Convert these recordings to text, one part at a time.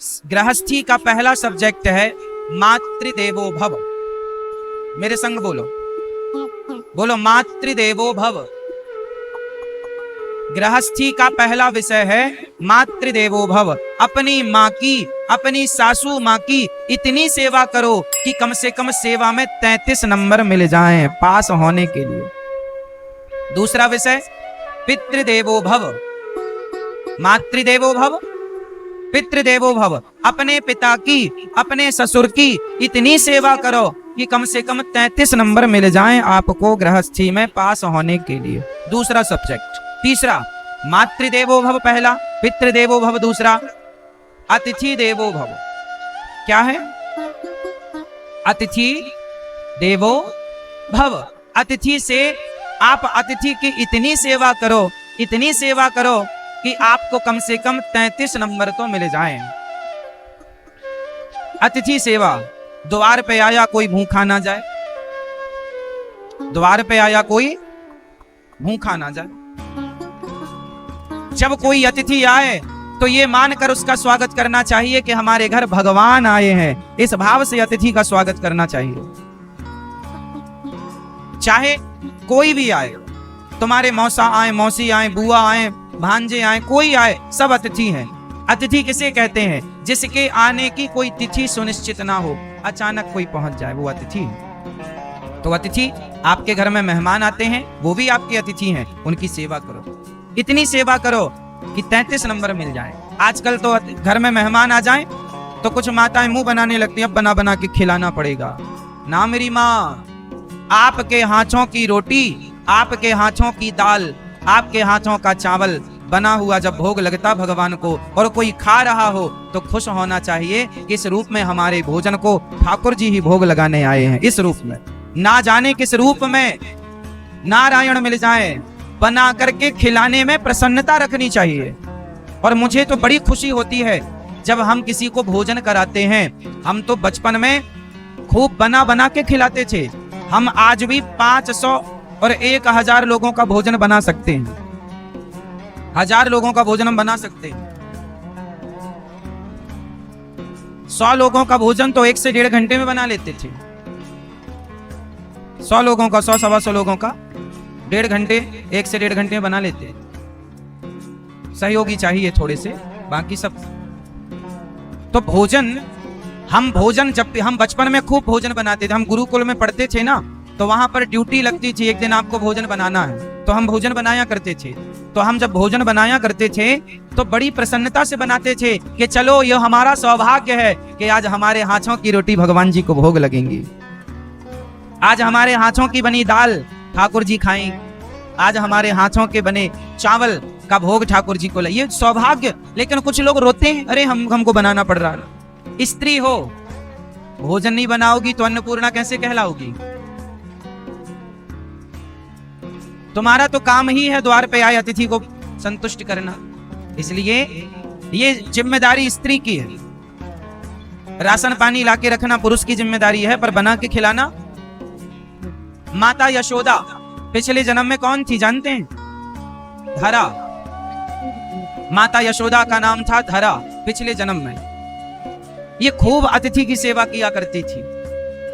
गृहस्थी का पहला सब्जेक्ट है मातृदेवो भव। मेरे संग बोलो, बोलो मातृदेवो भव। गृहस्थी का पहला विषय है मातृदेवो भव। अपनी माँ की, अपनी सासू माँ की इतनी सेवा करो कि कम से कम सेवा में 33 नंबर मिल जाएं पास होने के लिए। दूसरा विषय पितृदेवो भव। मातृदेवो भव, पितृदेवो भव। अपने पिता की, अपने ससुर की इतनी सेवा करो कि कम से कम 33 नंबर मिल जाएं आपको गृहस्थी में पास होने के लिए। दूसरा सब्जेक्ट। तीसरा मातृदेवो भव पहला, पितृदेवो भव दूसरा, अतिथि देवो भव। क्या है? अतिथि देवो भव। अतिथि से आप अतिथि की इतनी सेवा करो, इतनी सेवा करो कि आपको कम से कम 33 नंबर तो मिल जाएं। अतिथि सेवा। द्वार पे आया कोई भूखा ना जाए, द्वार पे आया कोई भूखा ना जाए। जब कोई अतिथि आए तो ये मानकर उसका स्वागत करना चाहिए कि हमारे घर भगवान आए हैं। इस भाव से अतिथि का स्वागत करना चाहिए। चाहे कोई भी आए, तुम्हारे मौसा आए, मौसी आए, बुआ आए, भांजे आए, कोई आए, सब अतिथि हैं। अतिथि किसे कहते हैं? जिसके आने की कोई तिथि सुनिश्चित ना हो, अचानक कोई पहुंच जाए, वो अतिथि है। तो अतिथि, आपके घर में मेहमान आते हैं, वो भी आपके अतिथि हैं, उनकी सेवा करो। इतनी सेवा करो कि 33 नंबर मिल जाए। आजकल तो घर में मेहमान आ जाएं तो कुछ माताएं मुंह बनाने लगती हैं, अब बना बना के खिलाना पड़ेगा। ना मेरी माँ, आपके हाथों की रोटी, आपके हाथों की दाल, आपके हाथों का चावल बना हुआ जब भोग लगता भगवान को और कोई खा रहा हो तो खुश होना चाहिए कि इस रूप में हमारे भोजन को ठाकुर जी ही भोग लगाने आए हैं। इस रूप में, ना जाने किस रूप में नारायण मिल जाए, बना करके खिलाने में प्रसन्नता रखनी चाहिए। और मुझे तो बड़ी खुशी होती है जब हम किसी को भोजन कराते हैं। हम तो बचपन में खूब बना बना के खिलाते थे। हम आज भी 500 और 1000 लोगों का भोजन बना सकते हैं। 1000 लोगों का भोजन हम बना सकते हैं। 100 लोगों का भोजन तो 1 से 1.5 घंटे में बना लेते थे। 100 लोगों का, 100 सवा 100 लोगों का 1.5 घंटे, 1 से 1.5 घंटे में बना लेते हैं। सहयोगी चाहिए थोड़े से, बाकी सब। तो भोजन, हम भोजन जब हम बचपन में खूब भोजन बनाते थे। हम गुरुकुल में पढ़ते थे ना, तो वहां पर ड्यूटी लगती थी, एक दिन आपको भोजन बनाना है, तो हम भोजन बनाया करते थे। तो हम जब भोजन बनाया करते थे तो बड़ी प्रसन्नता से बनाते थे कि चलो ये हमारा सौभाग्य है कि आज हमारे हाथों की रोटी भगवान जी को भोग लगेंगी, आज हमारे हाथों की बनी दाल ठाकुर जी खाएं, आज हमारे हाथों के बने चावल का भोग ठाकुर जी को ले। ये सौभाग्य। लेकिन कुछ लोग रोते हैं, अरे हमको बनाना पड़ रहा है। स्त्री हो, भोजन नहीं बनाओगी तो अन्नपूर्णा कैसे कहलाओगी? तुम्हारा तो काम ही है द्वार पे आए अतिथि को संतुष्ट करना। इसलिए ये जिम्मेदारी स्त्री की है। राशन पानी लाके रखना पुरुष की जिम्मेदारी है, पर बना के खिलाना। माता यशोदा पिछले जन्म में कौन थी जानते हैं? धरा। माता यशोदा का नाम था धरा पिछले जन्म में। ये खूब अतिथि की सेवा किया करती थी।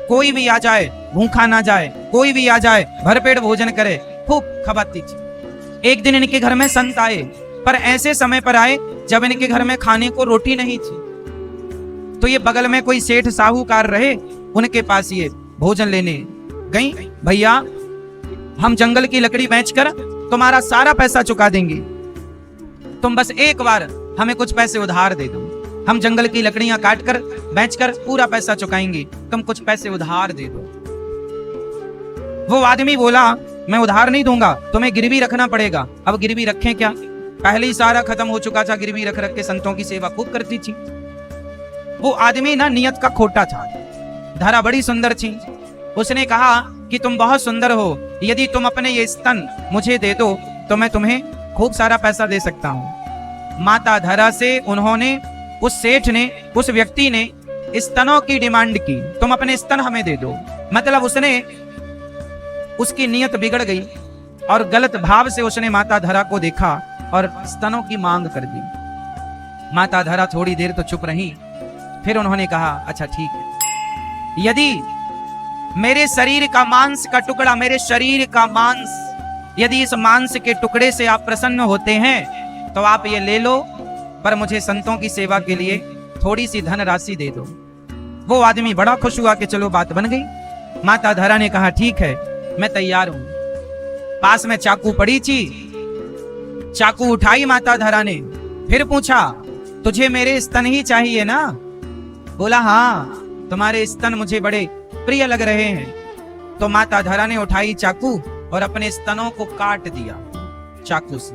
कोई भी आ जाए भूखा ना जाए, कोई भी आ जाए भरपेट भोजन करे, खूब खवाती थी। एक दिन इनके घर में संत आए, पर ऐसे समय पर आए जब इनके घर में खाने को रोटी नहीं थी। तो ये बगल में कोई सेठ साहूकार रहे, उनके पास ये भोजन लेने गई। भैया, हम जंगल की लकड़ी बेचकर तुम्हारा सारा पैसा चुका देंगे, तुम बस एक बार हमें कुछ पैसे उधार दे दो। हम जंगल की लकड़ियां काटकर बेचकर पूरा पैसा चुकाएंगे, तुम कुछ पैसे उधार दे दो। वो आदमी बोला, मैं उधार नहीं दूंगा, तुम्हें गिरवी रखना पड़ेगा। अब गिरवी रखें क्या? पहले ही सारा खत्म हो चुका था। गिरवी रख रख के संतों की सेवा खूब करती थी। वो आदमी ना नियत का खोटा था। धरा बड़ी सुंदर थी। उसने कहा कि तुम बहुत सुंदर हो, यदि तुम अपने ये स्तन मुझे दे दो तो मैं तुम्हें खूब सारा पैसा दे सकता हूँ। माता धरा से उन्होंने, उस सेठ ने, उस व्यक्ति ने स्तनों की डिमांड की, तुम अपने स्तन हमें दे दो। मतलब उसने, उसकी नियत बिगड़ गई और गलत भाव से उसने माता धरा को देखा और स्तनों की मांग कर दी। माता धरा थोड़ी देर तो चुप रही, फिर उन्होंने कहा अच्छा ठीक है, यदि मेरे शरीर का मांस का टुकड़ा, मेरे शरीर का मांस, यदि इस मांस के टुकड़े से आप प्रसन्न होते हैं तो आप ये ले लो, पर मुझे संतों की सेवा के लिए थोड़ी सी धनराशि दे दो। वो आदमी बड़ा खुश हुआ कि चलो बात बन गई। माता धरा ने कहा ठीक है, मैं तैयार हूं। पास में चाकू पड़ी थी, चाकू उठाई माता धरा ने, फिर पूछा तुझे मेरे स्तन ही चाहिए ना? बोला हाँ, तुम्हारे स्तन मुझे बड़े प्रिय लग रहे हैं। तो माता धरा ने उठाई चाकू और अपने स्तनों को काट दिया चाकू से,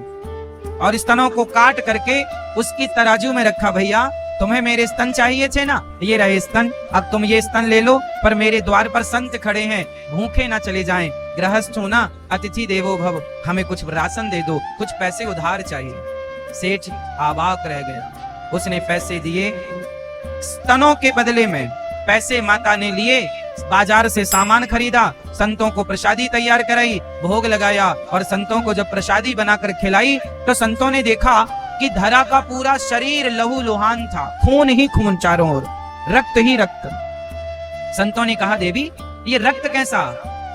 और स्तनों को काट करके उसकी तराजू में रखा। भैया तुम्हें मेरे स्तन चाहिए थे ना, ये रहे स्तन, अब तुम ये स्तन ले लो, पर मेरे द्वार पर संत खड़े हैं, भूखे ना चले जाएं, गृहस्थ हो ना, अतिथि देवो भव, हमें कुछ राशन दे दो, कुछ पैसे उधार चाहिए। सेठ अवाक रह गया, उसने पैसे दिए, स्तनों के बदले में पैसे माता ने लिए, बाजार से सामान खरीदा, संतों को प्रसादी तैयार कराई, भोग लगाया, और संतों को जब प्रसादी बनाकर खिलाई तो संतों ने देखा कि धरा का पूरा शरीर लहू लुहान था, खून ही खून, चारों ओर रक्त ही रक्त। संतों ने कहा देवी ये रक्त कैसा?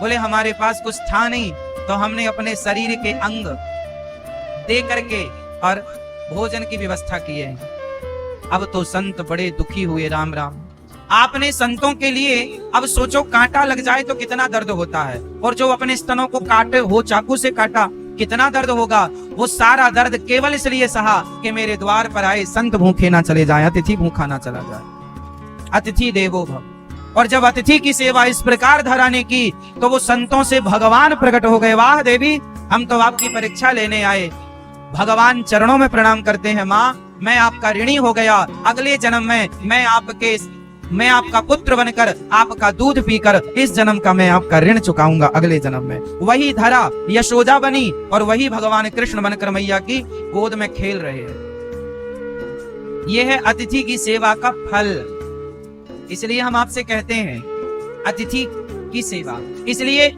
बोले हमारे पास कुछ था नहीं, तो हमने अपने शरीर के अंग दे करके और भोजन की व्यवस्था की है। अब तो संत बड़े दुखी हुए। राम राम, आपने संतों के लिए, अब सोचो कांटा लग जाए तो कितना दर्द होता है, और जो अपने स्तनों को काटे हो, चाकू से काटा, कितना दर्द होगा। वो सारा दर्द केवल इसलिए सहा कि मेरे द्वार पर आए संत भूखे ना चले जाए, अतिथि भूखा ना चला जाए। अतिथि देवो भव। और जब अतिथि की सेवा इस प्रकार धरा ने की तो वो संतों से भगवान प्रकट हो गए। वाह देवी, हम तो आपकी परीक्षा लेने आए। भगवान चरणों में प्रणाम करते हैं, माँ मैं आपका ऋणी हो गया, अगले जन्म में मैं आपका पुत्र बनकर, आपका दूध पीकर इस जन्म का मैं आपका ऋण चुकाऊंगा अगले जन्म में। वही धरा यशोदा बनी और वही भगवान कृष्ण बनकर मैया की गोद में खेल रहे हैं। यह है अतिथि की सेवा का फल। इसलिए हम आपसे कहते हैं अतिथि की सेवा। इसलिए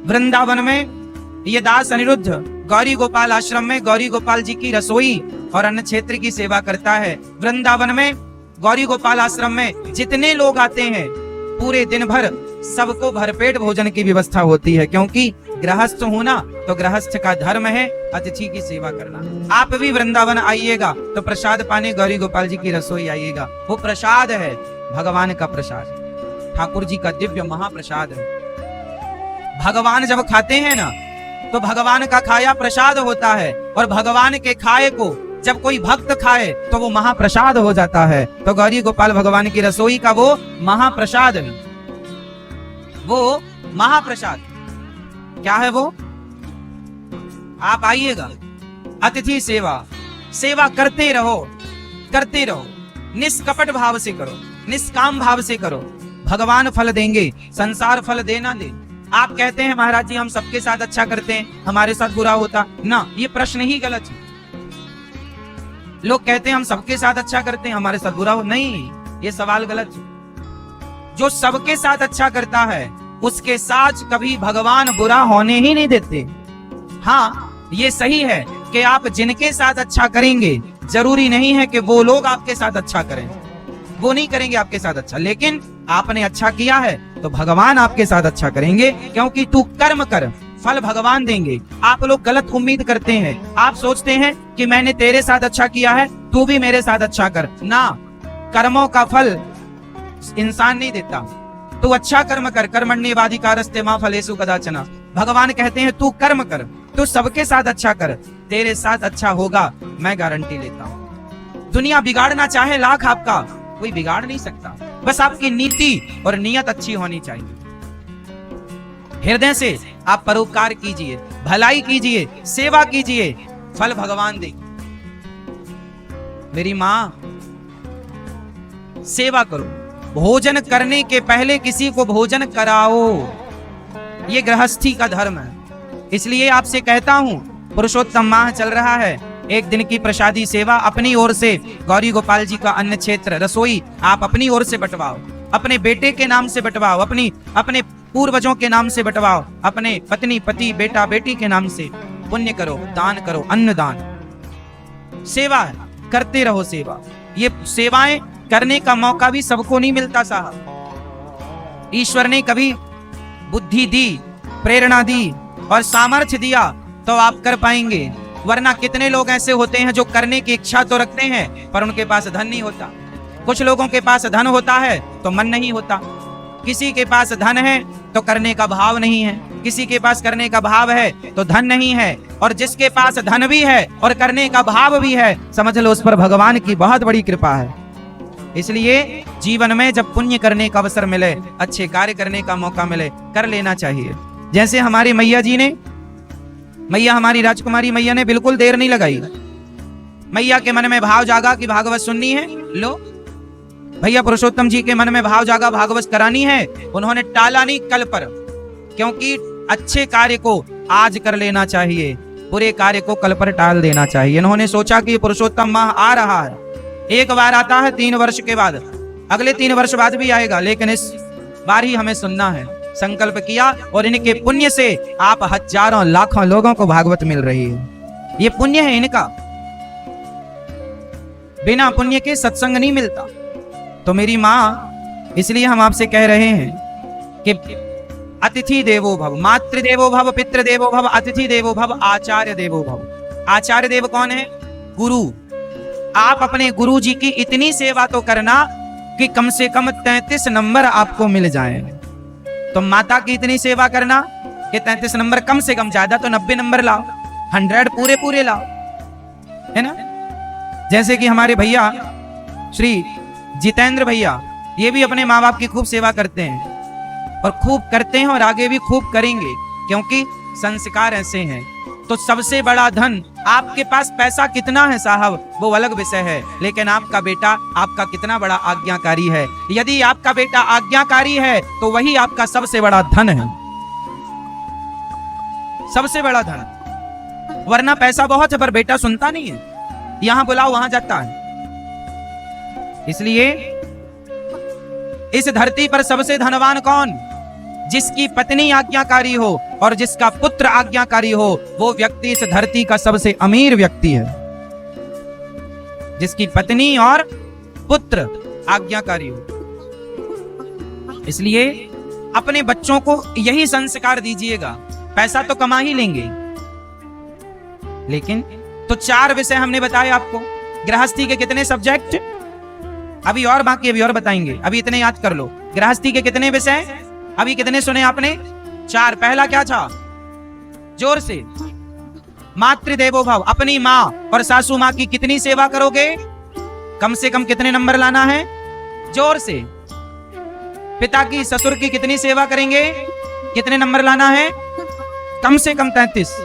वृंदावन में ये दास अनिरुद्ध गौरी गोपाल आश्रम में गौरी गोपाल जी की रसोई और अन्न क्षेत्र की सेवा करता है। वृंदावन में गौरी गोपाल आश्रम में जितने लोग आते हैं पूरे दिन भर सबको भरपेट भोजन की व्यवस्था होती है, क्योंकि गृहस्थ होना तो गृहस्थ का धर्म है अतिथि की सेवा करना। आप भी वृंदावन आइएगा तो प्रसाद पाने गौरी गोपाल जी की रसोई आइएगा। वो प्रसाद है भगवान का प्रसाद, ठाकुर जी का दिव्य महाप्रसाद है। भगवान जब खाते हैं ना तो भगवान का खाया प्रसाद होता है, और भगवान के खाए को जब कोई भक्त खाए तो वो महाप्रसाद हो जाता है। तो गौरी गोपाल भगवान की रसोई का वो महाप्रसाद है, वो महाप्रसाद क्या है वो? आप आइएगा, अतिथि सेवा, सेवा करते रहो, करते रहो, निष्कपट भाव से करो, निष्काम भाव से करो, भगवान फल देंगे, संसार फल देना दे। आप कहते हैं महाराज जी हम सबके साथ अच्छा करते हैं, हमारे साथ बुरा होता ना, ये प्रश्न ही गलत है। लोग कहते हैं हम सबके साथ अच्छा करते हैं, हमारे साथ बुरा हो, नहीं, ये सवाल गलत है। जो सबके साथ अच्छा करता है उसके साथ कभी भगवान बुरा होने ही नहीं देते। हाँ ये सही है कि आप जिनके साथ अच्छा करेंगे जरूरी नहीं है कि वो लोग आपके साथ अच्छा करें, वो नहीं करेंगे आपके साथ अच्छा, लेकिन आपने अच्छा किया है तो भगवान आपके साथ अच्छा करेंगे, क्योंकि तू कर्म कर फल भगवान देंगे। आप लोग गलत उम्मीद करते हैं, आप सोचते हैं कि मैंने तेरे साथ अच्छा किया है तू भी मेरे साथ अच्छा कर ना, कर्मों का फल इंसान नहीं देता। तू अच्छा कर्म कर, कर्मण्येवाधिकारस्ते मा फलेषु कदाचन। भगवान कहते हैं तू कर्म कर, तू सबके साथ अच्छा कर, तेरे साथ अच्छा होगा, मैं गारंटी लेता हूं। दुनिया बिगाड़ना चाहे लाख आपका, कोई बिगाड़ नहीं सकता, बस आपकी नीति और नियत अच्छी होनी चाहिए। हृदय से आप परोपकार कीजिए, भलाई कीजिए, सेवा कीजिए, फल भगवान देंगे। मेरी माँ सेवा करो, भोजन करने के पहले किसी को भोजन कराओ, ये गृहस्थी का धर्म है। इसलिए आपसे कहता हूं पुरुषोत्तम माह चल रहा है, एक दिन की प्रसादी सेवा अपनी ओर से गौरी गोपाल जी का अन्न क्षेत्र रसोई आप अपनी ओर से बंटवाओ, अपने बेटे के नाम से बंटवाओ, अपने पूर्वजों के नाम से बंटवाओ, अपने पत्नी पति बेटा बेटी के नाम से पुण्य करो, दान करो, अन्न दान सेवा करते रहो सेवा। ये सेवाएं करने का मौका भी सबको नहीं मिलता साहब। ईश्वर ने कभी बुद्धि दी, प्रेरणा दी और सामर्थ्य दिया तो आप कर पाएंगे, वरना कितने लोग ऐसे होते हैं जो करने की इच्छा तो रखते हैं पर उनके पास धन नहीं होता। कुछ लोगों के पास धन होता है तो मन नहीं होता, किसी के पास धन है तो करने का भाव नहीं है, किसी के पास करने का भाव है तो धन नहीं है, और जिसके पास धन भी है और करने का भाव भी है, समझ लो उस पर भगवान की बहुत बड़ी कृपा है। इसलिए जीवन में जब पुण्य करने का अवसर मिले, अच्छे कार्य करने का मौका मिले, कर लेना चाहिए। जैसे हमारी मैया जी ने, मैया हमारी राजकुमारी मैया ने बिल्कुल देर नहीं लगाई। मैया के मन में भाव जागा कि भागवत सुननी है, लो। भैया पुरुषोत्तम जी के मन में भाव जागा भागवत करानी है, उन्होंने टाला नहीं कल पर, क्योंकि अच्छे कार्य को आज कर लेना चाहिए, बुरे कार्य को कल पर टाल देना चाहिए। इन्होंने सोचा कि पुरुषोत्तम माह आ रहा है, एक बार आता है 3 वर्ष के बाद, अगले 3 वर्ष बाद भी आएगा, लेकिन इस बार ही हमें सुनना है। संकल्प किया और इनके पुण्य से आप हजारों लाखों लोगों को भागवत मिल रही है। ये पुण्य है इनका, बिना पुण्य के सत्संग नहीं मिलता। तो मेरी माँ, इसलिए हम आपसे कह रहे हैं कि अतिथि देवो भव, मातृ देवो भव, पितृ देवो भव, अतिथि देवो भव, आचार्य देवो भव। आचार्य देव कौन है? गुरु। आप अपने गुरु जी की इतनी सेवा तो करना कि कम से कम 33 नंबर आपको मिल जाए। तो माता की इतनी सेवा करना कि 33 नंबर कम से कम, ज्यादा तो 90 नंबर लाओ, 100 पूरे पूरे लाओ, है ना। जैसे कि हमारे भैया श्री जितेंद्र भैया, ये भी अपने माँ बाप की खूब सेवा करते हैं और खूब करते हैं और आगे भी खूब करेंगे, क्योंकि संस्कार ऐसे हैं। तो सबसे बड़ा धन, आपके पास पैसा कितना है साहब वो अलग विषय है, लेकिन आपका बेटा आपका कितना बड़ा आज्ञाकारी है। यदि आपका बेटा आज्ञाकारी है तो वही आपका सबसे बड़ा धन है, सबसे बड़ा धन। वरना पैसा बहुत है पर बेटा सुनता नहीं है, यहां बुलाओ वहां जाता है। इसलिए इस धरती पर सबसे धनवान कौन? जिसकी पत्नी आज्ञाकारी हो और जिसका पुत्र आज्ञाकारी हो, वो व्यक्ति इस धरती का सबसे अमीर व्यक्ति है। जिसकी पत्नी और पुत्र आज्ञाकारी हो। इसलिए अपने बच्चों को यही संस्कार दीजिएगा। पैसा तो कमा ही लेंगे, लेकिन तो 4 विषय हमने बताए आपको। गृहस्थी के कितने सब्जेक्ट, अभी और बाकी, अभी और बताएंगे, अभी इतने याद कर लो। गृहस्थी के कितने विषय, अभी कितने सुने आपने? 4। पहला क्या था? जोर से, मातृदेवो भव। अपनी माँ और सासू माँ की कितनी सेवा करोगे? कम से कम कितने नंबर लाना है? जोर से। पिता की, ससुर की कितनी सेवा करेंगे? कितने नंबर लाना है? कम से कम 33।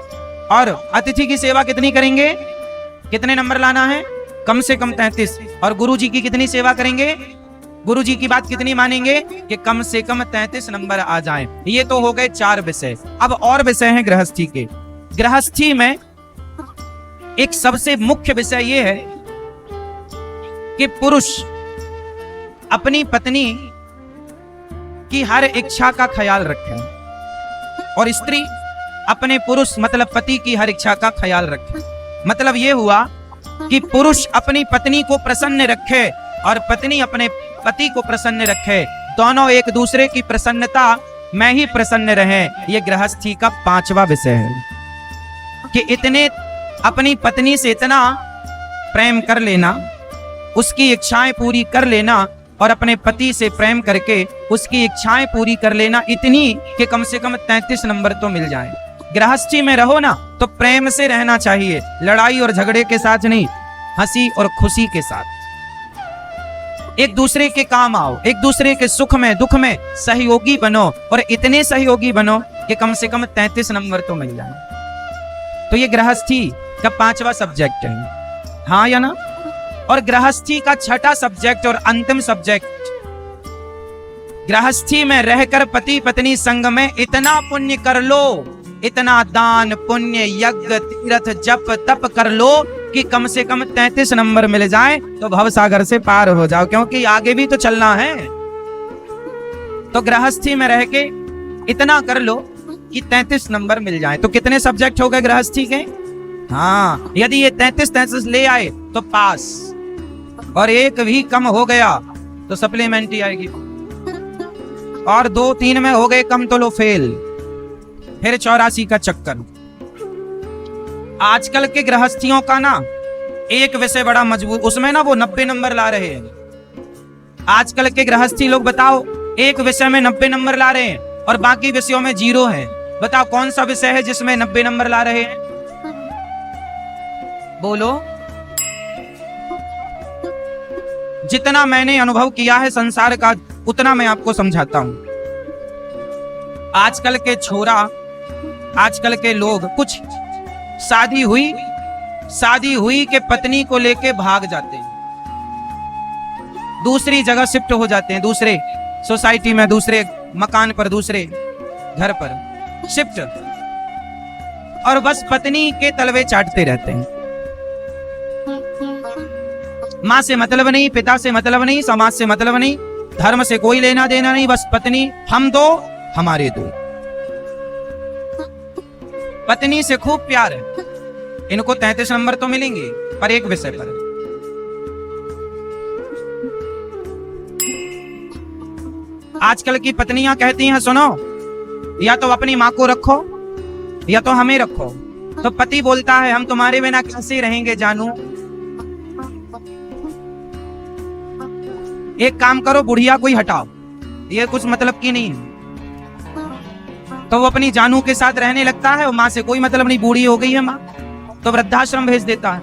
और अतिथि की सेवा कितनी करेंगे? कितने नंबर लाना है? कम से कम 33। और गुरु जी की कितनी सेवा करेंगे? गुरु जी की बात कितनी मानेंगे? कि कम से कम 33 नंबर आ जाएं। ये तो हो गए 4 विषय। अब और विषय हैं गृहस्थी के। गृहस्थी में एक सबसे मुख्य विषय ये है कि पुरुष अपनी पत्नी की हर इच्छा का ख्याल रखे और स्त्री अपने पुरुष मतलब पति की हर इच्छा का ख्याल रखे। मतलब ये हुआ कि पुरुष अपनी पत्नी को प्रसन्न रखे और पत्नी अपने पति को प्रसन्न रखे, दोनों एक दूसरे की प्रसन्नता में ही प्रसन्न रहें। ये गृहस्थी का 5वां विषय है कि इतने अपनी पत्नी से इतना प्रेम कर लेना, उसकी इच्छाएं पूरी कर लेना और अपने पति से प्रेम करके उसकी इच्छाएं पूरी कर लेना, इतनी कि कम से कम 33 नंबर तो मिल जाए। गृहस्थी में रहो ना तो प्रेम से रहना चाहिए, लड़ाई और झगड़े के साथ नहीं, हंसी और खुशी के साथ। एक दूसरे के काम आओ, एक दूसरे के सुख में दुख में सहयोगी बनो और इतने सहयोगी बनो कि कम से कम 33 नंबर तो मिल जाए। तो ये गृहस्थी का 5वां सब्जेक्ट है, हाँ या ना। और गृहस्थी का 6ठा सब्जेक्ट और अंतिम सब्जेक्ट, गृहस्थी में रहकर पति पत्नी संग में इतना पुण्य कर लो, इतना दान पुण्य यज्ञ तीर्थ जप तप कर लो कि कम से कम 33 नंबर मिल जाए तो भवसागर से पार हो जाओ, क्योंकि आगे भी तो चलना है। तो गृहस्थी में रह के इतना कर लो कि 33 नंबर मिल जाए। तो कितने सब्जेक्ट हो गए गृहस्थी के? हाँ, यदि ये 33 ले आए तो पास, और एक भी कम हो गया तो सप्लीमेंट्री आएगी, और 2-3 में हो गए कम तो लो फेल, फिर 84 का चक्कर। आजकल के गृहस्थियों का ना एक विषय बड़ा मजबूत, उसमें ना वो 90 नंबर ला रहे हैं। आजकल के गृहस्थी लोग बताओ, एक विषय में 90 नंबर ला रहे हैं और बाकी विषयों में 0 है। बताओ कौन सा विषय है जिसमें 90 नंबर ला रहे हैं? बोलो। जितना मैंने अनुभव किया है संसार का, उतना मैं आपको समझाता हूं। आजकल के छोरा, आजकल के लोग, कुछ शादी हुई के पत्नी को लेके भाग जाते हैं, दूसरी जगह शिफ्ट हो जाते हैं, दूसरे सोसाइटी में, दूसरे मकान पर, दूसरे घर पर शिफ्ट, और बस पत्नी के तलवे चाटते रहते हैं। माँ से मतलब नहीं, पिता से मतलब नहीं, समाज से मतलब नहीं, धर्म से कोई लेना देना नहीं, बस पत्नी, हम दो हमारे दो। पत्नी से खूब प्यार है, इनको 33 नंबर तो मिलेंगे, पर एक विषय पर। आजकल की पत्नियां कहती हैं, सुनो, या तो अपनी माँ को रखो या तो हमें रखो। तो पति बोलता है, हम तुम्हारे बिना कैसे रहेंगे जानू, एक काम करो, बुढ़िया कोई हटाओ, ये कुछ मतलब की नहीं है। तो वो अपनी जानू के साथ रहने लगता है और माँ से कोई मतलब नहीं, बूढ़ी हो गई है माँ, तो वृद्धाश्रम भेज देता है।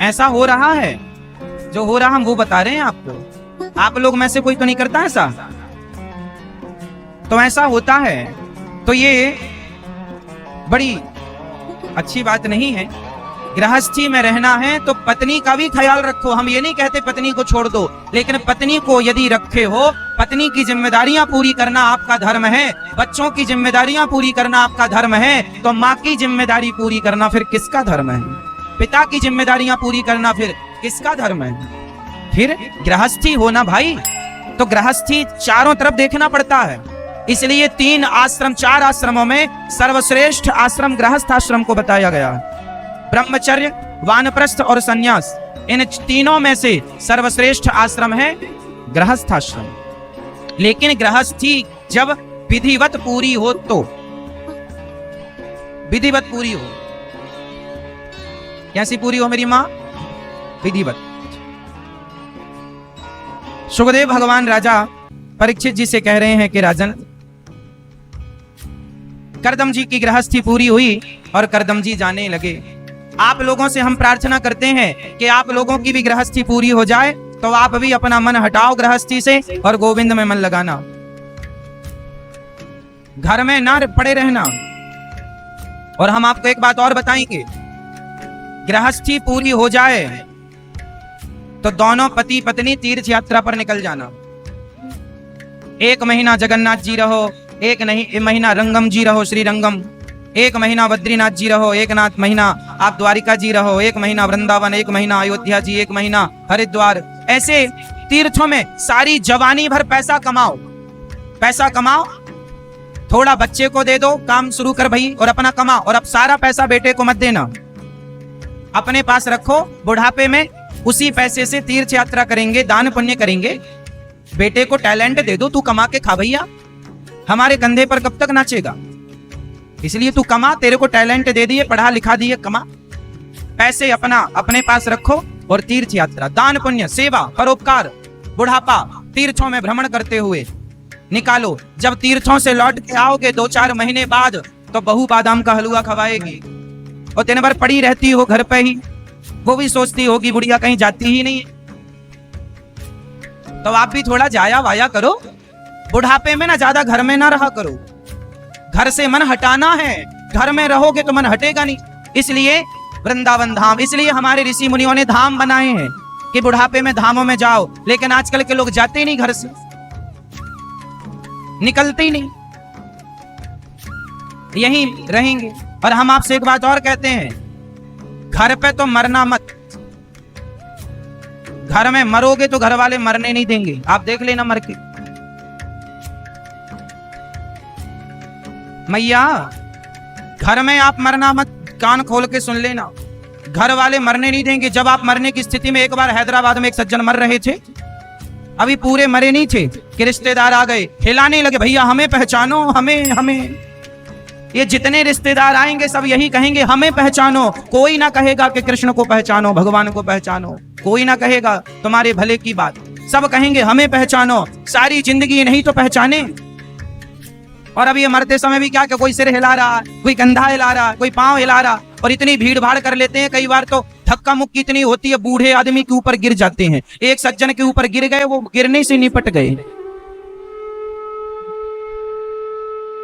ऐसा हो रहा है, जो हो रहा हम वो बता रहे हैं आपको। आप लोग में से कोई तो नहीं करता ऐसा? तो ऐसा होता है, तो ये बड़ी अच्छी बात नहीं है। गृहस्थी में रहना है तो पत्नी का भी ख्याल रखो। हम ये नहीं कहते पत्नी को छोड़ दो, लेकिन पत्नी को यदि रखे हो, पत्नी की जिम्मेदारियां पूरी करना आपका धर्म है, बच्चों की जिम्मेदारियां पूरी करना आपका धर्म है, तो माँ की जिम्मेदारी पूरी करना फिर किसका धर्म है? पिता की जिम्मेदारियां पूरी करना फिर किसका धर्म है? फिर गृहस्थी होना भाई, तो गृहस्थी चारों तरफ देखना पड़ता है। इसलिए 3 आश्रम, 4 आश्रमों में सर्वश्रेष्ठ आश्रम गृहस्थ आश्रम को बताया गया है। ब्रह्मचर्य, वानप्रस्थ और संन्यास, इन तीनों में से सर्वश्रेष्ठ आश्रम है गृहस्थ आश्रम। लेकिन गृहस्थी जब विधिवत पूरी हो, तो विधिवत पूरी हो, कैसी पूरी हो मेरी मां? विधिवत। सुखदेव भगवान राजा परीक्षित जी से कह रहे हैं कि राजन, करदम जी की गृहस्थी पूरी हुई और करदम जी जाने लगे। आप लोगों से हम प्रार्थना करते हैं कि आप लोगों की भी गृहस्थी पूरी हो जाए, तो आप भी अपना मन हटाओ गृहस्थी से और गोविंद में मन लगाना, घर में ना पड़े रहना। और हम आपको एक बात और बताएंगे, गृहस्थी पूरी हो जाए तो दोनों पति पत्नी तीर्थ यात्रा पर निकल जाना। 1 महीना जगन्नाथ जी रहो, 1 महीना रंगम जी रहो, श्री रंगम, 1 महीना बद्रीनाथ जी रहो, 1 महीना आप द्वारिका जी रहो, 1 महीना वृंदावन, 1 महीना अयोध्या जी, 1 महीना हरिद्वार। ऐसे तीर्थों में सारी जवानी भर पैसा कमाओ, पैसा कमाओ, थोड़ा बच्चे को दे दो, काम शुरू कर भाई, और अपना कमाओ। और अब सारा पैसा बेटे को मत देना, अपने पास रखो, बुढ़ापे में उसी पैसे से तीर्थ यात्रा करेंगे, दान पुण्य करेंगे। बेटे को टैलेंट दे दो, तू कमा के खा भैया, हमारे कंधे पर कब तक नाचेगा? इसलिए तू कमा, तेरे को टैलेंट दे दिए, पढ़ा लिखा दिए, कमा, पैसे अपने पास रखो और तीर्थ यात्रा, दान पुण्य, सेवा, परोपकार, बुढ़ापा तीर्थों में भ्रमण करते हुए निकालो। जब तीर्थों से लौट के आओगे 2-4 महीने बाद, तो बहू बादाम का हलवा खवाएगी और दिन भर पड़ी रहती हो घर पे ही, वो भी सोचती होगी बुढ़िया कहीं जाती ही नहीं। तो आप भी थोड़ा जाया वाया करो, बुढ़ापे में ना ज्यादा घर में ना रहा करो, घर से मन हटाना है, घर में रहोगे तो मन हटेगा नहीं। इसलिए वृंदावन धाम, इसलिए हमारे ऋषि मुनियों ने धाम बनाए हैं कि बुढ़ापे में धामों में जाओ। लेकिन आजकल के लोग जाते ही नहीं, घर से निकलते ही नहीं, यहीं रहेंगे। और हम आपसे एक बात और कहते हैं, घर पे तो मरना मत, घर में मरोगे तो घर वाले मरने नहीं देंगे, आप देख लेना मर के। मैया घर में आप मरना मत, कान खोल के सुन लेना, घर वाले मरने नहीं देंगे। जब आप मरने की स्थिति में, एक बार हैदराबाद में एक सज्जन मर रहे थे, अभी पूरे मरे नहीं थे कि रिश्तेदार आ गए, हिलाने लगे, भैया हमें पहचानो, हमें हमें। ये जितने रिश्तेदार आएंगे सब यही कहेंगे हमें पहचानो। कोई ना कहेगा कि कृष्ण को पहचानो, भगवान को पहचानो, कोई ना कहेगा तुम्हारे भले की बात, सब कहेंगे हमें पहचानो। सारी जिंदगी नहीं तो पहचाने। और अब ये मरते समय भी क्या कि कोई सिर हिला रहा, कोई कंधा हिला रहा, कोई पांव हिला रहा, और इतनी भीड़ भाड़ कर लेते हैं। कई बार तो धक्का मुक्की इतनी होती है, बूढ़े आदमी के ऊपर गिर जाते हैं। एक सज्जन के ऊपर गिर गए, वो गिरने से निपट गए।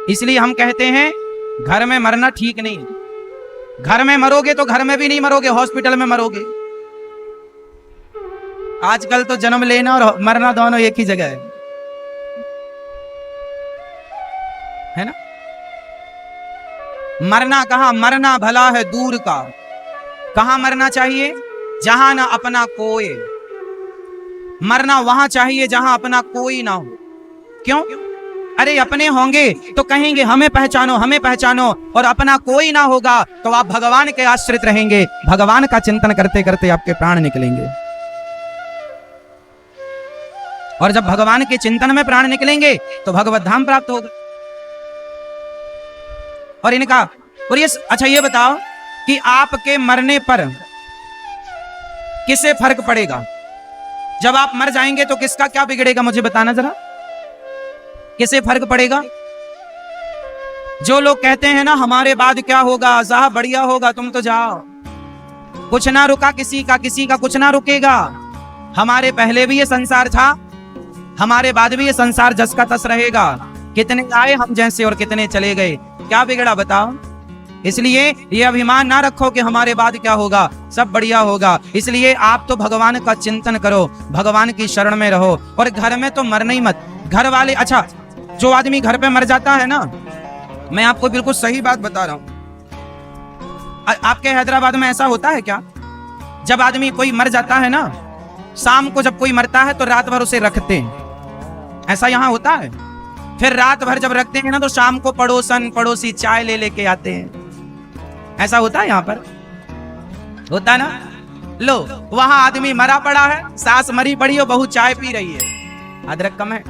इसलिए हम कहते हैं घर में मरना ठीक नहीं। घर में मरोगे तो घर में भी नहीं मरोगे, हॉस्पिटल में मरोगे। आजकल तो जन्म लेना और मरना दोनों एक ही जगह है ना। मरना कहां, मरना भला है दूर का। कहां मरना चाहिए? जहां ना अपना कोई। मरना वहां चाहिए जहां अपना कोई ना हो। क्यों? अरे अपने होंगे तो कहेंगे हमें पहचानो, हमें पहचानो, और अपना कोई ना होगा तो आप भगवान के आश्रित रहेंगे। भगवान का चिंतन करते करते आपके प्राण निकलेंगे। और जब भगवान के चिंतन में प्राण निकलेंगे तो भगवत धाम प्राप्त होगा। और इनका, और ये अच्छा ये बताओ कि आपके मरने पर किसे फर्क पड़ेगा? जब आप मर जाएंगे तो किसका क्या बिगड़ेगा, मुझे बताना जरा। किसे फर्क पड़ेगा? जो लोग कहते हैं ना हमारे बाद क्या होगा, साहब बढ़िया होगा, तुम तो जाओ। कुछ ना रुका किसी का, किसी का कुछ ना रुकेगा। हमारे पहले भी ये संसार था, हमारे बाद भी ये संसार जस का तस रहेगा। कितने आए हम जैसे और कितने चले गए, क्या बिगड़ा बताओ। इसलिए ये अभिमान ना रखो कि हमारे बाद क्या होगा, सब बढ़िया होगा। इसलिए आप तो भगवान का चिंतन करो, भगवान की शरण में रहो, और घर में तो मरना ही मत। घर वाले, अच्छा जो आदमी घर पे मर जाता है ना, मैं आपको बिल्कुल सही बात बता रहा हूं। आपके हैदराबाद में ऐसा होता है क्या? जब आदमी कोई मर जाता है ना, शाम को जब कोई मरता है तो रात भर उसे रखते हैं, ऐसा यहाँ होता है। फिर रात भर जब रखते हैं ना तो शाम को पड़ोसन पड़ोसी चाय ले लेके आते हैं। ऐसा होता है यहाँ पर, होता है ना। लो वहां आदमी मरा पड़ा है, सास मरी पड़ी हो, बहू चाय पी रही है, अदरक कम है।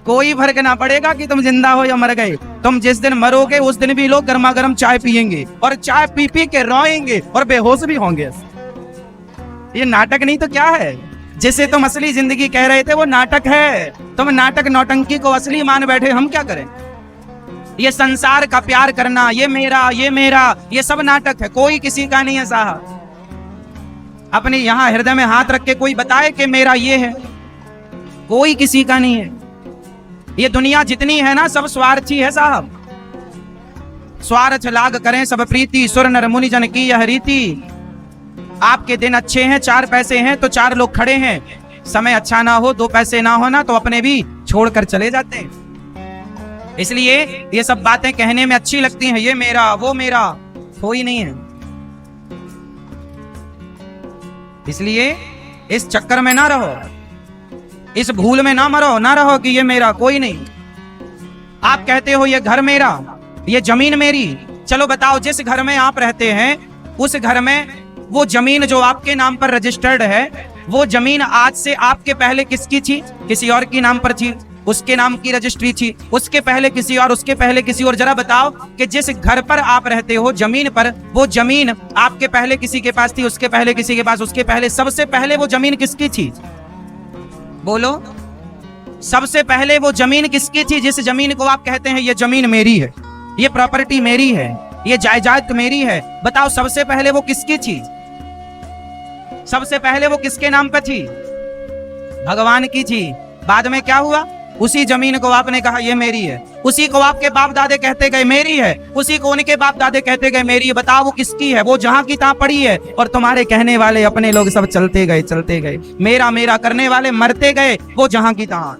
कोई फर्क ना पड़ेगा कि तुम जिंदा हो या मर गए। तुम जिस दिन मरोगे उस दिन भी लोग गर्मा गर्म चाय पियेंगे, और चाय पी पी के रोएंगे और बेहोश भी होंगे। ये नाटक नहीं तो क्या है? जिसे तुम असली जिंदगी कह रहे थे वो नाटक है। तुम नाटक नौटंकी को असली मान बैठे, हम क्या करें? ये संसार का प्यार करना, ये मेरा, ये मेरा, ये सब नाटक है, कोई किसी का नहीं है साहब। अपने यहां हृदय में हाथ रख के कोई बताए कि मेरा ये है, कोई किसी का नहीं है। ये दुनिया जितनी है ना सब स्वार्थी है साहब। स्वार्थ लाग करें सब प्रीति, सुर नर मुनि जन की यह रीति। आपके दिन अच्छे हैं, 4 पैसे हैं तो 4 लोग खड़े हैं। समय अच्छा ना हो, 2 पैसे ना हो ना तो अपने भी छोड़कर चले जाते हैं। इसलिए ये सब बातें कहने में अच्छी लगती हैं, ये मेरा वो मेरा, कोई नहीं है। इसलिए इस चक्कर में ना रहो, इस भूल में ना मरो, ना रहो कि ये मेरा, कोई नहीं। आप कहते हो ये घर मेरा, ये जमीन मेरी। चलो बताओ, जिस घर में आप रहते हैं उस घर में वो जमीन जो आपके नाम पर रजिस्टर्ड है, वो जमीन आज से आपके पहले किसकी थी? किसी और की नाम पर थी, उसके नाम की रजिस्ट्री थी, उसके पहले किसी और, उसके पहले किसी और। जरा बताओ कि जिस घर पर आप रहते हो जमीन पर, वो जमीन आपके पहले किसी के पास थी, उसके पहले किसी के पास, उसके पहले, सबसे पहले वो जमीन किसकी थी? बोलो, सबसे पहले वो जमीन किसकी थी? जिस जमीन को आप कहते हैं ये जमीन मेरी है, ये प्रॉपर्टी मेरी है, ये जायदाद मेरी है, बताओ सबसे पहले वो किसकी थी? सबसे पहले वो किसके नाम पर थी? भगवान की थी। बाद में क्या हुआ? उसी जमीन को आपने कहा ये मेरी है, उसी को आपके बाप दादे कहते गए मेरी है, उसी को उनके बाप दादे कहते गए मेरी है। बताओ वो किसकी है? वो जहां की तहां पड़ी है, और तुम्हारे कहने वाले अपने लोग सब चलते गए, चलते गए, मेरा मेरा करने वाले मरते गए, वो जहां की तहां।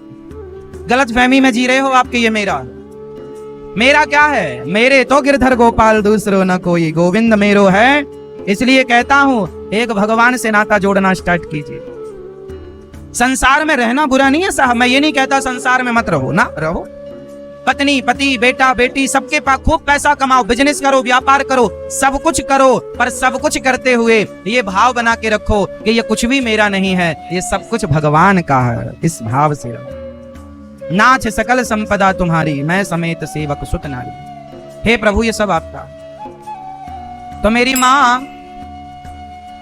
गलत फहमी में जी रहे हो आपके। ये मेरा, मेरा क्या है? मेरे तो गिरधर गोपाल दूसरो न कोई, गोविंद मेरो है। इसलिए कहता हूं एक भगवान से नाता जोड़ना स्टार्ट कीजिए। संसार में रहना बुरा नहीं है साहब, मैं ये नहीं कहता संसार में मत रहो, ना रहो, पत्नी पति बेटा बेटी सबके पास खूब पैसा कमाओ, बिजनेस करो, व्यापार करो, सब कुछ करो, पर सब कुछ करते हुए ये भाव बना के रखो कि ये कुछ भी मेरा नहीं है, ये सब कुछ भगवान का है। इस भाव से रहो। नाथ सकल संपदा तुम्हारी, मैं समेत सेवक सुत नारी। हे प्रभु ये सब आपका। तो मेरी माँ,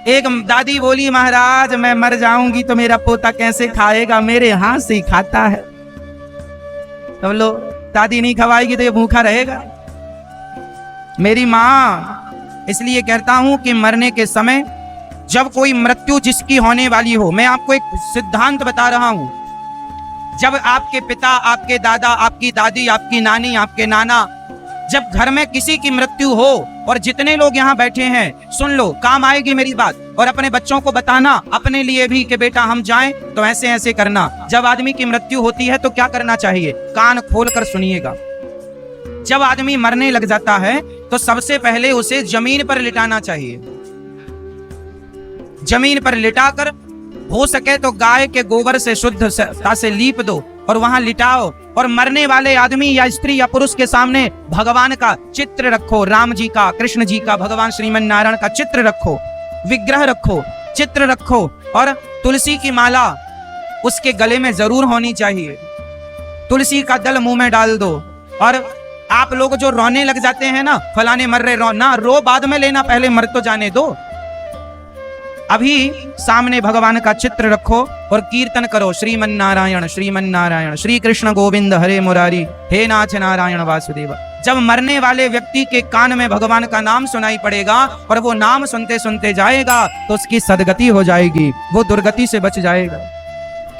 एक दादी बोली, महाराज मैं मर जाऊंगी तो मेरा पोता कैसे खाएगा, मेरे हाथ से ही खाता है। तो लो, दादी नहीं खवाएगी तो ये भूखा रहेगा। मेरी माँ, इसलिए कहता हूं कि मरने के समय जब कोई मृत्यु जिसकी होने वाली हो, मैं आपको एक सिद्धांत बता रहा हूं, जब आपके पिता, आपके दादा, आपकी दादी, आपकी नानी, आपके नाना, जब घर में किसी की मृत्यु हो, और जितने लोग यहाँ बैठे हैं सुन लो, काम आएगी मेरी बात, और अपने बच्चों को बताना, अपने लिए भी कि बेटा हम जाएं तो ऐसे ऐसे करना। जब आदमी की मृत्यु होती है तो क्या करना चाहिए, कान खोल कर सुनिएगा। जब आदमी मरने लग जाता है तो सबसे पहले उसे जमीन पर लिटाना चाहिए। जमीन पर लिटाकर हो सके तो गाय के गोबर से शुद्धता से लीप दो और वहां लिटाओ, और मरने वाले आदमी या स्त्री या पुरुष के सामने भगवान का चित्र रखो, राम जी का, कृष्ण जी का, भगवान श्रीमन नारायण का चित्र रखो, विग्रह रखो, चित्र रखो, और तुलसी की माला उसके गले में जरूर होनी चाहिए। तुलसी का दल मुंह में डाल दो। और आप लोग जो रोने लग जाते हैं ना, फलाने मर रहे, रोना रो बाद में लेना, पहले मर तो जाने दो। अभी सामने भगवान का चित्र रखो और कीर्तन करो, श्रीमन नारायण श्रीमन नारायण, श्री कृष्ण गोविंद हरे मुरारी, हे नाथ नारायण वासुदेव। जब मरने वाले व्यक्ति के कान में भगवान का नाम सुनाई पड़ेगा और वो नाम सुनते सुनते जाएगा तो उसकी सदगति हो जाएगी, वो दुर्गति से बच जाएगा।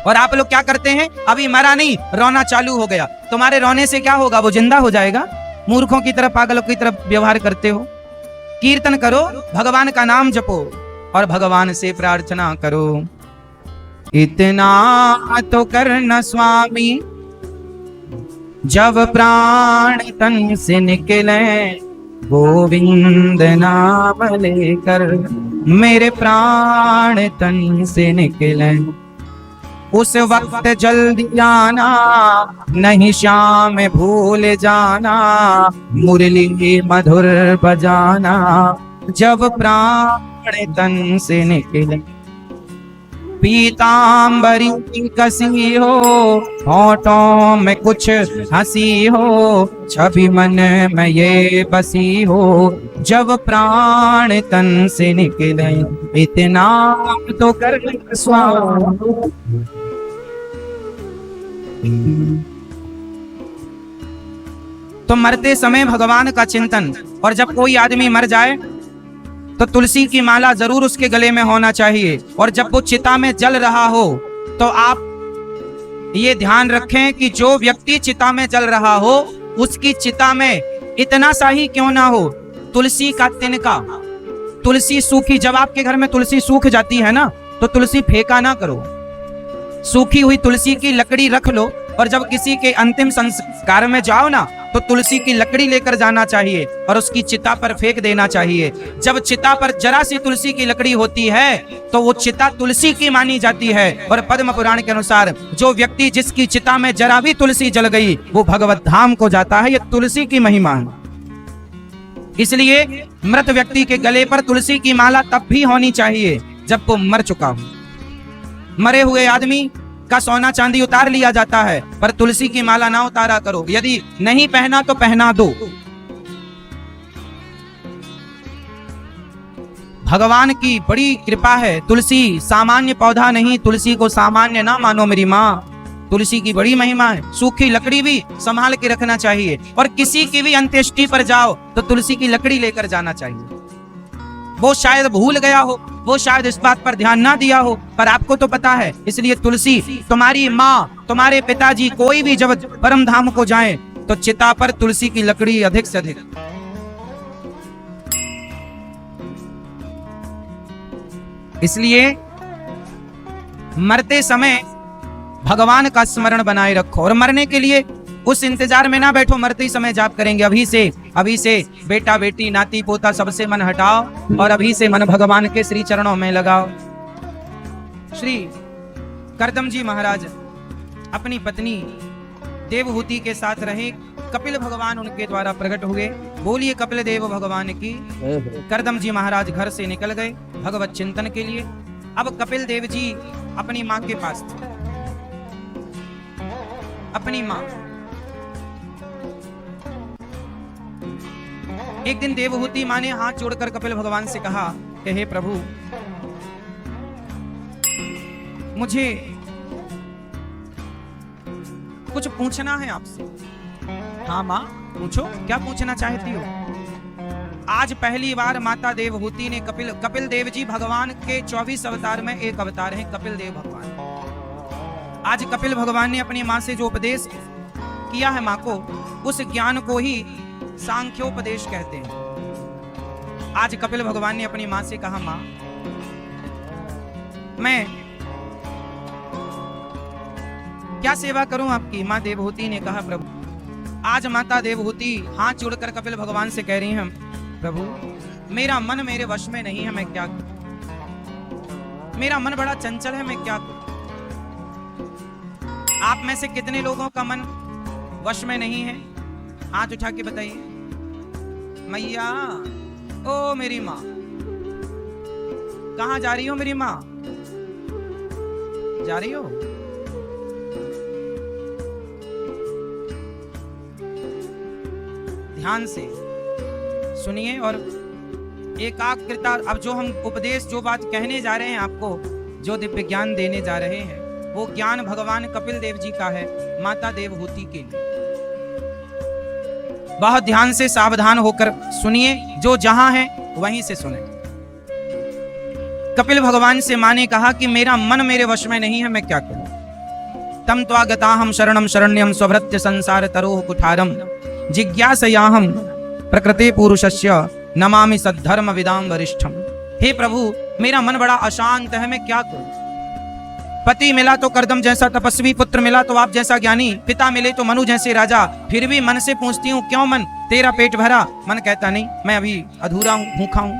और आप लोग क्या करते हैं, अभी मरा नहीं, रोना चालू हो गया, तुम्हारे रोने से क्या होगा, वो जिंदा हो जाएगा। मूर्खों की तरह, पागलों की तरह व्यवहार करते हो। कीर्तन करो, भगवान का नाम जपो और भगवान से प्रार्थना करो। इतना तो करना स्वामी, जब प्राण तन से निकले, गोविंद नाम लेकर मेरे प्राण तन से निकले। उस वक्त जल्दी आना, नहीं शाम भूल जाना, मुरली मधुर बजाना, जब प्राण तन से निकले। पीतांबरी कसी हो, होठों में कुछ हंसी हो, छवि मन में ये बसी हो, जब प्राण तन से निकले। इतना तो कर स्वामी। तो मरते समय भगवान का चिंतन, और जब कोई आदमी मर जाए तो तुलसी की माला जरूर उसके गले में होना चाहिए। और जब वो चिता में जल रहा हो तो आप ये ध्यान रखें कि जो व्यक्ति चिता में जल रहा हो उसकी चिता में इतना सा ही क्यों ना हो, तुलसी का तिनका, तुलसी सूखी, जब आपके घर में तुलसी सूख जाती है ना तो तुलसी फेंका ना करो, सूखी हुई तुलसी की लकड़ी रख लो। और जब किसी के अंतिम संस्कार में जाओ ना तो तुलसी की लकड़ी लेकर जाना चाहिए और उसकी चिता पर फेंक देना चाहिए। जब चिता पर जरा सी तुलसी की लकड़ी होती है तो वो चिता तुलसी की मानी जाती है। और पद्म पुराण के अनुसार जो व्यक्ति जिसकी चिता में जरा भी तुलसी जल गई वो भगवत धाम को जाता है। ये तुलसी की महिमा है। इसलिए मृत व्यक्ति के गले पर तुलसी की माला तब भी होनी चाहिए जब वो मर चुका हो। मरे हुए आदमी का सोना चांदी उतार लिया जाता है पर तुलसी की माला ना उतारा करो। यदि नहीं पहना तो पहना दो। भगवान की बड़ी कृपा है। तुलसी सामान्य पौधा नहीं, तुलसी को सामान्य ना मानो मेरी माँ। तुलसी की बड़ी महिमा है। सूखी लकड़ी भी संभाल के रखना चाहिए। और किसी की भी अंत्येष्टि पर जाओ तो तुलसी की लकड़ी लेकर जाना चाहिए। वो शायद भूल गया हो, वो शायद इस बात पर ध्यान ना दिया हो, पर आपको तो पता है। इसलिए तुलसी, तुम्हारी माँ, तुम्हारे पिताजी, कोई भी जब परम धाम को जाए तो चिता पर तुलसी की लकड़ी अधिक से अधिक। इसलिए मरते समय भगवान का स्मरण बनाए रखो। और मरने के लिए उस इंतजार में ना बैठो मरते ही समय जाप करेंगे। अभी से बेटा बेटी नाती पोता सबसे मन हटाओ और अभी से मन भगवान के श्री चरणों में लगाओ। श्री करदम जी महाराज अपनी पत्नी देवहूति के साथ रहे। कपिल भगवान उनके द्वारा प्रकट हुए। बोलिए कपिल देव भगवान की। करदम जी महाराज घर से निकल गए भगवत चिंतन के लिए। अब कपिल देव जी अपनी मां के पास थे। अपनी मां, एक दिन देवहूति मां ने हाथ जोड़कर कपिल भगवान से कहा कि हे प्रभु, मुझे कुछ पूछना है आपसे। हाँ मां, पूछो, क्या पूछना चाहती हो? आज पहली बार माता देवहूति ने कपिल देव जी भगवान के 24 अवतार में एक अवतार है कपिल देव भगवान। आज कपिल भगवान ने अपनी मां से जो उपदेश किया है मां को, उस ज्ञान को ही सांख्योपदेश कहते हैं। आज कपिल भगवान ने अपनी मां से कहा, मां मैं क्या सेवा करूं आपकी? मां देवहूति ने कहा, प्रभु। आज माता देवहूति हाथ जोड़कर कपिल भगवान से कह रही हैं, प्रभु मेरा मन मेरे वश में नहीं है, मैं क्या करूं? मेरा मन बड़ा चंचल है, मैं क्या करूं? आप में से कितने लोगों का मन वश में नहीं है? हाथ उठा के बताइए। मैया, ओ मेरी माँ, कहाँ जा रही हो मेरी माँ? जा रही हो? ध्यान से सुनिए और एकाग्रता। अब जो हम उपदेश, जो बात कहने जा रहे हैं आपको, जो दिव्य ज्ञान देने जा रहे हैं, वो ज्ञान भगवान कपिल देव जी का है माता देवहूति के लिए। बहुत ध्यान से सावधान होकर सुनिए, जो जहां है वहीं से सुने। कपिल भगवान से मां ने कहा कि मेरा मन मेरे वश में नहीं है, मैं क्या करूं? तम त्वागताहम शरणम शरण्यम स्वभृत्य संसार तरोह कुठारम जिज्ञासयाहम प्रकृति पुरुषस्य नमामि सद्धर्म विदाम वरिष्ठम। हे प्रभु, मेरा मन बड़ा अशांत है, मैं क्या करूं? पति मिला तो करदम जैसा तपस्वी, पुत्र मिला तो आप जैसा ज्ञानी, पिता मिले तो मनु जैसे राजा। फिर भी मन से पूछती हूँ, क्यों मन, तेरा पेट भरा? मन कहता नहीं, मैं अभी अधूरा हूं, भूखा हूं।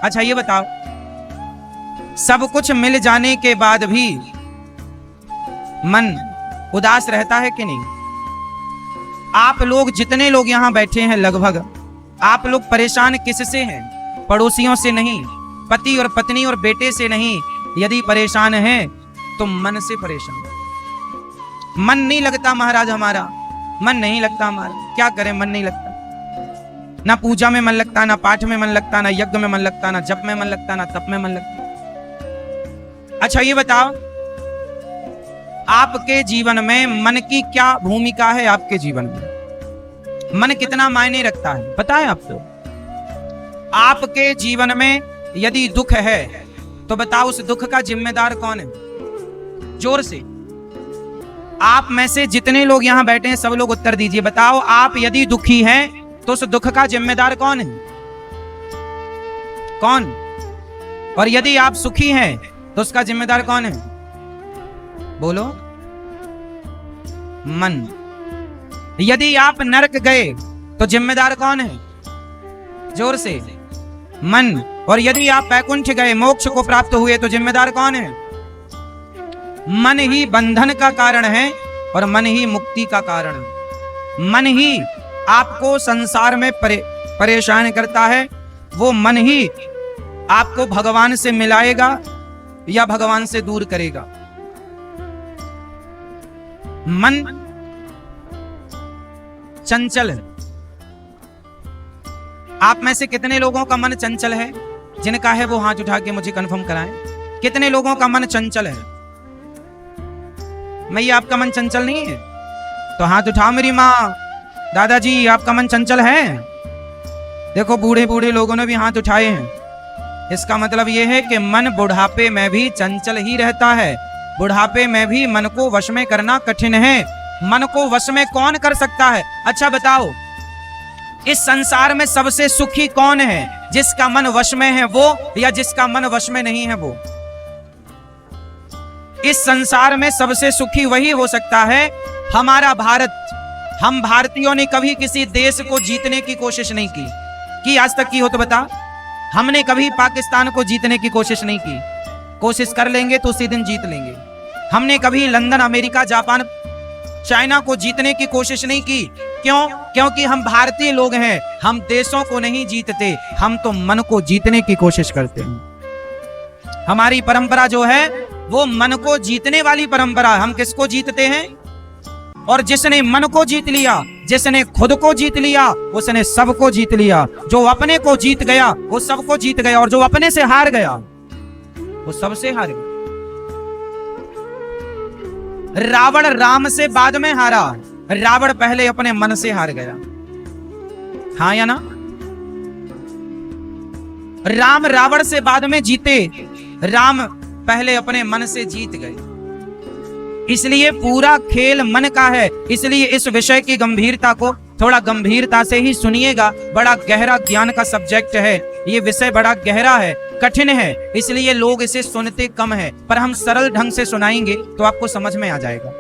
अच्छा ये बताओ, सब कुछ मिल जाने के बाद भी मन उदास रहता है कि नहीं? आप लोग, जितने लोग यहां बैठे हैं लगभग, आप लोग परेशान किससे हैं? पड़ोसियों से नहीं, पति और पत्नी और बेटे से नहीं। यदि परेशान हैं तो मन से परेशान। मन नहीं लगता महाराज हमारा, मन नहीं लगता हमारा, क्या करें? मन नहीं लगता। ना पूजा में मन लगता, ना पाठ में मन लगता, ना यज्ञ में मन लगता, ना जप में मन लगता, ना तप में मन लगता। अच्छा ये बताओ, आपके जीवन में मन की क्या भूमिका है? आपके जीवन में मन कितना मायने रखता है, पता है आपको? आपके जीवन में यदि दुख है तो बताओ, उस दुख का जिम्मेदार कौन है? जोर से, आप में से जितने लोग यहां बैठे हैं सब लोग उत्तर दीजिए। बताओ, आप यदि दुखी हैं तो उस दुख का जिम्मेदार कौन है? कौन? और यदि आप सुखी हैं तो उसका जिम्मेदार कौन है? बोलो। मन। यदि आप नरक गए तो जिम्मेदार कौन है? जोर से। मन। और यदि आप वैकुंठ गए, मोक्ष को प्राप्त हुए, तो जिम्मेदार कौन है? मन ही बंधन का कारण है और मन ही मुक्ति का कारण है। मन ही आपको संसार में परेशान करता है। वो मन ही आपको भगवान से मिलाएगा या भगवान से दूर करेगा। मन चंचल है। आप में से कितने लोगों का मन चंचल है? जिनका है वो हाथ उठा के मुझे कंफर्म कराएं। कितने लोगों का मन चंचल है? मैया, आपका मन चंचल नहीं है तो हाथ उठाओ। मेरी माँ, दादाजी, आपका मन चंचल है? देखो, बूढ़े बूढ़े लोगों ने भी हाथ उठाए हैं। इसका मतलब यह है कि मन बुढ़ापे में भी चंचल ही रहता है। बुढ़ापे में भी मन को वश में करना कठिन है। मन को वश में कौन कर सकता है? अच्छा बताओ, इस संसार में सबसे सुखी कौन है? जिसका मन वश में है वो, या जिसका मन वश में नहीं है वो? इस संसार में सबसे सुखी वही हो सकता है हमारा भारत। हम भारतीयों ने कभी किसी देश को जीतने की कोशिश नहीं की आज तक की हो तो बता। हमने कभी पाकिस्तान को जीतने की कोशिश नहीं की। कोशिश कर लेंगे तो उसी दिन जीत लेंगे। हमने कभी लंदन, अमेरिका, जापान, चाइना को जीतने की कोशिश नहीं की। क्यों? क्योंकि हम भारतीय लोग हैं, हम देशों को नहीं जीतते, हम तो मन को जीतने की कोशिश करते हैं। हमारी परंपरा जो है वो मन को जीतने वाली परंपरा। हम किसको जीतते हैं? और जिसने मन को जीत लिया, जिसने खुद को जीत लिया, उसने सबको जीत लिया। जो अपने को जीत गया वो सबको जीत गया, और जो अपने से हार गया वो सबसे हार गया। रावण राम से बाद में हारा, रावण पहले अपने मन से हार गया। हाँ या ना? राम रावण से बाद में जीते, राम पहले अपने मन से जीत गए। इसलिए पूरा खेल मन का है। इसलिए इस विषय की गंभीरता को थोड़ा गंभीरता से ही सुनिएगा। बड़ा गहरा ज्ञान का सब्जेक्ट है, ये विषय बड़ा गहरा है, कठिन है, इसलिए लोग इसे सुनते कम है। पर हम सरल ढंग से सुनाएंगे तो आपको समझ में आ जाएगा।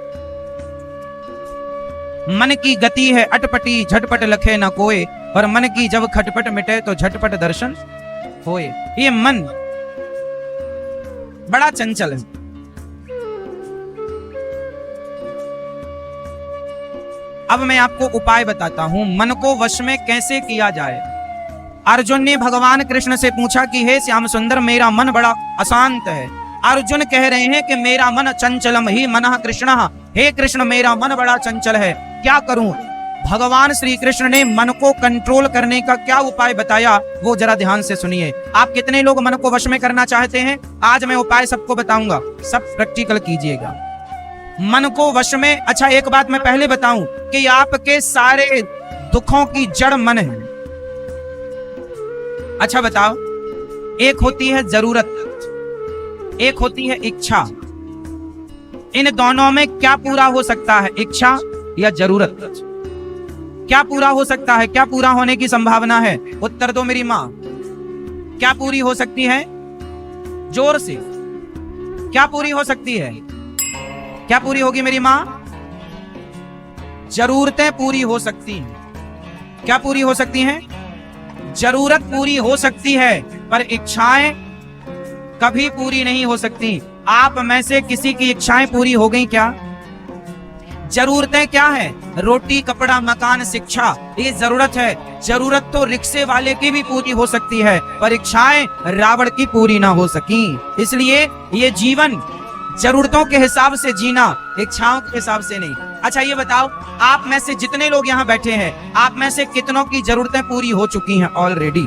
मन की गति है अटपटी, झटपट लखे न कोय, और मन की जब खटपट मिटे तो झटपट दर्शन होए। ये मन बड़ा चंचल है। अब मैं आपको उपाय बताता हूं, मन को वश में कैसे किया जाए। अर्जुन ने भगवान कृष्ण से पूछा कि हे श्याम सुंदर, मेरा मन बड़ा अशांत है। अर्जुन कह रहे हैं कि मेरा मन चंचलम ही मनः कृष्ण, हे कृष्ण मेरा मन बड़ा चंचल है, क्या करूं? भगवान श्री कृष्ण ने मन को कंट्रोल करने का क्या उपाय बताया, वो जरा ध्यान से सुनिए। आप कितने लोग मन को वश में करना चाहते हैं? आज मैं उपाय सबको बताऊंगा, सब प्रैक्टिकल कीजिएगा। मन को वश में, अच्छा एक बात मैं पहले बताऊं कि आपके सारे दुखों की जड़ मन है। अच्छा बताओ, एक होती है जरूरत, एक होती है इच्छा। इन दोनों में क्या पूरा हो सकता है, इच्छा या जरूरत? क्या पूरा हो सकता है, क्या पूरा होने की संभावना है? उत्तर दो मेरी माँ। क्या पूरी हो सकती है? जोर से। क्या पूरी हो सकती है? क्या पूरी होगी मेरी माँ? जरूरतें पूरी हो सकती हैं। क्या पूरी हो सकती हैं? जरूरत पूरी हो सकती है, पर इच्छाएं कभी पूरी नहीं हो सकती। आप में से किसी की इच्छाएं पूरी हो गई क्या? जरूरतें क्या है? रोटी, कपड़ा, मकान, शिक्षा, ये जरूरत है। जरूरत तो रिक्शे वाले की भी पूरी हो सकती है, पर इच्छाएं रावण की पूरी ना हो सकी। इसलिए ये जीवन जरूरतों के हिसाब से जीना, इच्छाओं के हिसाब से नहीं। अच्छा ये बताओ, आप में से जितने लोग यहाँ बैठे हैं, आप में से कितनों की जरूरतें पूरी हो चुकी हैं ऑलरेडी?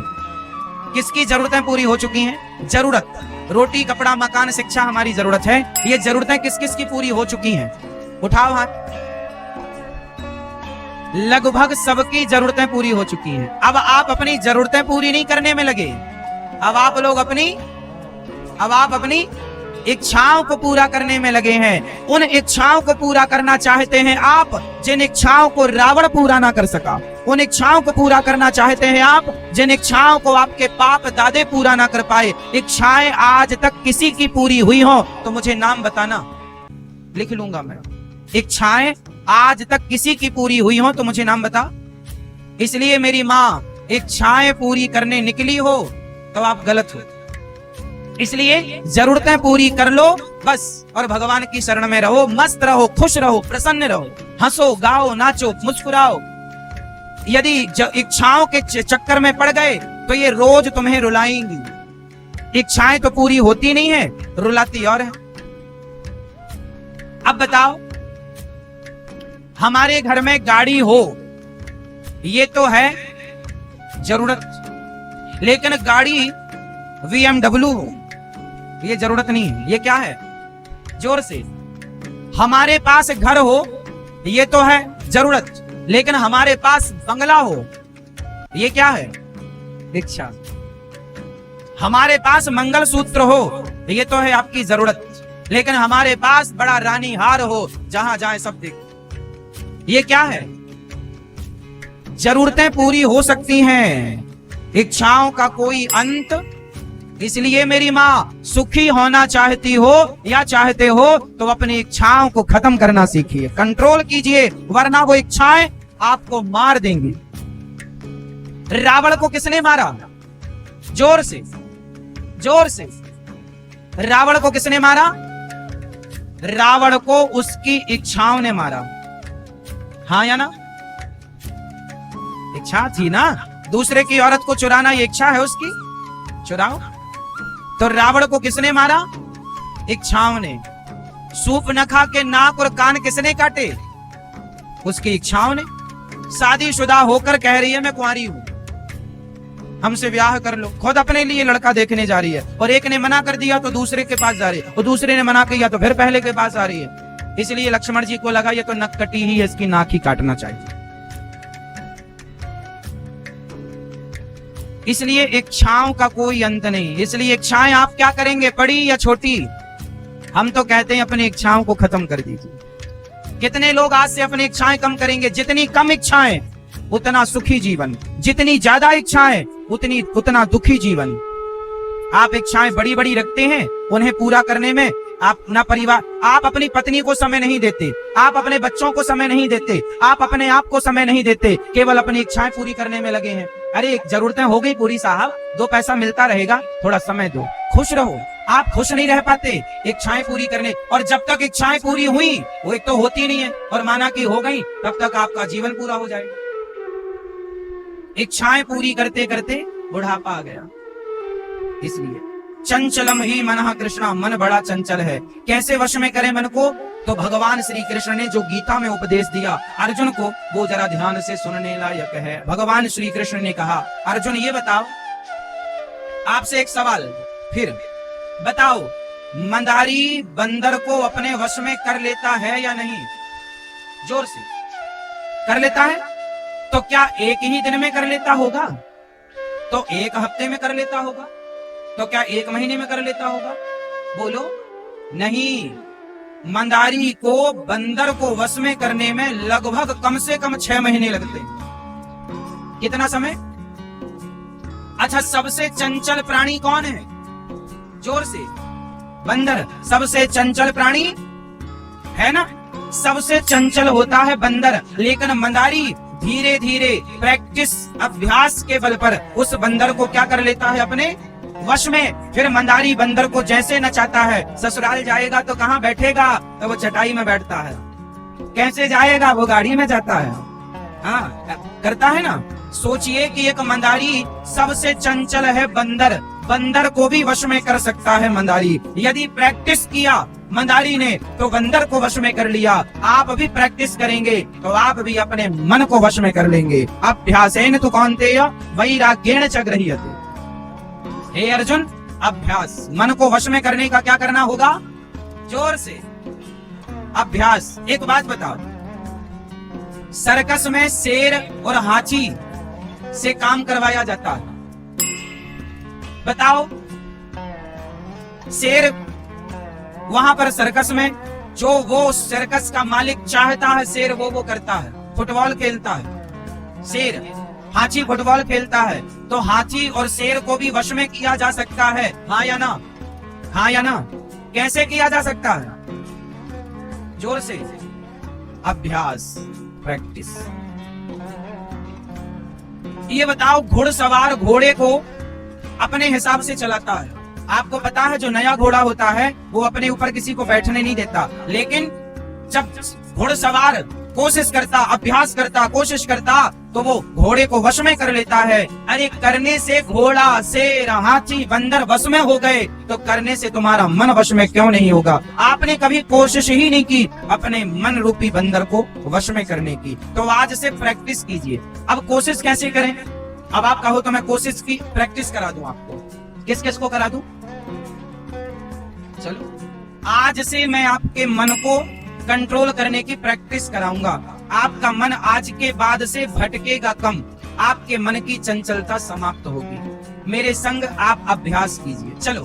किसकी जरूरतें पूरी हो चुकी हैं? जरूरत, रोटी, कपड़ा, मकान, शिक्षा हमारी जरूरत है। ये जरूरतें किस किस की पूरी हो चुकी हैं? उठाओ हाथ। लगभग सबकी जरूरतें पूरी हो चुकी हैं। अब आप अपनी जरूरतें पूरी नहीं करने में लगे, अब आप लोग अपनी इच्छाओं को पूरा करने में लगे हैं। उन इच्छाओं को पूरा करना चाहते हैं आप जिन इच्छाओं को रावण पूरा ना कर सका। उन इच्छाओं को पूरा करना चाहते हैं आप जिन इच्छाओं को आपके बाप दादे पूरा ना कर पाए। इच्छाएं आज तक किसी की पूरी हुई हो तो मुझे नाम बताना, लिख लूंगा मैं। इच्छाएं आज तक किसी की पूरी हुई हो तो मुझे नाम बता। इसलिए मेरी माँ, इच्छाएं पूरी करने निकली हो तो आप गलत हो। इसलिए जरूरतें पूरी कर लो बस, और भगवान की शरण में रहो, मस्त रहो, खुश रहो, प्रसन्न रहो, हंसो, गाओ, नाचो, मुस्कुराओ। यदि इच्छाओं के चक्कर में पड़ गए तो ये रोज तुम्हें रुलाएंगी। इच्छाएं तो पूरी होती नहीं है, रुलाती और है। अब बताओ, हमारे घर में गाड़ी हो, ये तो है जरूरत, लेकिन गाड़ी BMW हो, ये जरूरत नहीं है। ये क्या है? जोर से। हमारे पास घर हो, ये तो है जरूरत, लेकिन हमारे पास बंगला हो, ये क्या है? इच्छा। हमारे पास मंगलसूत्र हो, ये तो है आपकी जरूरत, लेकिन हमारे पास बड़ा रानी हार हो, जहां जाए सब देख, ये क्या है? जरूरतें पूरी हो सकती हैं, इच्छाओं का कोई अंत। इसलिए मेरी माँ, सुखी होना चाहती हो या चाहते हो तो अपनी इच्छाओं को खत्म करना सीखिए, कंट्रोल कीजिए, वरना वो इच्छाएं आपको मार देंगी। रावण को किसने मारा? जोर से, जोर से। रावण को किसने मारा? रावण को उसकी इच्छाओं ने मारा। हाँ या ना? इच्छा थी ना, दूसरे की औरत को चुराना ये इच्छा है उसकी, चुराओ। तो रावण को किसने मारा? इच्छाओं ने। सूप न खा के नाक और कान किसने काटे? उसकी इच्छाओं ने। शादीशुदा होकर कह रही है मैं कुंवारी हूं, हमसे ब्याह कर लो, खुद अपने लिए लड़का देखने जा रही है, और एक ने मना कर दिया तो दूसरे के पास जा रही है, और दूसरे ने मना किया तो फिर पहले के पास आ रही है। इसलिए लक्ष्मण जी को लगा ये तो नक कटी ही है, इसकी नाक ही काटना चाहिए। इसलिए इच्छाओं का कोई अंत नहीं। इसलिए इच्छाएं आप क्या करेंगे, बड़ी या छोटी? हम तो कहते हैं अपनी इच्छाओं को खत्म कर दीजिए। कितने लोग आज से अपनी इच्छाएं कम करेंगे? जितनी कम इच्छाएं उतना सुखी जीवन, जितनी ज्यादा इच्छाएं उतना दुखी जीवन। आप इच्छाएं बड़ी बड़ी रखते हैं, उन्हें पूरा करने में आप अपना परिवार, आप अपनी पत्नी को समय नहीं देते, आप अपने बच्चों को समय नहीं देते, आप अपने आप को समय नहीं देते, केवल अपनी इच्छाएं पूरी करने में लगे हैं। अरे जरूरतें हो गई पूरी साहब, 2 पैसा मिलता रहेगा, थोड़ा समय दो, खुश रहो। आप खुश नहीं रह पाते इच्छाएं पूरी करने, और जब तक इच्छाएं पूरी हुई, वो एक तो होती नहीं है, और माना कि हो गई, तब तक आपका जीवन पूरा हो जाएगा। इच्छाएं पूरी करते करते बुढ़ापा आ गया। इसलिए चंचलम ही मनः कृष्णा, मन बड़ा चंचल है। कैसे वश में करें मन को? तो भगवान श्री कृष्ण ने जो गीता में उपदेश दिया अर्जुन को, वो जरा ध्यान से सुनने लायक है। भगवान श्री कृष्ण ने कहा, अर्जुन ये बताओ, आपसे एक सवाल, फिर बताओ, मंदारी बंदर को अपने वश में कर लेता है या नहीं? जोर से। कर लेता है? तो क्या एक ही दिन में कर लेता होगा? तो 1 हफ्ते में कर लेता होगा? तो क्या 1 महीने में कर लेता होगा? बोलो। नहीं, मंदारी को बंदर को वश में करने में लगभग कम से कम 6 महीने लगते हैं। कितना समय? अच्छा, सबसे चंचल प्राणी कौन है? जोर से। बंदर सबसे चंचल प्राणी है ना? सबसे चंचल होता है बंदर, लेकिन मंदारी धीरे धीरे प्रैक्टिस, अभ्यास के बल पर उस बंदर को क्या कर लेता है अपने वश में। फिर मंदारी बंदर को जैसे नचाता है, ससुराल जाएगा तो कहाँ बैठेगा? तो वो चटाई में बैठता है। कैसे जाएगा? वो गाड़ी में जाता है। हाँ, करता है ना। सोचिए कि एक मंदारी सबसे चंचल है बंदर, बंदर को भी वश में कर सकता है मंदारी। यदि प्रैक्टिस किया मंदारी ने तो बंदर को वश में कर लिया। आप भी प्रैक्टिस करेंगे तो आप भी अपने मन को वश में कर लेंगे। अभ्यासेन तु कौन्तेय वैराग्येण च गृह्यते। हे अर्जुन, अभ्यास, मन को वश में करने का क्या करना होगा? जोर से। अभ्यास। एक बात बताओ, सर्कस में शेर और हाथी से काम करवाया जाता है, बताओ। शेर वहां पर सर्कस में जो वो सर्कस का मालिक चाहता है, शेर वो करता है। फुटबॉल खेलता है शेर, हाथी फुटबॉल खेलता है, तो हाथी और शेर को भी वश में किया जा सकता है, हाँ या ना? हाँ या ना? कैसे किया जा सकता है? जोर से। अभ्यास, प्रैक्टिस। ये बताओ, घुड़सवार घोड़े को अपने हिसाब से चलाता है। आपको पता है जो नया घोड़ा होता है वो अपने ऊपर किसी को बैठने नहीं देता, लेकिन जब घुड़सवार कोशिश करता, अभ्यास करता, कोशिश करता, तो वो घोड़े को वश में कर लेता है। अरे करने से घोड़ा, शेर, हाथी, बंदर वश में हो गए, तो करने से तुम्हारा मन वश में क्यों नहीं होगा? आपने कभी कोशिश ही नहीं की अपने मन रूपी बंदर को वश में करने की। तो आज से प्रैक्टिस कीजिए। अब कोशिश कैसे करें? अब आप कहो तो मैं कोशिश की प्रैक्टिस करा दूं आपको। किस किस को करा दूं? चलो, आज से मैं आपके मन को कंट्रोल करने की प्रैक्टिस कराऊंगा। आपका मन आज के बाद से भटकेगा कम, आपके मन की चंचलता समाप्त होगी। मेरे संग आप अभ्यास कीजिए। चलो,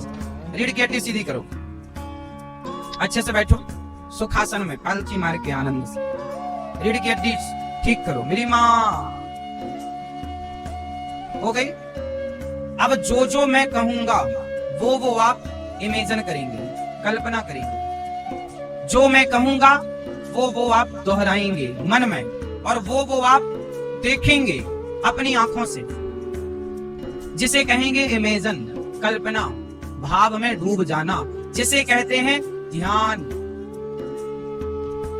रीढ़ की हड्डी सीधी करो, अच्छे से बैठो सुखासन में, पालकी मार के आनंद से। रीढ़ की हड्डी ठीक करो। मेरी माँ हो गई। अब जो जो मैं कहूंगा वो आप इमेजिन करेंगे, कल्पना करेंगे। जो मैं कहूंगा वो आप दोहराएंगे मन में, और वो आप देखेंगे अपनी आंखों से, जिसे कहेंगे इमेजिन, कल्पना, भाव में डूब जाना, जिसे कहते हैं ध्यान।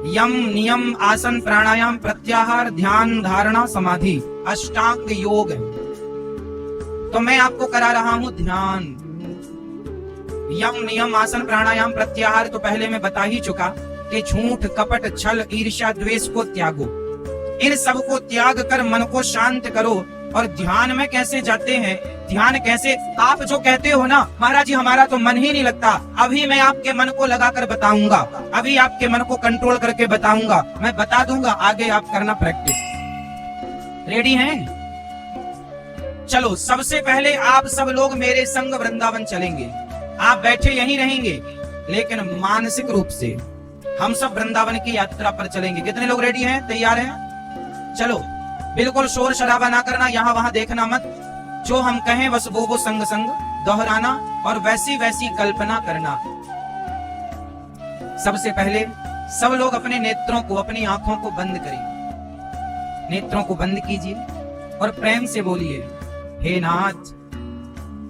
यम नियम आसन प्राणायाम प्रत्याहार ध्यान धारणा समाधि अष्टांग योग है। तो मैं आपको करा रहा हूं ध्यान। यम नियम आसन प्राणायाम प्रत्याहार तो पहले मैं बता ही चुका कि झूठ कपट छल ईर्ष्या द्वेष को त्यागो, इन सब को त्याग कर मन को शांत करो। और ध्यान में कैसे जाते हैं, ध्यान कैसे, आप जो कहते हो ना महाराज जी हमारा तो मन ही नहीं लगता, अभी मैं आपके मन को लगाकर बताऊंगा, अभी आपके मन को कंट्रोल करके बताऊंगा, मैं बता दूंगा, आगे आप करना प्रैक्टिस। रेडी हैं? चलो सबसे पहले आप सब लोग मेरे संग वृंदावन चलेंगे। आप बैठे यहीं रहेंगे लेकिन मानसिक रूप से हम सब वृंदावन की यात्रा पर चलेंगे। कितने लोग रेडी हैं, तैयार हैं? चलो बिल्कुल शोर शराबा ना करना, यहाँ वहां देखना मत, जो हम कहें बस वो संग संग दोहराना और वैसी वैसी कल्पना करना। सबसे पहले सब लोग अपने नेत्रों को, अपनी आंखों को बंद करिए, नेत्रों को बंद कीजिए और प्रेम से बोलिए, हे नाथ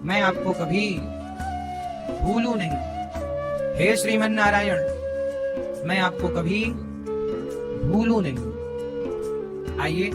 मैं आपको कभी भूलूं नहीं, हे श्रीमन नारायण मैं आपको कभी भूलूं नहीं। आइए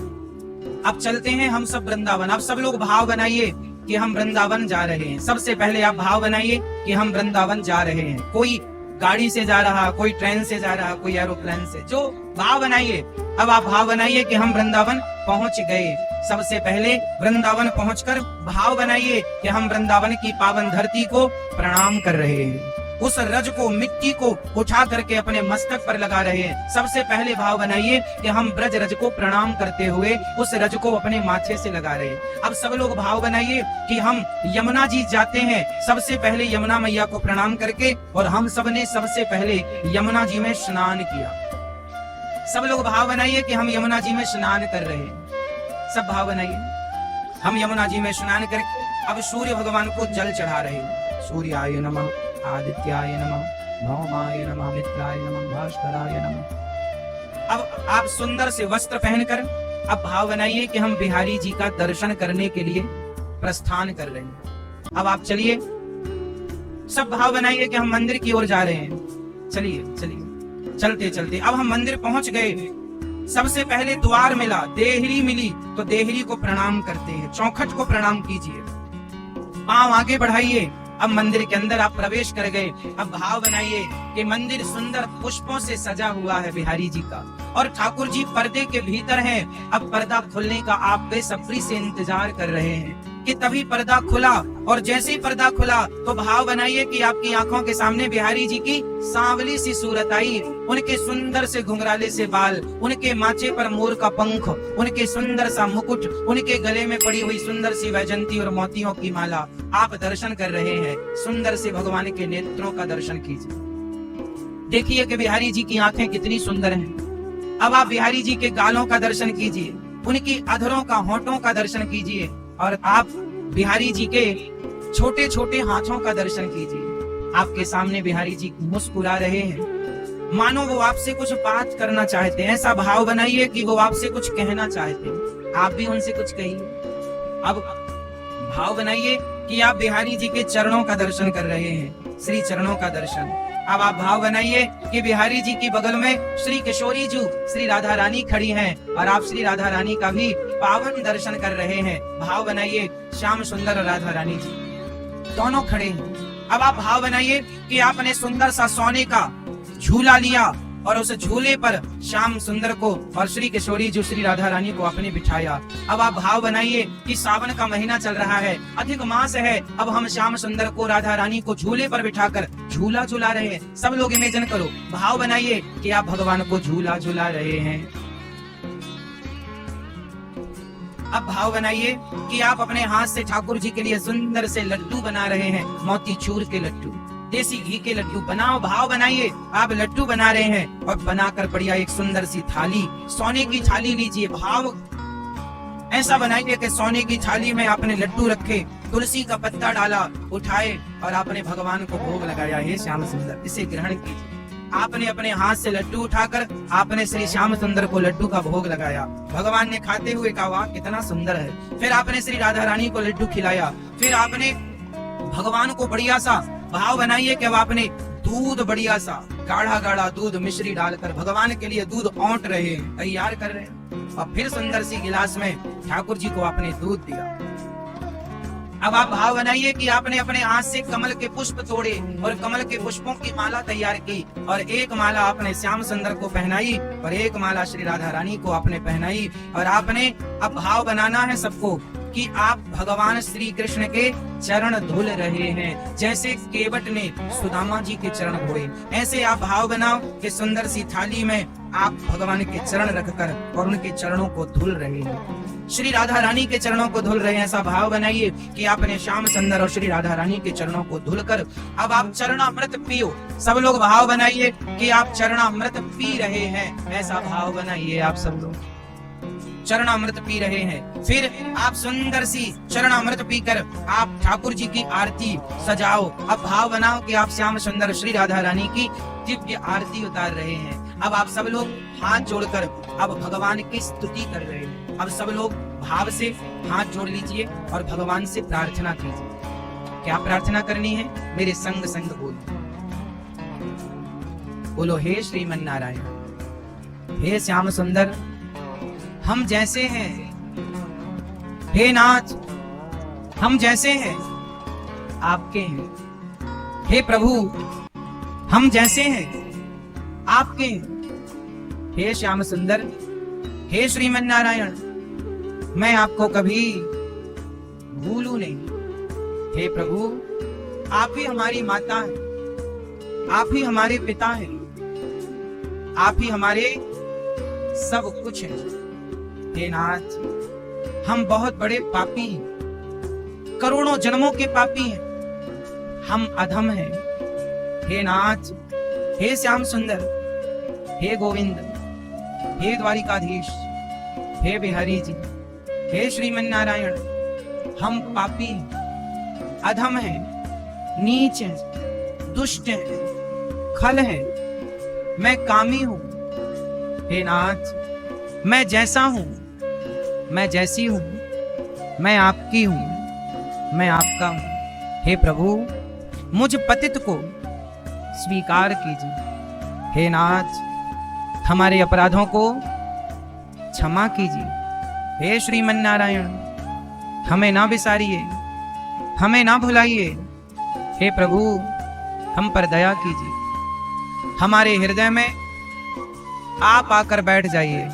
अब चलते हैं हम सब वृंदावन। अब सब लोग भाव बनाइए कि हम वृंदावन जा रहे हैं। सबसे पहले आप भाव बनाइए कि हम वृंदावन जा रहे हैं। कोई गाड़ी से जा रहा, कोई ट्रेन से जा रहा, कोई एरोप्लेन से, जो भाव बनाइए। अब आप भाव बनाइए कि हम वृंदावन पहुंच गए। सबसे पहले वृंदावन पहुंचकर भाव बनाइए कि हम वृंदावन की पावन धरती को प्रणाम कर रहे हैं, उस रज को, मिट्टी को उठा करके अपने मस्तक पर लगा रहे हैं। सबसे पहले भाव बनाइए कि हम ब्रज रज को प्रणाम करते हुए उस रज को अपने माथे से लगा रहे हैं। अब सब लोग भाव बनाइए कि हम यमुना जी जाते हैं, सबसे पहले यमुना मैया को प्रणाम करके, और हम सब ने सबसे पहले यमुना जी में स्नान किया। सब लोग भाव बनाइए कि हम यमुना जी में स्नान कर रहे हैं। सब भाव बनाइए हम यमुना जी में स्नान करके अब सूर्य भगवान को जल चढ़ा रहे हैं। सूर्याय नमः, आदित्याय नमः, भौमाय नमः, मित्राय नमः, भास्कराय नमः। अब आप सुंदर से वस्त्र पहनकर अब भाव बनाइए कि हम बिहारी जी का दर्शन करने के लिए प्रस्थान कर रहे हैं। अब आप चलिए, सब भाव बनाइए कि हम मंदिर की ओर जा रहे हैं। चलिए चलिए, चलते चलते अब हम मंदिर पहुंच गए। सबसे पहले द्वार मिला, देहरी मिली, तो देहरी को प्रणाम करते हैं, चौखट को प्रणाम कीजिए, पांव आगे बढ़ाइए। अब मंदिर के अंदर आप प्रवेश कर गए। अब भाव बनाइए कि मंदिर सुंदर पुष्पों से सजा हुआ है बिहारी जी का, और ठाकुर जी पर्दे के भीतर हैं। अब पर्दा खुलने का आप बेसब्री से इंतजार कर रहे हैं कि तभी पर्दा खुला, और जैसे ही पर्दा खुला तो भाव बनाइए कि आपकी आंखों के सामने बिहारी जी की सांवली सी सूरत आई। उनके सुंदर से घुंघराले से बाल, उनके माथे पर मोर का पंख, उनके सुंदर सा मुकुट, उनके गले में पड़ी हुई सुंदर सी वैजंती और मोतियों की माला आप दर्शन कर रहे हैं। सुंदर से भगवान के नेत्रों का दर्शन कीजिए, देखिए कि बिहारी जी की आंखें कितनी सुंदर हैं। अब आप बिहारी जी के गालों का दर्शन कीजिए, उनकी अधरों का, होठों का दर्शन कीजिए, और आप बिहारी जी के छोटे छोटे हाथों का दर्शन कीजिए। आपके सामने बिहारी जी मुस्कुरा रहे हैं, मानो वो आपसे कुछ बात करना चाहते हैं। ऐसा भाव बनाइए कि वो आपसे कुछ कहना चाहते हैं, आप भी उनसे कुछ कहिए। अब भाव बनाइए कि आप बिहारी जी के चरणों का दर्शन कर रहे हैं, श्री चरणों का दर्शन। अब आप भाव बनाइए कि बिहारी जी की बगल में श्री किशोरी जी, श्री राधा रानी खड़ी हैं, और आप श्री राधा रानी का भी पावन दर्शन कर रहे हैं। भाव बनाइए श्याम सुंदर और राधा रानी जी दोनों खड़े हैं। अब आप भाव बनाइए कि आपने सुंदर सा सोने का झूला लिया, और उस झूले पर श्याम सुंदर को और श्री किशोरी जी, श्री राधा रानी को आपने बिठाया। अब आप भाव बनाइए कि सावन का महीना चल रहा है, अधिक मास है, अब हम श्याम सुंदर को, राधा रानी को झूले पर बिठाकर झूला झूला रहे हैं। सब लोग इमेजिन करो, भाव बनाइए कि आप भगवान को झूला झूला रहे हैं। अब भाव बनाइए कि आप अपने हाथ से ठाकुर जी के लिए सुंदर से लड्डू बना रहे हैं, मोतीचूर के लड्डू, देसी घी के लड्डू। बनाओ, भाव बनाइए आप लड्डू बना रहे हैं, और बनाकर बढ़िया एक सुंदर सी थाली, सोने की थाली लीजिए। भाव ऐसा बनाइए कि सोने की थाली में आपने लड्डू रखे, तुलसी का पत्ता डाला, उठाए, और आपने भगवान को भोग लगाया। हे श्याम सुंदर, इसे ग्रहण कीजिए। आपने अपने हाथ से लड्डू उठाकर आपने श्री श्याम सुंदर को लड्डू का भोग लगाया। भगवान ने खाते हुए कहा, वाह कितना सुंदर है। फिर आपने श्री राधा रानी को लड्डू खिलाया। फिर आपने भगवान को बढ़िया सा भाव बनाइए कि अब आपने दूध बढ़िया सा गाढ़ा गाढ़ा दूध मिश्री डालकर भगवान के लिए दूध औंट रहे हैं, तैयार कर रहे हैं। और फिर सुंदर सी गिलास में ठाकुर जी को आपने दूध दिया। अब आप भाव बनाइए कि आपने अपने हाथ से कमल के पुष्प तोड़े और कमल के पुष्पों की माला तैयार की, और एक माला आपने श्याम सुंदर को पहनाई और एक माला श्री राधा रानी को आपने पहनाई। और आपने अब भाव बनाना है सबको कि आप भगवान श्री कृष्ण के चरण धुल रहे हैं, जैसे केवट ने सुदामा जी के चरण धोए। ऐसे आप भाव बनाओ कि सुंदर सी थाली में आप भगवान के चरण रखकर और उनके चरणों को धुल रहे हैं, श्री राधा रानी के चरणों को धुल रहे हैं। ऐसा भाव बनाइए कि आपने श्याम सुंदर और श्री राधा रानी के चरणों को धुलकर अब आप चरणामृत पियो। सब लोग भाव बनाइए कि आप चरणामृत पी रहे हैं, ऐसा भाव बनाइए। आप सब लोग चरणामृत पी रहे हैं। फिर आप सुंदर सी चरणामृत पीकर आप ठाकुर जी की आरती सजाओ। अब भाव बनाओ कि आप श्याम सुंदर श्री राधा रानी की दिव्य आरती उतार रहे हैं। अब आप सब लोग हाथ जोड़कर अब भगवान की स्तुति कर रहे हैं। अब सब लोग भाव से हाथ जोड़ लीजिए और भगवान से प्रार्थना कीजिए। क्या प्रार्थना करनी है? मेरे संग संग बोलो, हे श्रीमन नारायण, हे श्याम सुंदर, हम जैसे हैं, हे नाथ, हम जैसे हैं आपके हैं। हे प्रभु, हम जैसे हैं आपके हैं। हे श्याम सुंदर, हे श्रीमन नारायण, मैं आपको कभी भूलूं नहीं। हे प्रभु, आप ही हमारी माता हैं, आप ही हमारे पिता हैं, आप ही हमारे सब कुछ हैं। हे नाथ, हम बहुत बड़े पापी हैं, करोड़ों जन्मों के पापी हैं, हम अधम हैं। हे नाथ, हे श्याम सुंदर, हे गोविंद, हे द्वारिकाधीश, हे बिहारी जी, हे श्रीमन नारायण, हम पापी हैं, अधम हैं, नीच हैं, दुष्ट हैं, खल हैं, मैं कामी हूं। हे नाथ, मैं जैसा हूं, मैं जैसी हूं, मैं आपकी हूं, मैं आपका हूं। हे प्रभु, मुझ पतित को स्वीकार कीजिए। हे नाथ, हमारे अपराधों को क्षमा कीजिए। हे श्रीमन नारायण, हमें ना बिसारिए, हमें ना भुलाइए। हे प्रभु, हम पर दया कीजिए। हमारे हृदय में आप आकर बैठ जाइए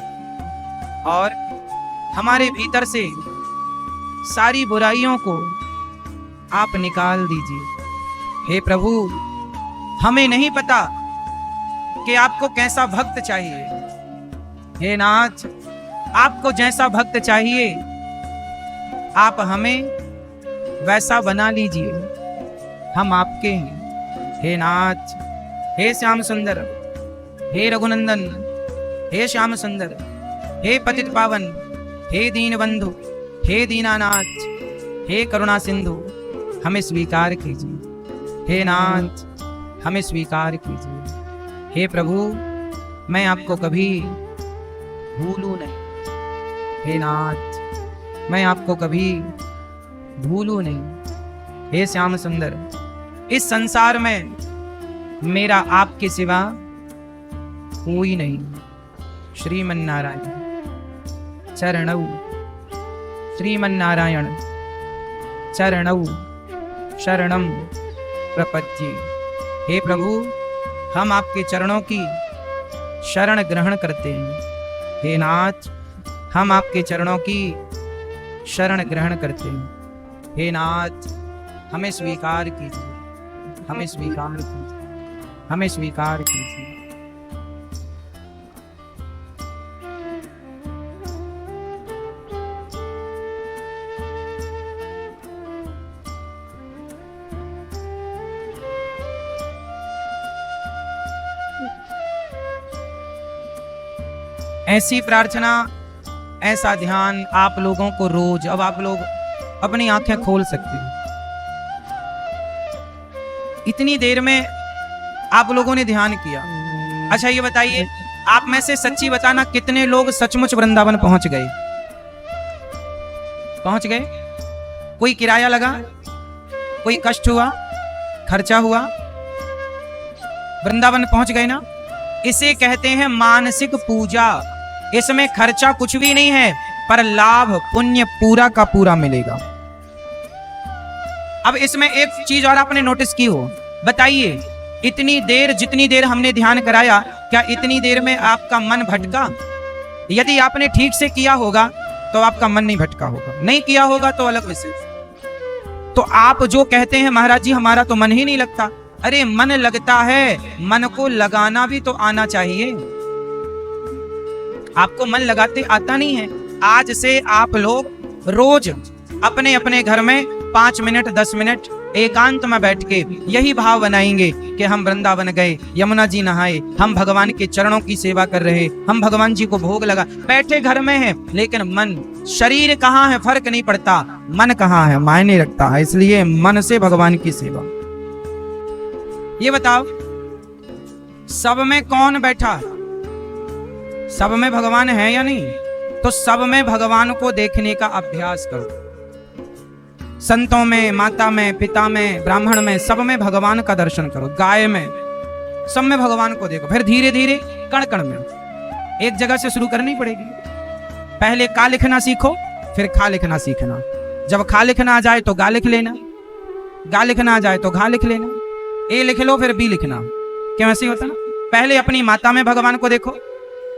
और हमारे भीतर से सारी बुराइयों को आप निकाल दीजिए। हे प्रभु, हमें नहीं पता कि आपको कैसा भक्त चाहिए। हे नाथ, आपको जैसा भक्त चाहिए आप हमें वैसा बना लीजिए, हम आपके हैं। हे नाथ, हे श्याम सुंदर, हे रघुनंदन, हे श्याम सुंदर, हे पतित पावन, हे दीन बंधु, हे दीनानाथ, हे करुणा सिंधु, हमें स्वीकार कीजिए। हे नाथ, हमें स्वीकार कीजिए। हे प्रभु, मैं आपको कभी भूलूं नहीं। हे नाथ, मैं आपको कभी भूलूं नहीं। हे श्याम सुंदर, इस संसार में मेरा आपके सिवा कोई नहीं। श्रीमन नारायण चरणौ, श्रीमन नारायण चरणौ शरणम प्रपद्ये। हे प्रभु, हम आपके चरणों की शरण ग्रहण करते हैं। हे नाथ, हम आपके चरणों की शरण ग्रहण करते हैं। हे नाथ, हमें स्वीकार कीजिए, हमें स्वीकार कीजिए, हमें स्वीकार कीजिए। ऐसी प्रार्थना, ऐसा ध्यान आप लोगों को रोज, अब आप लोग अपनी आंखें खोल सकते हैं। इतनी देर में आप लोगों ने ध्यान किया। अच्छा ये बताइए, आप में से सच्ची बताना कितने लोग सचमुच वृंदावन पहुंच गए? पहुंच गए? कोई किराया लगा? कोई कष्ट हुआ? खर्चा हुआ? वृंदावन पहुंच गए ना, इसे कहते हैं मानसिक पूजा। इसमें खर्चा कुछ भी नहीं है, पर लाभ पुण्य पूरा का पूरा मिलेगा। अब इसमें एक चीज और आपने नोटिस की हो, बताइए इतनी देर जितनी देर हमने ध्यान कराया, क्या इतनी देर में आपका मन भटका? यदि आपने ठीक से किया होगा तो आपका मन नहीं भटका होगा, नहीं किया होगा तो अलग विषय। तो आप जो कहते हैं महाराज जी हमारा तो मन ही नहीं लगता, अरे मन लगता है, मन को लगाना भी तो आना चाहिए। आपको मन लगाते आता नहीं है। आज से आप लोग रोज अपने अपने घर में 5 मिनट 10 मिनट एकांत में बैठ के यही भाव बनाएंगे कि हम वृंदावन गए, यमुना जी नहाए, हम भगवान के चरणों की सेवा कर रहे, हम भगवान जी को भोग लगा, बैठे घर में हैं, लेकिन मन, शरीर कहाँ है फर्क नहीं पड़ता, मन कहाँ है मायने रखता है। इसलिए मन से भगवान की सेवा। ये बताओ सब में कौन बैठा? सब में भगवान है या नहीं? तो सब में भगवान को देखने का अभ्यास करो। संतों में, माता में, पिता में, ब्राह्मण में, सब में भगवान का दर्शन करो। गाय में, सब में भगवान को देखो। फिर धीरे धीरे कण कण में, एक जगह से शुरू करनी पड़ेगी। पहले का लिखना सीखो, फिर खा लिखना सीखना। जब खा लिखना आ जाए तो गा लिख लेना, गा लिखना आ जाए तो घा लिख लेना, ए लिख लो फिर बी लिखना। क्यों ऐसे होता ना? पहले अपनी माता में भगवान को देखो,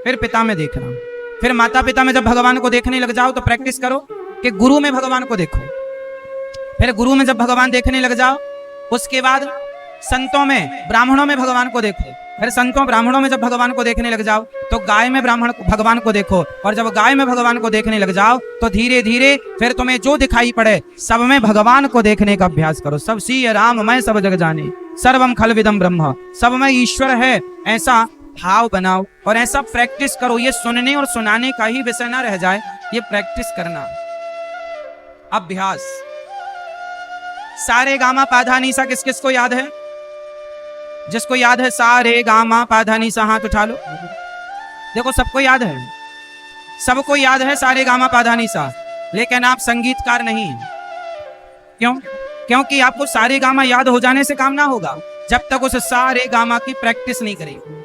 फिर पिता में देखना, फिर माता पिता में जब भगवान को देखने लग जाओ तो प्रैक्टिस करो कि गुरु में भगवान को देखो। फिर गुरु में जब भगवान देखने लग जाओ, उसके बाद संतों में, ब्राह्मणों में भगवान को देखो। फिर संतों ब्राह्मणों में जब भगवान को देखने लग जाओ तो गाय में ब्राह्मण भगवान को देखो। और जब गाय में भगवान को देखने लग जाओ तो धीरे धीरे फिर तुम्हें जो दिखाई पड़े सब में भगवान को देखने का अभ्यास करो। सब सिय राम मैं सब जग जाने, सर्वम खलविदम ब्रह्म, सब में ईश्वर है, ऐसा भाव बनाओ और ऐसा प्रैक्टिस करो। ये सुनने और सुनाने का ही विषय ना रह जाए, ये प्रैक्टिस करना, अभ्यास। सारे गामा पाधा नीसा किस किस को याद है? जिसको याद है सारे गामा पाधा नीसा हाथ उठा लो। देखो सबको याद है, सबको याद है सारे गामा पाधा नीसा, लेकिन आप संगीतकार नहीं हैं। क्यों? क्योंकि आपको सारे गामा याद हो जाने से काम ना होगा जब तक उस सारे गामा की प्रैक्टिस नहीं करेंगे।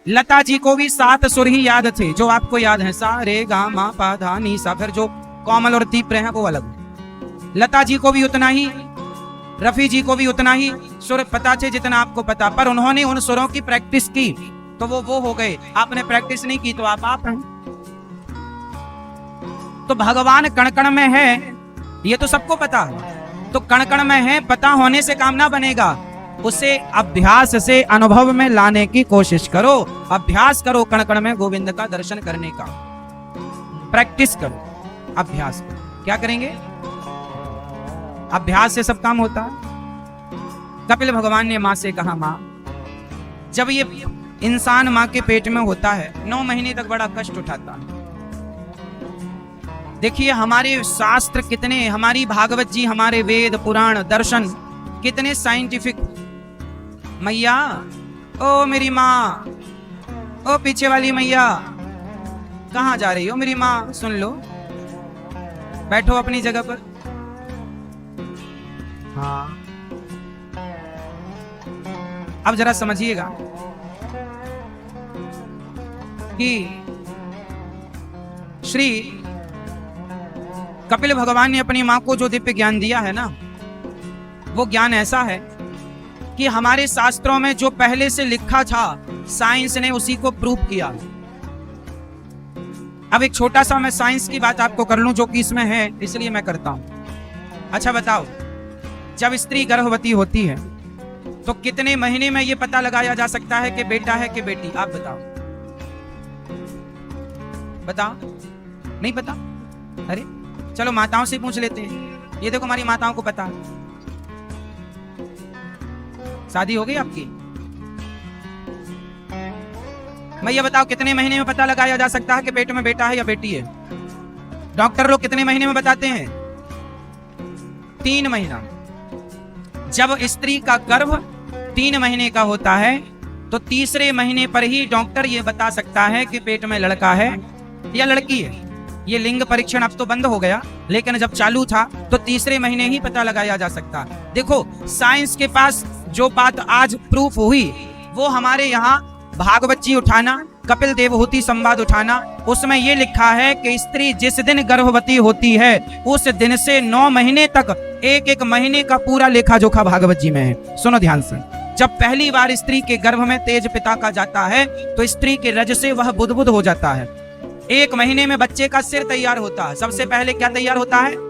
लता जी को भी 7 सुर ही याद थे जो आपको याद है, सारे गामा पाधा नीसा। फिर जो कोमल और तीव्र हैं वो अलग। लता जी को भी उतना ही, रफी जी को भी उतना ही सुर पता थे जितना आपको पता, पर उन्होंने उन सुरों की प्रैक्टिस की तो वो हो गए। आपने प्रैक्टिस नहीं की तो आप हैं। तो भगवान कण कण में है ये तो सबको पता है, तो कण कण में है पता होने से काम ना बनेगा, उसे अभ्यास से अनुभव में लाने की कोशिश करो। अभ्यास करो कण कण में गोविंद का दर्शन करने का, प्रैक्टिस करो, अभ्यास करो। क्या करेंगे? अभ्यास से सब काम होता है। कपिल भगवान ने मां से कहा, मां, जब ये इंसान मां के पेट में होता है 9 महीने तक बड़ा कष्ट उठाता है। देखिए हमारे शास्त्र कितने, हमारी भागवत जी, हमारे वेद पुराण दर्शन कितने साइंटिफिक। मैया, ओ मेरी माँ, ओ पीछे वाली मैया, कहाँ जा रही हो मेरी माँ? सुन लो, बैठो अपनी जगह पर। हाँ, अब जरा समझिएगा कि श्री कपिल भगवान ने अपनी मां को जो दिव्य ज्ञान दिया है ना, वो ज्ञान ऐसा है कि हमारे शास्त्रों में जो पहले से लिखा था, साइंस ने उसी को प्रूव किया। अब एक छोटा सा मैं साइंस की बात आपको कर लूं जो कि इसमें है, इसलिए मैं करता हूं। अच्छा बताओ, जब स्त्री गर्भवती होती है तो कितने महीने में यह पता लगाया जा सकता है कि बेटा है कि बेटी? आप बताओ, बताओ। नहीं पता? अरे चलो माताओं से पूछ लेते हैं। ये देखो हमारी माताओं को पता है। शादी हो गई आपकी? मैं ये बताओ कितने महीने में पता लगाया जा सकता है कि पेट में बेटा है या बेटी है? डॉक्टर लोग कितने महीने में बताते हैं? 3 महीना। जब स्त्री का गर्भ 3 महीने का होता है तो तीसरे महीने पर ही डॉक्टर ये बता सकता है कि पेट में लड़का है या लड़की है। ये लिंग परीक्षण अब तो बंद हो गया, लेकिन जब चालू था तो तीसरे महीने ही पता लगाया जा सकता। देखो साइंस के पास जो बात आज प्रूफ हुई वो हमारे यहाँ भागवत जी उठाना, कपिल देवहूति संवाद उठाना, उसमें ये लिखा है कि स्त्री जिस दिन गर्भवती होती है उस दिन से 9 महीने तक एक एक महीने का पूरा लेखा जोखा भागवत जी में है। सुनो ध्यान से, जब पहली बार स्त्री के गर्भ में तेज पिता का जाता है तो स्त्री के रज से वह बुदबुद हो जाता है। 1 महीने में बच्चे का सिर तैयार होता है। सबसे पहले क्या तैयार होता है?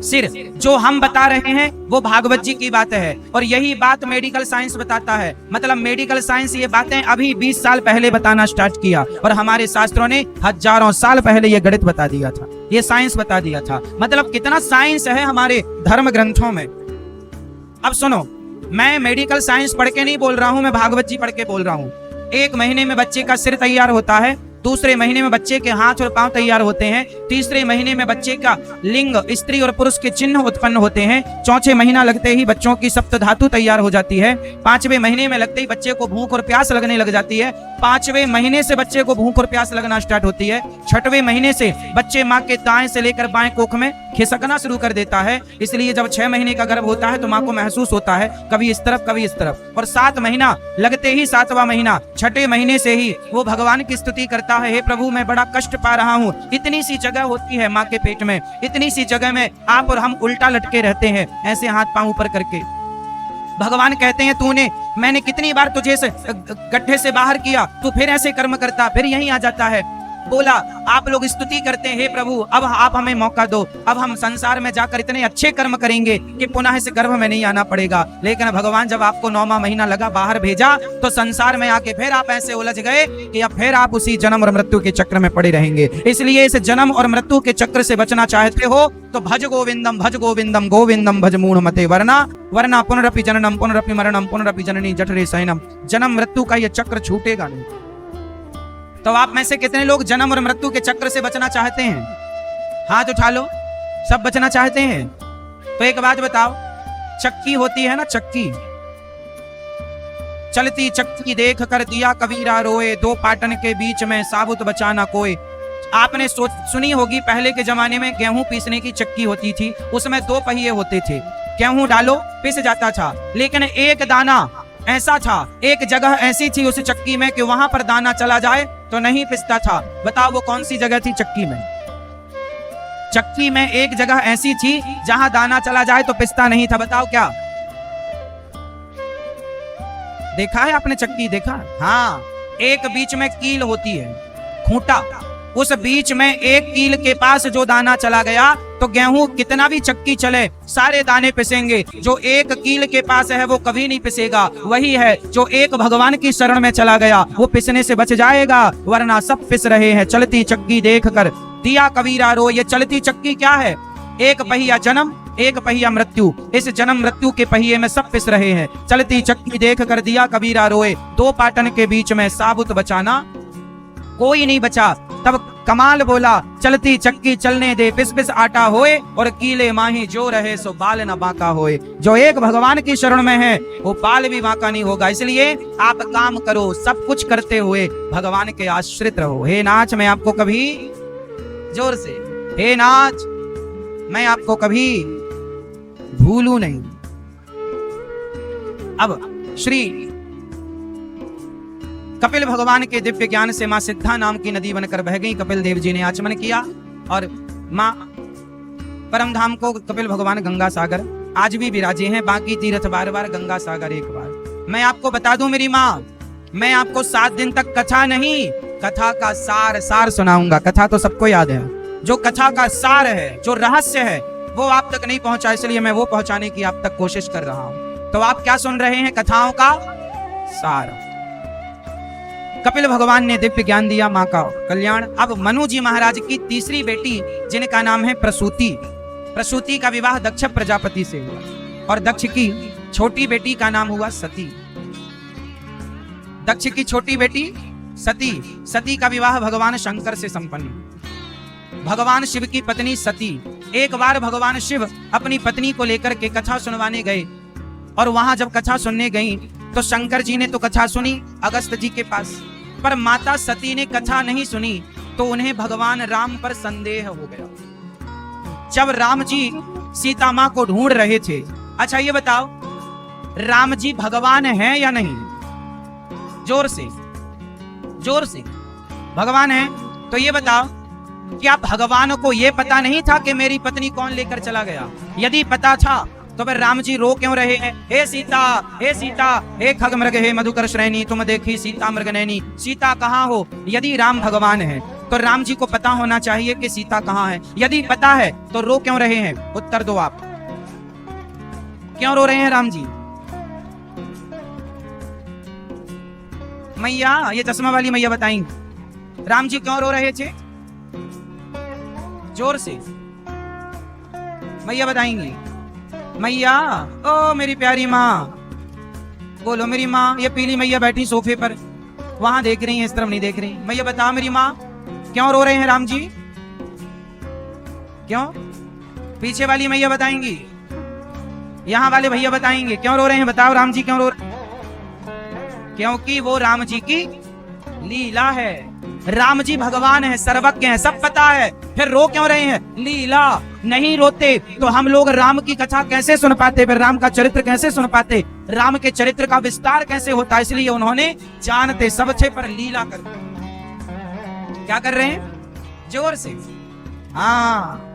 सिर। जो हम बता रहे हैं वो भागवत जी की बात है और यही बात मेडिकल साइंस बताता है। मतलब मेडिकल साइंस ये बातें अभी 20 साल पहले बताना स्टार्ट किया और हमारे शास्त्रों ने हजारों साल पहले ये गणित बता दिया था, ये साइंस बता दिया था। मतलब कितना साइंस है हमारे धर्म ग्रंथों में। अब सुनो, मैं मेडिकल साइंस पढ़ के नहीं बोल रहा हूं, मैं भागवत जी पढ़ के बोल रहा हूं। 1 महीने में बच्चे का सिर तैयार होता है, दूसरे महीने में बच्चे के हाथ और पांव तैयार होते हैं, तीसरे महीने में बच्चे का लिंग स्त्री और पुरुष के चिन्ह उत्पन्न होते हैं, चौथे महीना लगते ही बच्चों की सप्त धातु तैयार हो जाती है, 5वें महीने में लगते ही बच्चे को भूख और प्यास लगने लग जाती है, 5वें महीने से बच्चे को भूख और प्यास लगना स्टार्ट होती है, 6वें महीने से बच्चे माँ के दाएं से लेकर बाएं कोख में खिसकना शुरू कर देता है। इसलिए जब 6 महीने का गर्भ होता है तो माँ को महसूस होता है कभी इस तरफ कभी इस तरफ, और 7 महीना लगते ही 7वां महीना 6ठे महीने से ही वो भगवान की स्तुति करता है, हे प्रभु मैं बड़ा कष्ट पा रहा हूँ। इतनी सी जगह होती है माँ के पेट में, इतनी सी जगह में आप और हम उल्टा लटके रहते हैं, ऐसे हाथ पांव ऊपर करके। भगवान कहते हैं मैंने कितनी बार तुझे से गड्ढे से बाहर किया, तू फिर ऐसे कर्म करता, फिर यहीं आ जाता है। बोला आप लोग स्तुति करते हैं, हे प्रभु अब आप हमें मौका दो, अब हम संसार में जाकर इतने अच्छे कर्म करेंगे कि पुनः इस गर्भ में नहीं आना पड़ेगा। लेकिन भगवान जब आपको 9वां महीना लगा बाहर भेजा तो संसार में आके फिर आप ऐसे उलझ गए कि अब फिर आप उसी जन्म और मृत्यु के चक्र में पड़े रहेंगे। इसलिए इस जन्म और मृत्यु के चक्र से बचना चाहते हो तो भज गोविंदम गोविंदम भज मूढ़ मते वरना पुनरपि जननम पुनरपि मरणम पुनरपि जननी जठरे शयनम। जन्म मृत्यु का यह चक्र छूटेगा नहीं। तो आप में से कितने लोग जन्म और मृत्यु के चक्र से बचना चाहते हैं? हाथ उठा लो। सब बचना चाहते हैं? तो एक बात बताओ, चक्की होती है ना, चक्की, चलती चक्की देख कर दिया कबीरा रोए, 2 पाटन के बीच में साबुत बचाना कोई। आपने सुनी होगी पहले के जमाने में गेहूं पीसने की चक्की होती थी, उसमें 2 पहिए होते थे, गेहूं डालो पिस जाता था। लेकिन एक दाना ऐसा था, एक जगह ऐसी थी उस चक्की में कि वहां पर दाना चला जाए तो नहीं पिसता था। बताओ वो कौन सी जगह थी चक्की में? चक्की में एक जगह ऐसी थी जहां दाना चला जाए तो पिसता नहीं था। बताओ क्या? देखा है आपने चक्की? देखा? हाँ, एक बीच में कील होती है, खूंटा, उस बीच में एक कील के पास जो दाना चला गया तो गेहूं कितना भी चक्की चले सारे दाने पिसेंगे। जो एक कील के पास है वो कभी नहीं पिसेगा। वही है जो एक भगवान की शरण में चला गया वो पिसने से बच जाएगा, वरना सब पिस रहे हैं। चलती चक्की देख कर दिया कबीरा रो। ये चलती चक्की क्या है? एक पहिया जन्म, एक पहिया मृत्यु। इस जन्म मृत्यु के पहिए में सब पिस रहे हैं। चलती चक्की देख कर दिया कबीरा रोए, 2 पाटन के बीच में साबुत बचाना कोई नहीं बचा। तब कमाल बोला, चलती चक्की चलने दे, पिस पिस आटा होए और कीले माही जो रहे सो बाल न बांका होए। जो एक भगवान की शरण में है वो बाल भी बांका नहीं होगा। इसलिए आप काम करो, सब कुछ करते हुए भगवान के आश्रित रहो। हे नाच मैं आपको कभी, जोर से, हे नाच मैं आपको कभी भूलू नहीं। अब श्री कपिल भगवान के दिव्य ज्ञान से मां सिद्धा नाम की नदी बनकर बह गई। कपिल देव जी ने आचमन किया और मां परम धाम को कपिल भगवान गंगा सागर आज भी विराजे हैं। बाकी तीर्थ बार बार, गंगा सागर एक बार। मैं आपको बता दूं मेरी मां, मैं आपको 7 दिन तक कथा नहीं, कथा का सार सुनाऊंगा। कथा तो सबको याद है, जो कथा का सार है, जो रहस्य है वो आप तक नहीं पहुंचा, इसलिए मैं वो पहुंचाने की आप तक कोशिश कर रहा हूं। तो आप क्या सुन रहे हैं? कथाओं का सार। कपिल भगवान ने दिव्य ज्ञान दिया, मां का कल्याण। अब मनु जी महाराज की तीसरी बेटी जिनका नाम है प्रसूति, प्रसूति का विवाह दक्ष प्रजापति से हुआ और दक्ष की छोटी बेटी का नाम हुआ सती। दक्ष की छोटी बेटी सती, सती का विवाह भगवान शंकर से संपन्न। भगवान शिव की पत्नी सती, एक बार भगवान शिव अपनी पत्नी को लेकर के कथा सुनवाने गए और वहां जब कथा सुनने गई तो शंकर जी ने तो कथा सुनी अगस्त जी के पास, पर माता सती ने कथा नहीं सुनी। तो उन्हें भगवान राम पर संदेह हो गया। जब राम जी सीता मां को ढूंढ रहे थे, अच्छा ये बताओ राम जी भगवान हैं या नहीं? जोर से भगवान हैं। तो ये बताओ क्या भगवान को ये पता नहीं था कि मेरी पत्नी कौन लेकर चला गया? यदि पता था तो फिर राम जी रो क्यों रहे हैं? हे सीता हे खग मृग हे मधुकर श्रेणी, तुम देखी सीता मृग नैनी, सीता कहाँ हो? यदि राम भगवान है तो राम जी को पता होना चाहिए कि सीता कहाँ है। यदि पता है तो रो क्यों रहे हैं? उत्तर दो आप, क्यों रो रहे हैं राम जी? मैया, ये चश्मा वाली मैया बताएंगी राम जी क्यों रो रहे थे? जोर से मैया बताएंगी। मैया, ओ मेरी प्यारी माँ, बोलो मेरी माँ। ये पीली मैया बैठी सोफे पर, वहां देख रही है, इस तरफ नहीं देख रही। मैया बताओ मेरी माँ क्यों रो रहे हैं राम जी? क्यों? पीछे वाली मैया बताएंगी, यहाँ वाले भैया बताएंगे क्यों रो रहे हैं। बताओ राम जी क्यों रो रहे हैं? क्योंकि वो राम जी की लीला है। राम जी भगवान है, सर्वज्ञ है, सब पता है, फिर रो क्यों रहे हैं? लीला। नहीं रोते तो हम लोग राम की कथा कैसे सुन पाते, फिर राम का चरित्र कैसे सुन पाते, राम के चरित्र का विस्तार कैसे होता? इसलिए उन्होंने जानते सब थे पर लीला कर, क्या कर रहे हैं? जोर से। हाँ,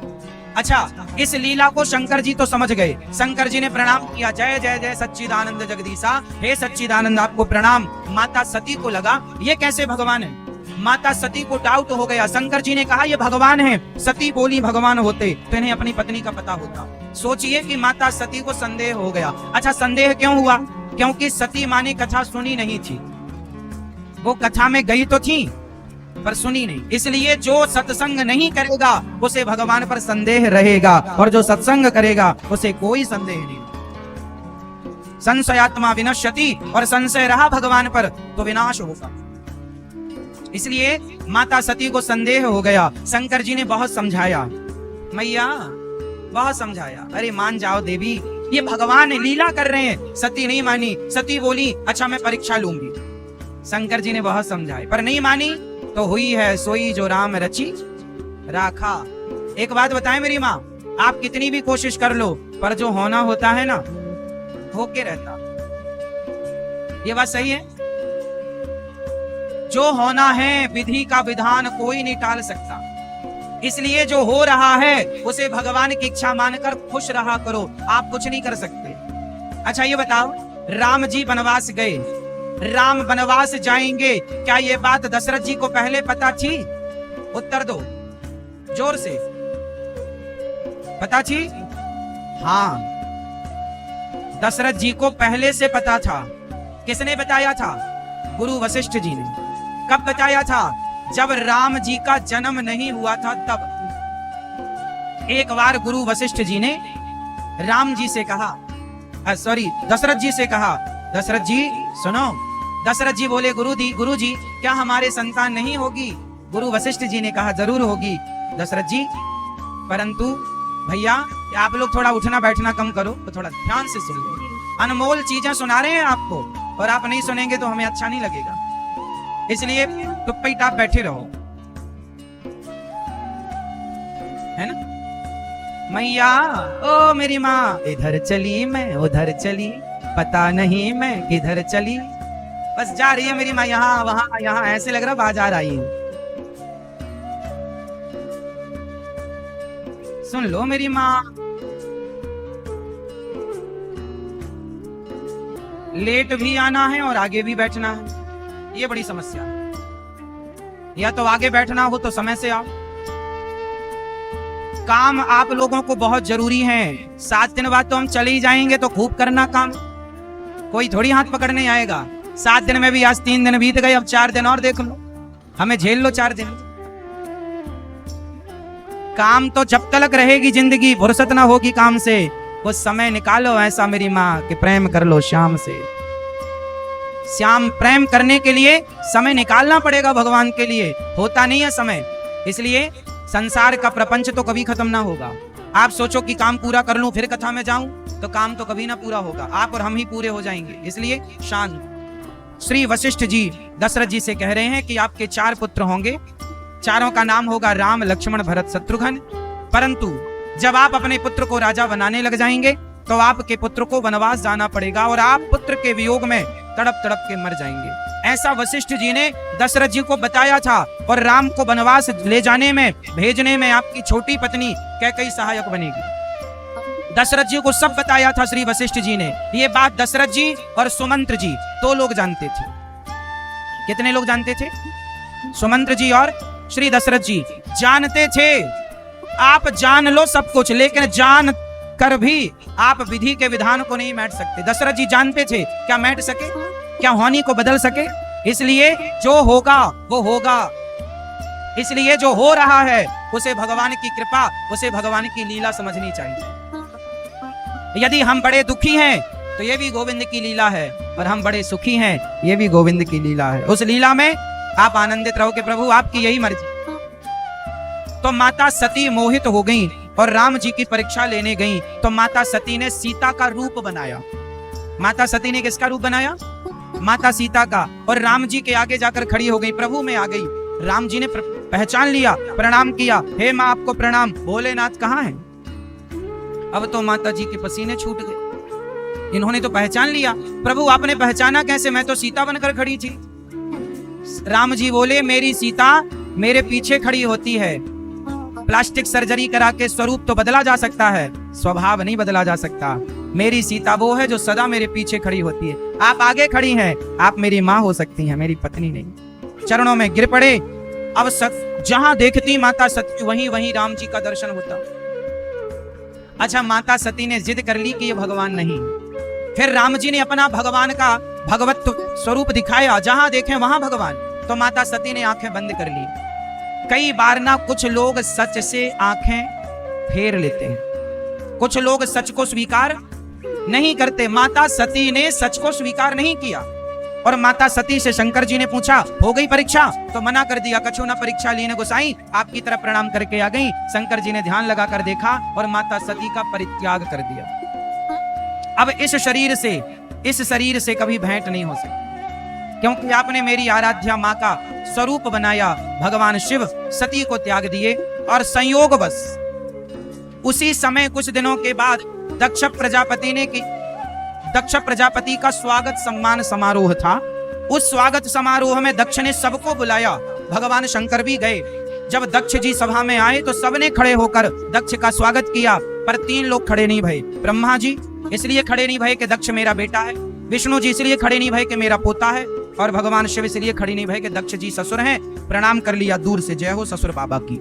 अच्छा, इस लीला को शंकर जी तो समझ गए। शंकर जी ने प्रणाम किया, जय जय जय सच्चिदानंद जगदीशा, हे सच्चिदानंद आपको प्रणाम। माता सती को लगा ये कैसे भगवान है? माता सती को डाउट हो गया। शंकर जी ने कहा ये भगवान है। सती बोली भगवान होते तो इन्हें अपनी पत्नी का पता होता। सोचिए कि माता सती को संदेह हो गया। अच्छा, संदेह क्यों हुआ? क्योंकि सती माँ ने कथा सुनी नहीं थी। वो कथा में गई तो थी पर सुनी नहीं। इसलिए जो सत्संग नहीं करेगा उसे भगवान पर संदेह रहेगा, और जो सत्संग करेगा उसे कोई संदेह नहीं। संशयात्मा विनश्यति, और संशय रहा भगवान पर तो विनाश होगा। इसलिए माता सती को संदेह हो गया। शंकर जी ने बहुत समझाया, मैया बहुत समझाया, अरे मान जाओ देवी, ये भगवान लीला कर रहे हैं। सती नहीं मानी। सती बोली अच्छा मैं परीक्षा लूंगी। शंकर जी ने बहुत समझाए पर नहीं मानी, तो हुई है सोई जो राम रची राखा। एक बात बताएं मेरी माँ, आप कितनी भी कोशिश कर लो पर जो होना होता है ना होके रहता। ये बात सही है। जो होना है विधि का विधान कोई नहीं टाल सकता। इसलिए जो हो रहा है उसे भगवान की इच्छा मानकर खुश रहा करो, आप कुछ नहीं कर सकते। अच्छा ये बताओ, राम जी वनवास गए, राम वनवास जाएंगे, क्या ये बात दशरथ जी को पहले पता थी? उत्तर दो जोर से, पता थी? हाँ, दशरथ जी को पहले से पता था। किसने बताया था? गुरु वशिष्ठ जी ने। कब बताया था? जब राम जी का जन्म नहीं हुआ था तब। एक बार गुरु वशिष्ठ जी ने राम जी से कहा, दशरथ जी से कहा, दशरथ जी सुनो। दशरथ जी बोले गुरु जी क्या हमारे संतान नहीं होगी? गुरु वशिष्ठ जी ने कहा जरूर होगी दशरथ जी, परंतु भैया आप लोग थोड़ा उठना बैठना कम करो, तो थोड़ा ध्यान से सुन लो। अनमोल चीजें सुना रहे हैं आपको, और आप नहीं सुनेंगे तो हमें अच्छा नहीं लगेगा। इसलिए चुप्पी टाप बैठे रहो, है ना? मैया, ओ मेरी माँ, इधर चली मैं उधर चली, पता नहीं मैं किधर चली। बस जा रही है मेरी माँ, यहाँ वहां यहाँ, ऐसे लग रहा बाजार आई है। सुन लो मेरी माँ, लेट भी आना है और आगे भी बैठना है, ये बड़ी समस्या है। या तो आगे बैठना हो तो समय से आओ। काम आप लोगों को बहुत जरूरी है। 7 दिन बाद तो हम चले ही जाएंगे, तो खूब करना काम, कोई थोड़ी हाथ पकड़ने आएगा। 7 दिन में भी आज 3 दिन बीत गए, अब 4 दिन और देख लो, हमें झेल लो 4 दिन। काम तो जब तक रहेगी जिंदगी, फुर्सत ना होगी काम से, वो समय निकालो ऐसा मेरी माँ कि प्रेम कर लो श्याम से। श्याम प्रेम करने के लिए समय निकालना पड़ेगा भगवान के लिए, होता नहीं है समय। इसलिए संसार का प्रपंच तो कभी खत्म ना होगा। आप सोचो कि काम पूरा कर लूं फिर कथा में जाऊं, तो काम तो कभी ना पूरा होगा, आप और हम ही पूरे हो जाएंगे। इसलिए शांत। श्री वशिष्ठ जी दशरथ जी से कह रहे हैं कि आपके 4 पुत्र होंगे, चारों का नाम होगा राम, लक्ष्मण, भरत, शत्रुघ्न। परंतु जब आप अपने पुत्र को राजा बनाने लग जाएंगे तो आपके पुत्र को वनवास जाना पड़ेगा और आप पुत्र के वियोग में तड़प तड़प के मर जाएंगे। ऐसा वशिष्ठ जी ने दशरथ जी को बताया था और राम को वनवास ले जाने में, भेजने में आपकी छोटी पत्नी कैकेयी सहायक बनेगी। दशरथ जी को सब बताया था श्री वशिष्ठ जी ने। ये बात दशरथ जी और सुमंत्र जी 2 लोग जानते थे। कितने लोग जानते थे? सुमंत्र जी और श्री दशरथ जी जानते थे। आप जान लो सब कुछ, लेकिन जान कर भी आप विधि के विधान को नहीं मैट सकते। दशरथ जी जानते थे, क्या मैट सके? क्या होनी को बदल सके? इसलिए जो होगा वो होगा। इसलिए जो हो रहा है उसे भगवान की कृपा, उसे भगवान की लीला समझनी चाहिए। यदि हम बड़े दुखी हैं तो ये भी गोविंद की लीला है, और हम बड़े सुखी हैं ये भी गोविंद की लीला है। उस लीला में आप आनंदित रहो कि प्रभु आपकी यही मर्जी। तो माता सती मोहित हो गई और राम जी की परीक्षा लेने गई तो माता सती ने सीता का रूप बनाया। माता सती ने किसका रूप बनाया? माता सीता का। और राम जी के आगे जाकर खड़ी हो गई, प्रभु में आ गई। राम जी ने पहचान लिया, प्रणाम किया, हे माँ आपको प्रणाम, भोलेनाथ कहाँ है? अब तो माता जी के पसीने छूट गए। इन्होंने तो पहचान लिया। प्रभु आपने पहचाना कैसे? मैं तो सीता बनकर खड़ी थी। राम जी बोले, मेरी सीता मेरे पीछे खड़ी होती है। प्लास्टिक सर्जरी करा के स्वरूप तो बदला जा सकता है, स्वभाव नहीं बदला जा सकता। मेरी सीता वो है जो सदा मेरे पीछे खड़ी होती है। आप आगे खड़ी हैं, आप मेरी माँ हो सकती हैं, मेरी पत्नी नहीं। चरणों में गिर पड़े। अब जहां देखती माता सती वहीं वहीं राम जी का दर्शन होता। अच्छा, माता सती ने जिद कर ली कि ये भगवान नहीं। फिर राम जी ने अपना भगवान का भगवत स्वरूप दिखाया, जहां देखें वहां भगवान। तो माता सती ने आंखें बंद कर ली। कई बार ना कुछ लोग सच से आंखें फेर लेते हैं, कुछ लोग सच को स्वीकार नहीं करते। माता सती ने सच को स्वीकार नहीं किया और माता सती से शंकर जी ने पूछा, हो गई परीक्षा? तो मना कर दिया, कछु ना परीक्षा लीने गोसाई, आपकी तरफ प्रणाम करके आ गई। शंकर जी ने ध्यान लगा कर देखा और माता सती का परित्याग कर दिया। अब इस शरीर से कभी भेंट नहीं हो सकती, क्योंकि आपने मेरी आराध्या माँ का स्वरूप बनाया। भगवान शिव सती को त्याग दिए और संयोगवश उसी समय कुछ दिनों के बाद दक्ष प्रजापति का स्वागत सम्मान समारोह था। उस स्वागत समारोह में दक्ष ने सबको बुलाया, भगवान शंकर भी गए। जब दक्ष जी सभा में आए तो सबने खड़े होकर दक्ष का स्वागत किया, पर 3 लोग खड़े नहीं भये। ब्रह्मा जी इसलिए खड़े नहीं भये कि दक्ष मेरा बेटा है, विष्णु जी इसलिए खड़े नहीं भये कि मेरा पोता है, और भगवान शिव इसलिए खड़ी नहीं भये कि दक्ष जी ससुर हैं। प्रणाम कर लिया दूर से, जय हो ससुर बाबा की।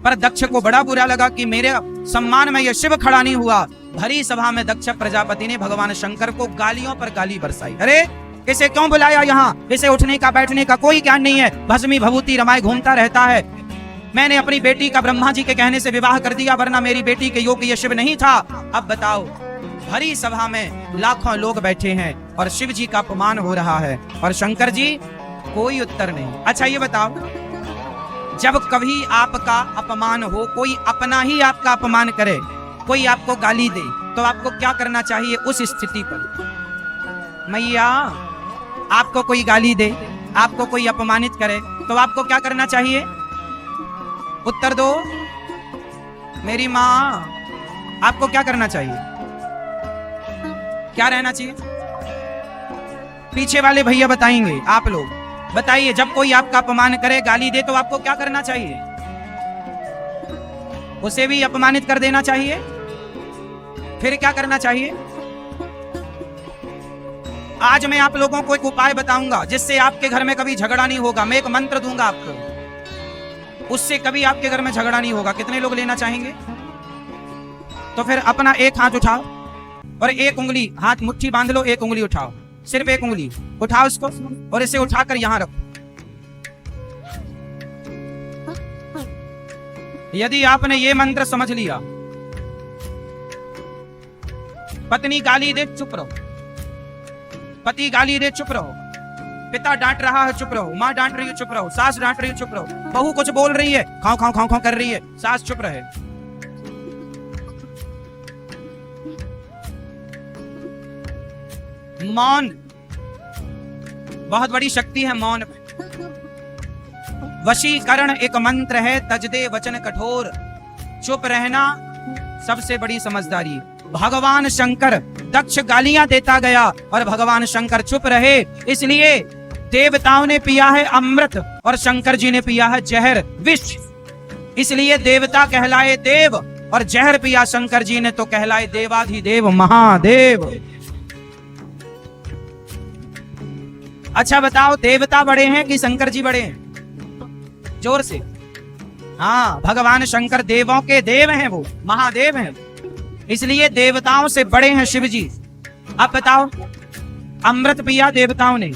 पर दक्ष को बड़ा बुरा लगा कि मेरे सम्मान में यह शिव खड़ा नहीं हुआ। भरी सभा में दक्ष प्रजापति ने भगवान शंकर को गालियों पर गाली बरसाई। अरे इसे क्यों बुलाया यहाँ? इसे उठने का बैठने का कोई ज्ञान नहीं है, भस्मी भभूति रमाए घूमता रहता है। मैंने अपनी बेटी का ब्रह्मा जी के कहने से विवाह कर दिया, वरना मेरी बेटी के योग ये शिव नहीं था। अब बताओ, भरी सभा में लाखों लोग बैठे हैं और शिव जी का अपमान हो रहा है और शंकर जी कोई उत्तर नहीं। अच्छा ये बताओ, जब कभी आपका अपमान हो, कोई अपना ही आपका अपमान करे, कोई आपको गाली दे, तो आपको क्या करना चाहिए उस स्थिति पर? मैया आपको कोई गाली दे, आपको कोई अपमानित करे, तो आपको क्या करना चाहिए? उत्तर दो मेरी माँ, आपको क्या करना चाहिए? क्या रहना चाहिए? पीछे वाले भैया बताएंगे, आप लोग बताइए, जब कोई आपका अपमान करे, गाली दे, तो आपको क्या करना चाहिए? उसे भी अपमानित कर देना चाहिए? फिर क्या करना चाहिए? आज मैं आप लोगों को एक उपाय बताऊंगा जिससे आपके घर में कभी झगड़ा नहीं होगा। मैं एक मंत्र दूंगा आपको, उससे कभी आपके घर में झगड़ा नहीं होगा। कितने लोग लेना चाहेंगे? तो फिर अपना एक हाथ उठाओ और एक उंगली, हाथ मुट्ठी बांध लो, एक उंगली उठाओ, सिर्फ एक उंगली उठाओ इसको, और इसे उठाकर यहां रखो। यदि आपने ये मंत्र समझ लिया, पत्नी गाली दे चुप रहो, पति गाली दे चुप रहो, पिता डांट रहा है चुप रहो, माँ डांट रही है चुप रहो, सास डांट रही है चुप रहो, बहू कुछ बोल रही है खाओ खाओ खाओ खाओ कर रही है, सास चुप रहे। मौन बहुत बड़ी शक्ति है। मौन में वशीकरण एक मंत्र है, तजदे वचन कठोर। चुप रहना सबसे बड़ी समझदारी। भगवान शंकर, दक्ष गालियां देता गया और भगवान शंकर चुप रहे, इसलिए देवताओं ने पिया है अमृत और शंकर जी ने पिया है जहर, विष। इसलिए देवता कहलाए देव और जहर पिया शंकर जी ने तो कहलाए देवाधिदेव महादेव। अच्छा बताओ, देवता बड़े हैं कि शंकर जी बड़े हैं? जोर से। हाँ, भगवान शंकर देवों के देव हैं, वो महादेव हैं, इसलिए देवताओं से बड़े हैं शिव जी। अब बताओ, अमृत पिया देवताओं ने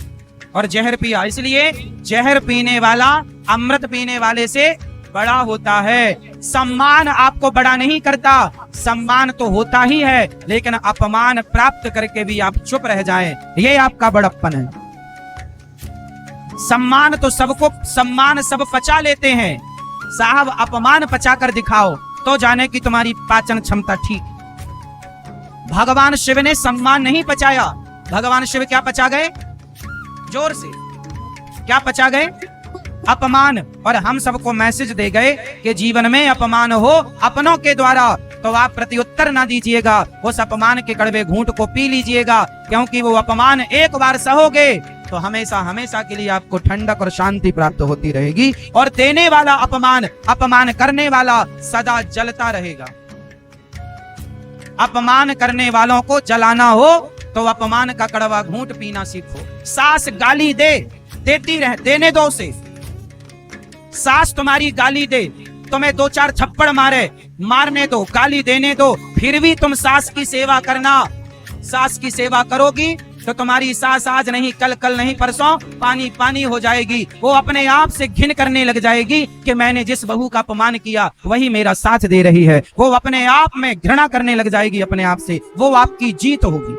और जहर पिया, इसलिए जहर पीने वाला अमृत पीने वाले से बड़ा होता है। सम्मान आपको बड़ा नहीं करता, सम्मान तो होता ही है, लेकिन अपमान प्राप्त करके भी आप चुप रह जाएं, ये आपका बड़प्पन है। सम्मान तो सबको, सम्मान सब पचा लेते हैं साहब, अपमान पचा कर दिखाओ तो जाने कि तुम्हारी पाचन क्षमता ठीक। भगवान शिव ने सम्मान नहीं पचाया, भगवान शिव क्या पचा गए? जोर से, क्या पचा गए? अपमान। और हम सबको मैसेज दे गए कि जीवन में अपमान हो अपनों के द्वारा तो आप प्रत्युत्तर ना दीजिएगा, उस अपमान के कड़वे घूंट को पी लीजिएगा, क्योंकि वो अपमान एक बार सहोगे तो हमेशा हमेशा के लिए आपको ठंडक और शांति प्राप्त होती रहेगी। और देने वाला अपमान, अपमान करने वाला सदा जलता रहेगा। अपमान करने वालों को जलाना हो तो अपमान का कड़वा घूंट पीना सीखो। सास गाली दे, देती रहे, देने दो उसे। सास तुम्हारी गाली दे, तुम्हें दो चार थप्पड़ मारे, मारने दो, गाली देने दो, फिर भी तुम सास की सेवा करना। सास की सेवा करोगी तो तुम्हारी सास आज नहीं कल, कल नहीं परसों पानी पानी हो जाएगी। वो अपने आप से घिन करने लग जाएगी कि मैंने जिस बहू का अपमान किया वही मेरा साथ दे रही है। वो अपने आप में घृणा करने लग जाएगी अपने आप से, वो आपकी जीत होगी।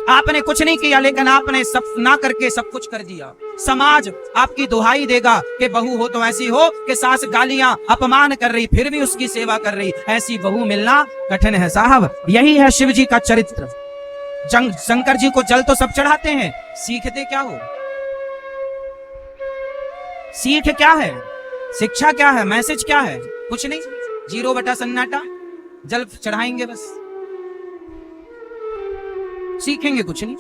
आपने कुछ नहीं किया लेकिन आपने सब ना करके सब कुछ कर दिया। समाज आपकी दुहाई देगा कि बहू हो तो ऐसी हो कि सास गालियां अपमान कर रही फिर भी उसकी सेवा कर रही। ऐसी बहू मिलना कठिन है साहब। यही है शिव जी का चरित्र। शंकर जी को जल तो सब चढ़ाते हैं, सीखते क्या हो? सीख क्या है? शिक्षा क्या है? मैसेज क्या है? कुछ नहीं, 0 सन्नाटा, जल चढ़ाएंगे बस, सीखेंगे कुछ नहीं।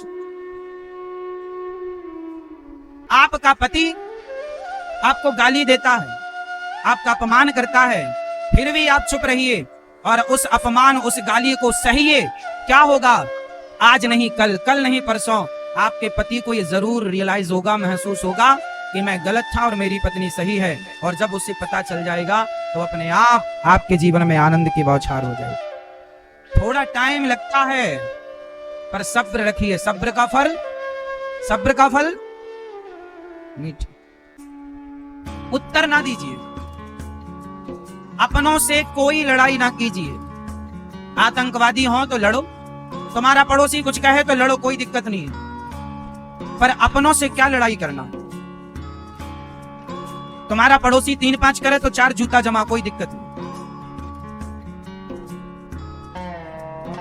आपका पति आपको गाली देता है, आपका अपमान करता है, फिर भी आप चुप रहिए और उस अपमान, उस गाली को सहिए। क्या होगा? आज नहीं कल, कल नहीं परसों आपके पति को ये जरूर रियलाइज होगा, महसूस होगा कि मैं गलत था और मेरी पत्नी सही है। और जब उसे पता चल जाएगा तो अपने आप आपके जीवन में आनंद की बौछार हो जाएगी। थोड़ा टाइम लगता है पर सब्र रखिए, सब्र का फल, सब्र का फल मीठा। उत्तर ना दीजिए, अपनों से कोई लड़ाई ना कीजिए। आतंकवादी हो तो लड़ो, तुम्हारा पड़ोसी कुछ कहे तो लड़ो, कोई दिक्कत नहीं है, पर अपनों से क्या लड़ाई करना? तुम्हारा पड़ोसी 3-5 करे तो 4 जूता जमा, कोई दिक्कत नहीं,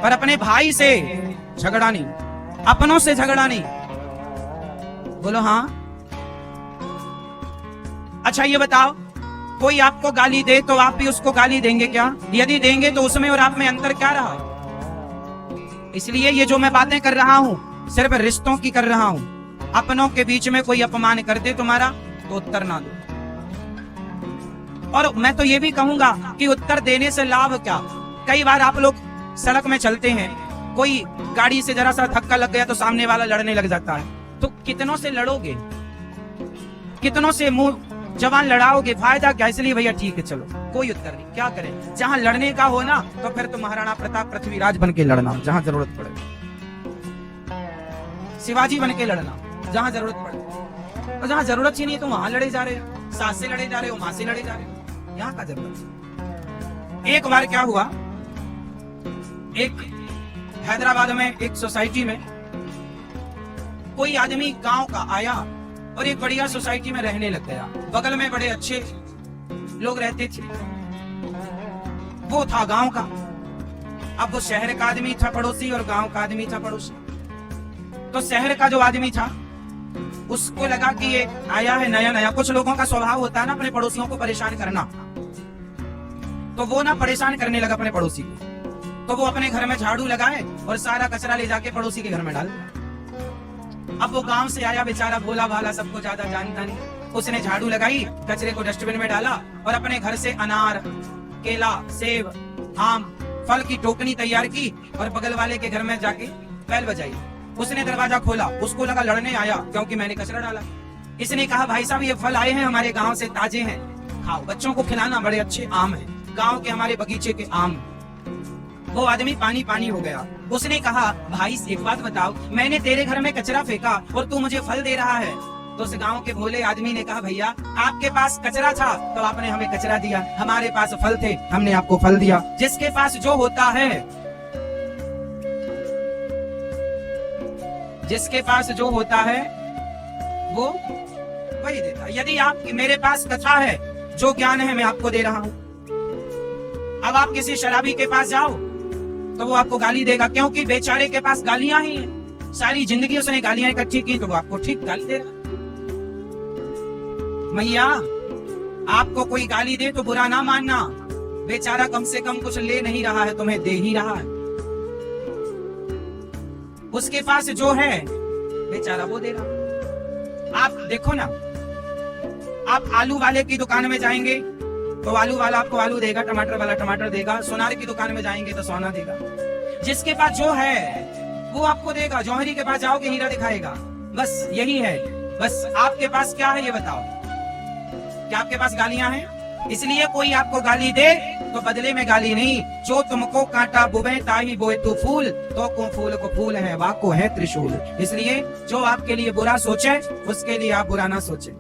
पर अपने भाई से झगड़ा नहीं, अपनों से झगड़ा नहीं। बोलो हाँ। अच्छा ये बताओ, कोई आपको गाली दे तो आप भी उसको गाली देंगे क्या? यदि देंगे तो उसमें और आप में अंतर क्या रहा? इसलिए ये जो मैं बातें कर रहा हूं सिर्फ रिश्तों की कर रहा हूं। अपनों के बीच में कोई अपमान कर दे तुम्हारा तो उत्तर ना दो। और मैं तो ये भी कहूंगा कि उत्तर देने से लाभ क्या? कई बार आप लोग सड़क में चलते हैं, कोई गाड़ी से जरा सा धक्का लग गया तो सामने वाला लड़ने लग जाता है, तो कितनों से लड़ोगे? कितनों से मुंह जवान लड़ाओगे? फायदा क्या? इसलिए भैया ठीक है चलो, कोई उत्तर नहीं, क्या करें? जहां लड़ने का हो ना तो फिर तो महाराणा प्रताप पृथ्वीराज बन के लड़ना जहां जरूरत पड़े, शिवाजी बन के लड़ना जहां जरूरत पड़े। और जहां जरूरत ही नहीं तो वहां लड़े जा रहे हो, सास से लड़े जा रहे हो, मां से लड़े जा रहे हो, यहाँ का जरूरत। एक बार क्या हुआ, एक हैदराबाद में एक सोसाइटी में कोई आदमी गांव का आया और एक बढ़िया सोसाइटी में रहने लग गया। बगल में बड़े अच्छे लोग रहते थे, वो था गांव का। अब वो शहर का आदमी था पड़ोसी और गांव का आदमी था पड़ोसी। तो शहर का जो आदमी था उसको लगा कि ये आया है नया नया। कुछ लोगों का स्वभाव होता है ना अपने पड़ोसियों को परेशान करना, तो वो ना परेशान करने लगा अपने पड़ोसी को। तो वो अपने घर में झाड़ू लगाए और सारा कचरा ले जाके पड़ोसी के घर में डाल। अब वो गांव से आया बेचारा, भोला भाला, सबको ज्यादा जानता नहीं। उसने झाड़ू लगाई, कचरे को डस्टबिन में डाला और अपने घर से अनार, केला, सेब, आम, फल की टोकनी तैयार की और बगल वाले के घर में जाके बैल बजाई। उसने दरवाजा खोला, उसको लगा लड़ने आया क्योंकि मैंने कचरा डाला। इसने कहा भाई साहब ये फल आए हैं हमारे गांव से, ताजे हैं, खाओ, बच्चों को खिलाना, बड़े अच्छे आम हैं, गांव के हमारे बगीचे के आम। वो आदमी पानी पानी हो गया। उसने कहा भाई एक बात बताओ, मैंने तेरे घर में कचरा फेंका और तू मुझे फल दे रहा है। तो उस गांव के भोले आदमी ने कहा भैया आपके पास कचरा था तो आपने हमें कचरा दिया, हमारे पास फल थे हमने आपको फल दिया। जिसके पास जो होता है, जिसके पास जो होता है वो वही देता है। यदि आप मेरे पास कथा है, जो ज्ञान है मैं आपको दे रहा हूं। अब आप किसी शराबी के पास जाओ तो वो आपको गाली देगा क्योंकि बेचारे के पास गालियां ही हैं, सारी जिंदगी उसने गालियां इकट्ठी की, तो वो आपको ठीक गाली दे रहा। मैया आपको कोई गाली दे तो बुरा ना मानना, बेचारा कम से कम कुछ ले नहीं रहा है, तुम्हें दे ही रहा है। उसके पास जो है बेचारा वो दे रहा। आप देखो ना, आप आलू वाले की दुकान में जाएंगे तो आलू वाला आपको आलू देगा, टमाटर वाला टमाटर देगा, सोनार की दुकान में जाएंगे तो सोना देगा। जिसके पास जो है वो आपको देगा। जौहरी के पास जाओगे हीरा दिखाएगा, बस यही है। बस आपके पास क्या है ये बताओ, क्या आपके पास गालियां हैं? इसलिए कोई आपको गाली दे तो बदले में गाली नहीं, जो तुमको कांटा बुबे ताही बोए तू फूल, तो को फूल को फूल है वाको है त्रिशूल। इसलिए जो आपके लिए बुरा सोचे उसके लिए आप बुरा ना सोचे,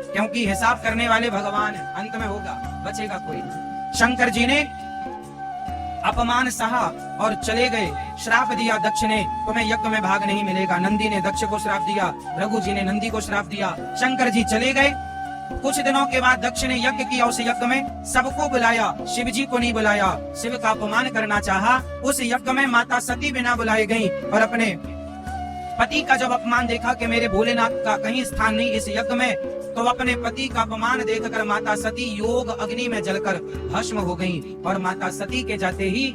क्योंकि हिसाब करने वाले भगवान है, अंत में होगा, बचेगा कोई नहीं। शंकर जी ने अपमान सहा और चले गए, श्राप दिया दक्ष ने, तुम्हें यज्ञ में भाग नहीं मिलेगा। नंदी ने दक्ष को श्राप दिया, रघु जी ने नंदी को श्राप दिया, शंकर जी चले गए। कुछ दिनों के बाद दक्ष ने यज्ञ किया, उस यज्ञ में सबको बुलाया, शिव जी को नहीं बुलाया, शिव का अपमान करना चाहा। उस यज्ञ में माता सती बिना बुलाए गई और अपने पति का जब अपमान देखा कि मेरे भोलेनाथ का कहीं स्थान नहीं इस यज्ञ में, तो अपने पति का अपमान देखकर माता सती योग अग्नि में जलकर भस्म हो गई। और माता सती के जाते ही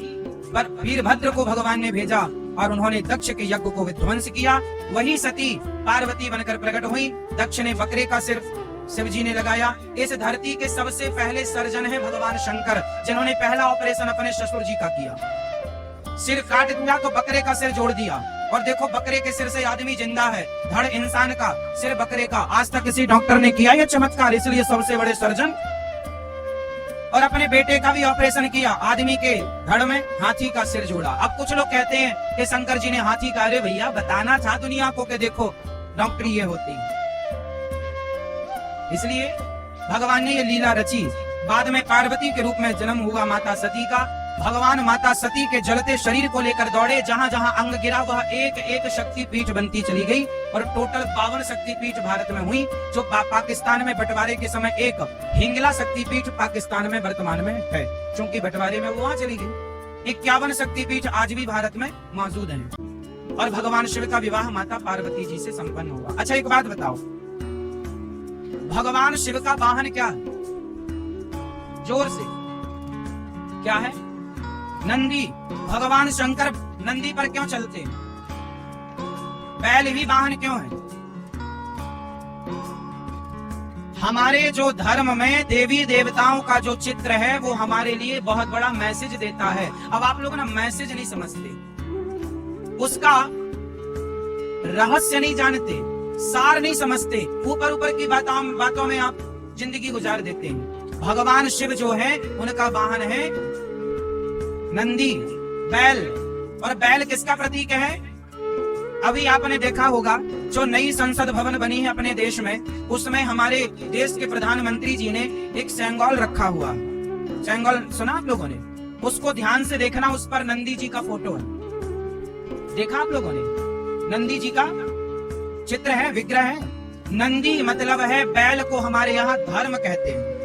पर वीरभद्र को भगवान ने भेजा और उन्होंने दक्ष के यज्ञ को विध्वंस किया। वही सती पार्वती बनकर प्रकट हुई। दक्ष ने बकरे का सिर शिव जी ने लगाया। इस धरती के सबसे पहले सर्जन है भगवान शंकर, जिन्होंने पहला ऑपरेशन अपने ससुर जी का किया। सिर काट दिया तो बकरे का सिर जोड़ दिया, और देखो बकरे के सिर से आदमी जिंदा है, धड़ इंसान का, सिर बकरे का। आज तक किसी डॉक्टर ने किया यह चमत्कार, इसलिए सबसे बड़े सर्जन। और अपने बेटे का भी ऑपरेशन किया, आदमी के धड़ में हाथी का सिर जोड़ा। अब कुछ लोग कहते हैं कि शंकर जी ने हाथी का, अरे भैया बताना था दुनिया को कि देखो डॉक्टरी ये होती है। इसलिए भगवान ने ये लीला रची। बाद में पार्वती के रूप में जन्म हुआ माता सती का। भगवान माता सती के जलते शरीर को लेकर दौड़े, जहां जहां अंग गिरा वह एक एक शक्तिपीठ बनती चली गई, और टोटल 52 शक्तिपीठ भारत में हुई। जो पाकिस्तान में बंटवारे के समय एक हिंगला शक्तिपीठ पाकिस्तान में वर्तमान में है, क्योंकि बंटवारे में वो वहां चली गई। 51 शक्तिपीठ आज भी भारत में मौजूद है। और भगवान शिव का विवाह माता पार्वती जी से संपन्न हुआ। अच्छा एक बात बताओ, भगवान शिव का वाहन क्या है? जोर से क्या है? नंदी। भगवान शंकर नंदी पर क्यों चलते? बैल ही वाहन क्यों है? हमारे जो धर्म में देवी देवताओं का जो चित्र है वो हमारे लिए बहुत बड़ा मैसेज देता है। अब आप लोग ना मैसेज नहीं समझते, उसका रहस्य नहीं जानते, सार नहीं समझते, ऊपर ऊपर की बातों में आप जिंदगी गुजार देते हैं। भगवान शिव जो है उनका वाहन है नंदी, बैल। और बैल किसका प्रतीक है? अभी आपने देखा होगा जो नई संसद भवन बनी है अपने देश में, उसमें हमारे देश के प्रधानमंत्री जी ने एक सेंगोल रखा हुआ। सेंगोल सुना आप लोगों ने? उसको ध्यान से देखना, उस पर नंदी जी का फोटो है। देखा आप लोगों ने? नंदी जी का चित्र है, विग्रह है। नंदी मतलब है बैल को हमारे यहाँ धर्म कहते हैं।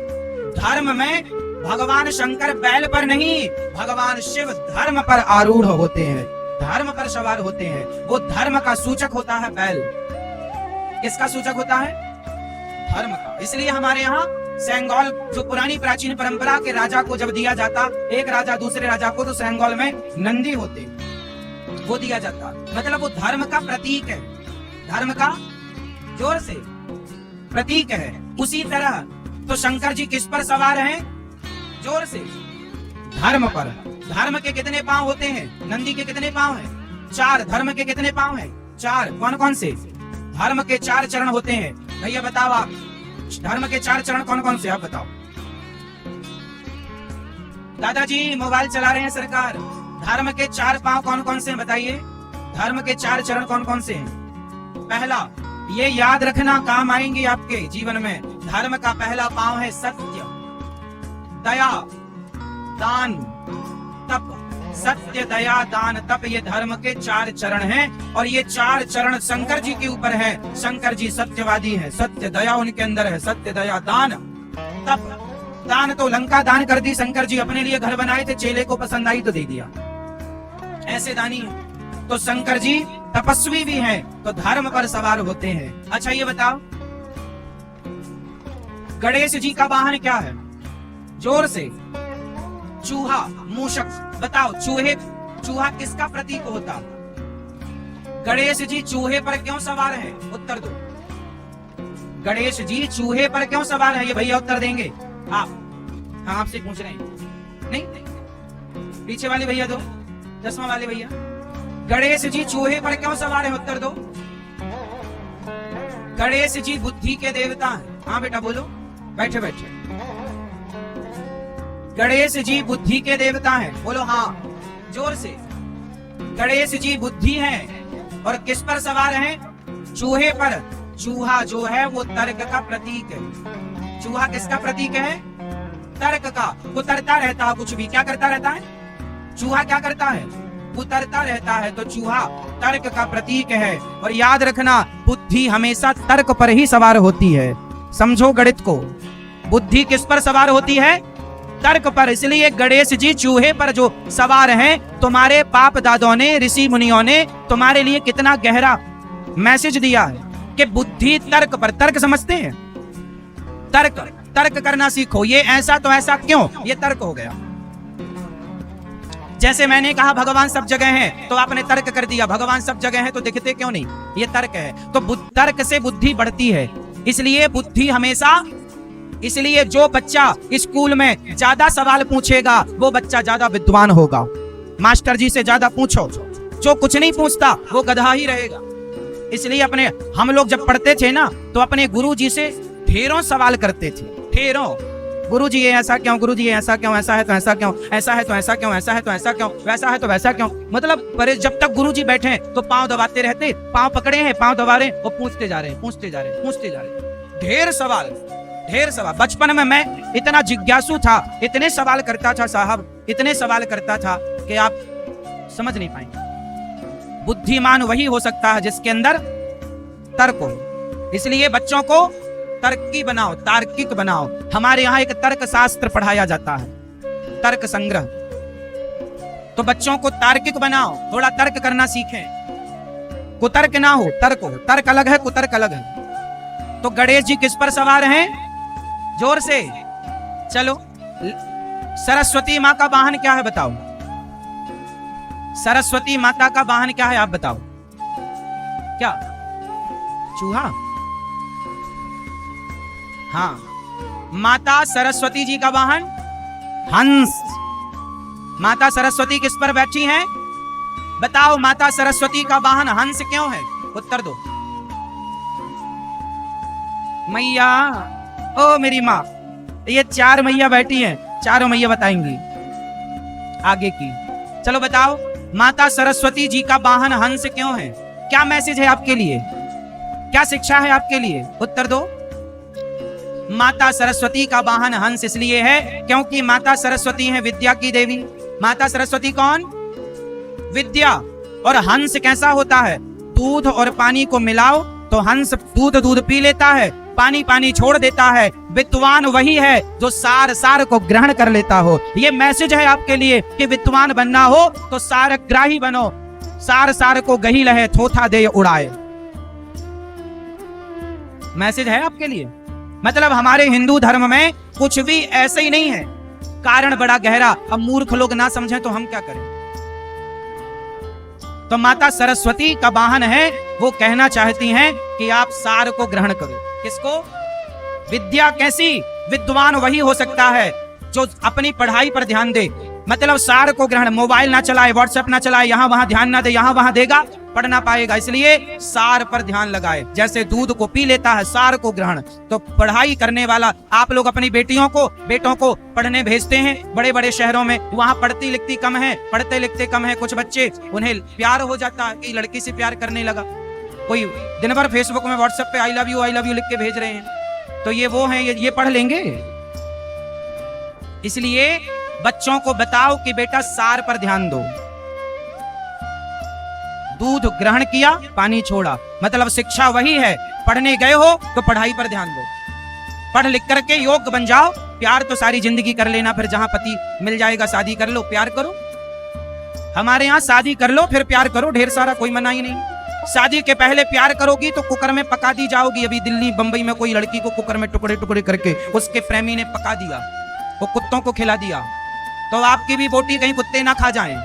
धर्म में भगवान शंकर बैल पर नहीं, भगवान शिव धर्म पर आरूढ़ होते हैं, धर्म पर सवार होते हैं। वो धर्म का सूचक होता है बैल। किसका सूचक होता है? धर्म का। इसलिए हमारे यहाँ सेंगोल जो पुरानी प्राचीन परंपरा के राजा को जब दिया जाता, एक राजा दूसरे राजा को, तो सेंगोल में नंदी होते, वो दिया जाता, मतलब वो धर्म का प्रतीक है, धर्म का जोर से प्रतीक है। उसी तरह तो शंकर जी किस पर सवार हैं? जोर से धर्म पर। धर्म के कितने पांव होते हैं? नंदी के कितने पांव हैं? 4। धर्म के कितने पांव हैं? 4। कौन कौन से? धर्म के 4 चरण होते हैं। भैया बताओ आप, धर्म के 4 चरण कौन कौन से? आप बताओ। दादाजी मोबाइल चला रहे हैं सरकार। धर्म के 4 पांव कौन कौन से हैं बताइए? धर्म के 4 चरण कौन कौन से हैं? पहला, ये याद रखना, काम आएंगे आपके जीवन में। धर्म का पहला पांव है सत्य, दया, दान, तप। सत्य, दया, दान, तप, ये धर्म के 4 चरण हैं। और ये 4 चरण शंकर जी के ऊपर है। शंकर जी सत्यवादी हैं, सत्य दया उनके अंदर है। सत्य, दया, दान, तप। दान तो लंका दान कर दी शंकर जी, अपने लिए घर बनाए थे, चेले को पसंद आई तो दे दिया, ऐसे दानी है। तो शंकर जी तपस्वी भी हैं, तो धर्म पर सवार होते हैं। अच्छा ये बताओ, गणेश जी का वाहन क्या है? जोर से। चूहा, मूषक। बताओ चूहा किसका प्रतीक होता? गणेश जी चूहे पर क्यों सवार हैं? उत्तर दो। गणेश जी चूहे पर क्यों सवार हैं? ये भैया उत्तर देंगे। आप, हम आपसे पूछ रहे हैं। नहीं, पीछे वाले भैया दो, चश्मा वाले भैया। गणेश जी चूहे पर क्यों सवार हैं? उत्तर दो। गणेश जी बुद्धि के देवता हैं। हाँ बेटा बोलो, बैठे बैठे। गणेश जी बुद्धि के देवता हैं, बोलो हाँ जोर से। गणेश जी बुद्धि हैं और किस पर सवार हैं? चूहे पर। चूहा जो है वो तर्क का प्रतीक है। चूहा किसका प्रतीक है? तर्क का। उतरता रहता है कुछ भी। क्या करता रहता है? चूहा क्या करता है? उतरता रहता है। तो चूहा तर्क का प्रतीक है। और याद रखना, बुद्धि हमेशा तर्क पर ही सवार होती है। समझो गणित को, बुद्धि किस पर सवार होती है? तर्क पर। इसलिए गणेश जी चूहे पर जो सवार हैं, तुम्हारे बाप दादों ने, ऋषि मुनियों ने तुम्हारे लिए कितना गहरा मैसेज दिया है कि बुद्धि तर्क पर। तर्क समझते हैं? तर्क करना सीखो। ये ऐसा तो ऐसा क्यों, ये तर्क हो गया। जैसे मैंने कहा भगवान सब जगह हैं, तो आपने तर्क कर दिया भगवान सब जगह हैं तो दिखते क्यों नहीं, ये तर्क है। तो तर्क से बुद्धि बढ़ती है। इसलिए बुद्धि हमेशा, इसलिए जो बच्चा स्कूल में ज्यादा सवाल पूछेगा वो बच्चा ज्यादा विद्वान होगा। मास्टर जी से ज्यादा पूछो, जो कुछ नहीं पूछता वो गधा ही रहेगा। इसलिए हम लोग जब पढ़ते थे ना, तो अपने गुरु जी से ढेरों सवाल करते थे, ढेरों। गुरु जी ये ऐसा क्यों, गुरु जी ये ऐसा क्यों, ऐसा है तो ऐसा क्यों, ऐसा है तो ऐसा क्यों, ऐसा है तो ऐसा क्यों, वैसा है तो वैसा क्यों। मतलब पर जब तक गुरु जी बैठे तो पांव दबाते रहते, पांव पकड़े हैं, पांव दबा रहे, वो पूछते जा रहे हैं, पूछते जा रहे हैं, पूछते जा रहे हैं। ढेर सवाल, ढेर सवाल। बचपन में मैं इतना जिज्ञासु था, इतने सवाल करता था साहब, इतने सवाल करता था कि आप समझ नहीं पाएंगे। बुद्धिमान वही हो सकता है जिसके अंदर तर्क हो। इसलिए बच्चों को तर्की बनाओ, तार्किक बनाओ। हमारे यहाँ एक तर्क शास्त्र पढ़ाया जाता है, तर्क संग्रह। तो बच्चों को तार्किक बनाओ, थोड़ा तर्क करना सीखें। कुतर्क ना हो, तर्क हो। तर्क अलग है, कुतर्क अलग है। तो गणेश जी किस पर सवार हैं? जोर से चलो। सरस्वती माँ का वाहन क्या है बताओ? सरस्वती माता का वाहन क्या है आप बताओ? क्या? चूहा? हाँ। माता सरस्वती जी का वाहन हंस। माता सरस्वती किस पर बैठी हैं? बताओ, माता सरस्वती का वाहन हंस क्यों है? उत्तर दो। मैया, ओ मेरी माँ, ये 4 मैया बैठी हैं, चारों मैया बताएंगी आगे की। चलो बताओ, माता सरस्वती जी का वाहन हंस क्यों है? क्या मैसेज है आपके लिए, क्या शिक्षा है आपके लिए? उत्तर दो। माता सरस्वती का वाहन हंस इसलिए है क्योंकि माता सरस्वती है विद्या की देवी। माता सरस्वती कौन? विद्या। और हंस कैसा होता है? दूध और पानी को मिलाओ तो हंस दूध पी लेता है, पानी छोड़ देता है। विद्वान वही है जो सार को ग्रहण कर लेता हो। ये मैसेज है आपके लिए कि विद्वान बनना हो तो सारग्राही बनो। सार को गही लहे, थोथा दे उड़ाए। मैसेज है आपके लिए। मतलब हमारे हिंदू धर्म में कुछ भी ऐसे ही नहीं है, कारण बड़ा गहरा। अब मूर्ख लोग ना समझें तो हम क्या करें। तो माता सरस्वती का वाहन है, वो कहना चाहती हैं कि आप सार को ग्रहण करो। किसको? विद्या कैसी? विद्वान वही हो सकता है जो अपनी पढ़ाई पर ध्यान दे। मतलब सार को ग्रहण, मोबाइल ना चलाए, व्हाट्सएप ना चलाए, यहां वहां ध्यान ना दे, यहां वहां देगा पढ़ ना पाएगा। इसलिए सार पर ध्यान लगाए। जैसे दूध को पी लेता है, सार को ग्रहण। तो पढ़ाई करने वाला, आप लोग अपनी बेटियों को, बेटों को पढ़ने भेजते हैं बड़े बड़े शहरों में, वहां पढ़ती लिखती कम है, पढ़ते लिखते कम है। कुछ बच्चे, उन्हें प्यार हो जाता है कि लड़की से प्यार करने लगा, कोई दिन भर फेसबुक में व्हाट्सएप पे आई लव यू लिख के भेज रहे हैं। तो ये वो हैं, ये पढ़ लेंगे। इसलिए बच्चों को बताओ कि बेटा सार पर ध्यान दो। दूध ग्रहण किया, पानी छोड़ा, मतलब शिक्षा वही है। पढ़ने गए हो तो पढ़ाई पर ध्यान दो, पढ़ लिख करके योग्य बन जाओ। प्यार तो सारी जिंदगी कर लेना, फिर जहां पति मिल जाएगा शादी कर लो, प्यार करो। हमारे यहाँ शादी कर लो फिर प्यार करो, ढेर सारा, कोई मना ही नहीं। शादी के पहले प्यार करोगी तो कुकर में पका दी जाओगी। अभी दिल्ली बंबई में कोई लड़की को कुकर में टुकड़े टुकड़े करके उसके प्रेमी ने पका दिया, वो कुत्तों को खिला दिया। तो आपकी भी बोटी कहीं कुत्ते ना खा जाएं।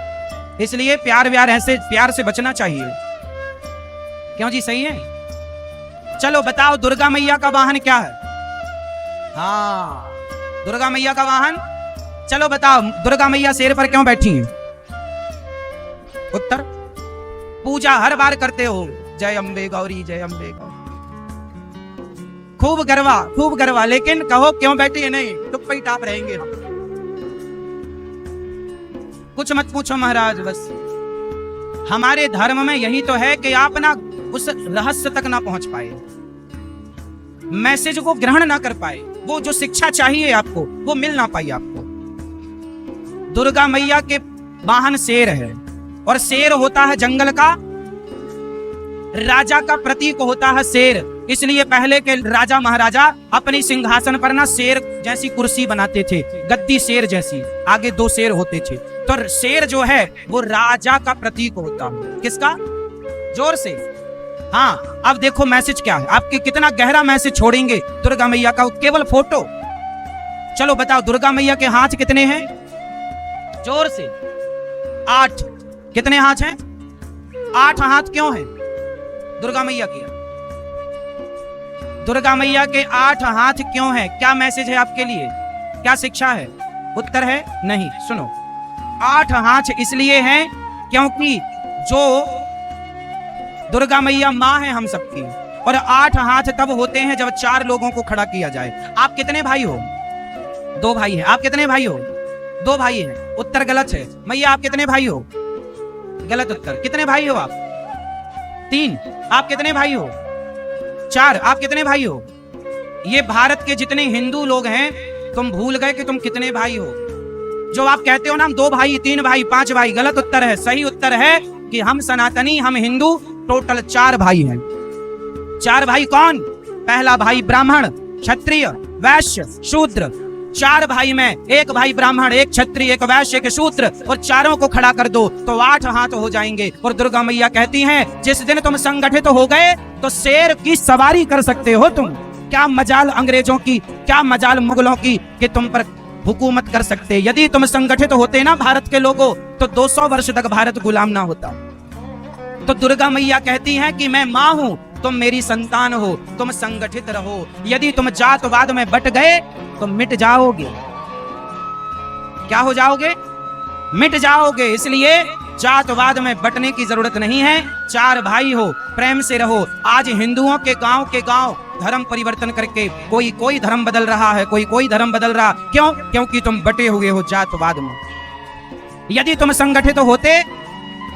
इसलिए प्यार व्यार, ऐसे प्यार से बचना चाहिए। क्यों जी, सही है? चलो बताओ, दुर्गा मैया का वाहन क्या है? हाँ, दुर्गा मैया का वाहन, चलो बताओ, दुर्गा मैया शेर पर क्यों बैठी हैं? उत्तर, पूजा हर बार करते हो, जय अम्बे गौरी, जय अम्बे गौरी, खूब गरवा, लेकिन कहो क्यों बैठी है? नहीं, टुप पे टाप रहेंगे हम, कुछ मत पूछो महाराज। बस हमारे धर्म में यही तो है कि आप ना उस रहस्य तक ना पहुंच पाए, मैसेज को ग्रहण ना कर पाए, वो जो शिक्षा चाहिए आपको वो मिल ना पाई आपको। दुर्गा मैया के वाहन शेर है, और शेर होता है जंगल का, राजा का प्रतीक होता है शेर। इसलिए पहले के राजा महाराजा अपनी सिंहासन पर ना शेर जैसी कुर्सी बनाते थे, गद्दी शेर जैसी, आगे दो शेर होते थे। तो शेर जो है वो राजा का प्रतीक होता है। किसका? जोर से। हाँ, अब देखो मैसेज क्या है, आपके कितना गहरा मैसेज छोड़ेंगे दुर्गा मैया का, केवल फोटो। चलो बताओ, दुर्गा मैया के हाथ कितने हैं? जोर से। 8। कितने हाथ हैं? 8 हाथ क्यों हैं दुर्गा मैया के? दुर्गा मैया के 8 हाथ क्यों हैं? क्या मैसेज है आपके लिए? क्या शिक्षा है? उत्तर है नहीं। सुनो, 8 हाथ इसलिए हैं क्योंकि जो दुर्गा मैया माँ है हम सबकी, और 8 हाथ तब होते हैं जब 4 लोगों को खड़ा किया जाए। आप कितने भाई हो? 2 भाई हैं। आप कितने भाई हो? 2 भाई हैं। उत्तर गलत है। मैया आप कितने भाई हो? गलत उत्तर। कितने भाई हो आप? 3। आप कितने भाई हो? 4। आप कितने भाई हो? ये भारत के जितने हिंदू लोग हैं, तुम भूल गए कि तुम कितने भाई हो। जो आप कहते हो ना, हम 2 भाई, 3 भाई, 5 भाई, गलत उत्तर है। सही उत्तर है कि हम सनातनी, हम हिंदू टोटल 4 भाई हैं। 4 भाई कौन? पहला भाई ब्राह्मण, क्षत्रिय, वैश्य, शूद्र। 4 भाई में 1 भाई ब्राह्मण, 1 क्षत्रिय, 1 वैश्य, 1 शूद्र, और चारों को खड़ा कर दो तो 8 हाथ हो जाएंगे। और दुर्गा मैया कहती हैं, जिस दिन तुम संगठित हो गए तो शेर की सवारी कर सकते हो तुम। क्या मजाल अंग्रेजों की, क्या मजाल मुगलों की कि तुम पर हुकूमत कर सकते। यदि तुम संगठित होते ना भारत के लोगों, तो 200 वर्ष तक भारत गुलाम ना होता। तो दुर्गा मैया कहती हैं कि मैं माँ हूं, तुम मेरी संतान हो, तुम संगठित रहो। यदि तुम जातवाद में बट गए तो मिट जाओगे। क्या हो जाओगे? मिट जाओगे। इसलिए जातवाद में बटने की जरूरत नहीं है। 4 भाई हो, प्रेम से रहो। आज हिंदुओं के गांव धर्म परिवर्तन करके कोई धर्म बदल रहा है, कोई धर्म बदल रहा। क्यों? क्योंकि तुम बटे हुए हो जातवाद में। यदि तुम संगठित होते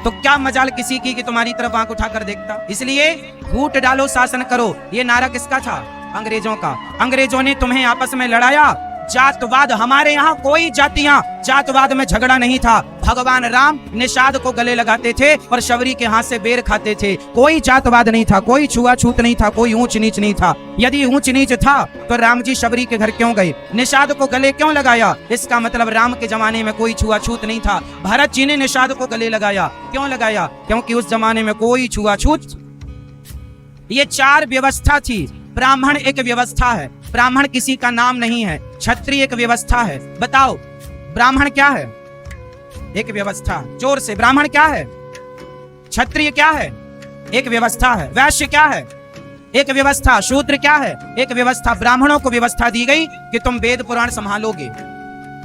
तो क्या मजाल किसी की कि तुम्हारी तरफ आंख उठाकर देखता। इसलिए फूट डालो, शासन करो। ये नारा किसका था? अंग्रेजों का। अंग्रेजों ने तुम्हें आपस में लड़ाया। जातवाद, हमारे यहाँ कोई जातियां जातवाद में झगड़ा नहीं था। भगवान राम निषाद को गले लगाते थे और शबरी के हाथ से बेर खाते थे। कोई जातवाद नहीं था, कोई छुआछूत नहीं था, कोई ऊंच नीच नहीं था। यदि ऊंच नीच था तो राम जी शबरी के घर क्यों गए? निषाद को गले क्यों लगाया? इसका मतलब राम के जमाने में कोई छुआछूत नहीं था। भरत जी ने निषाद को गले लगाया। क्यों लगाया? क्योंकि उस जमाने में कोई छुआछूत। ये 4 व्यवस्था थी। ब्राह्मण एक व्यवस्था है, ब्राह्मण किसी का नाम नहीं है। क्षत्रिय एक व्यवस्था है। बताओ ब्राह्मण क्या है? एक व्यवस्था। जोर से, ब्राह्मण क्या है? क्षत्रिय क्या है? एक व्यवस्था है। वैश्य क्या है? एक व्यवस्था। शूद्र क्या है? एक व्यवस्था। ब्राह्मणों को व्यवस्था दी गई कि तुम वेद पुराण संभालोगे,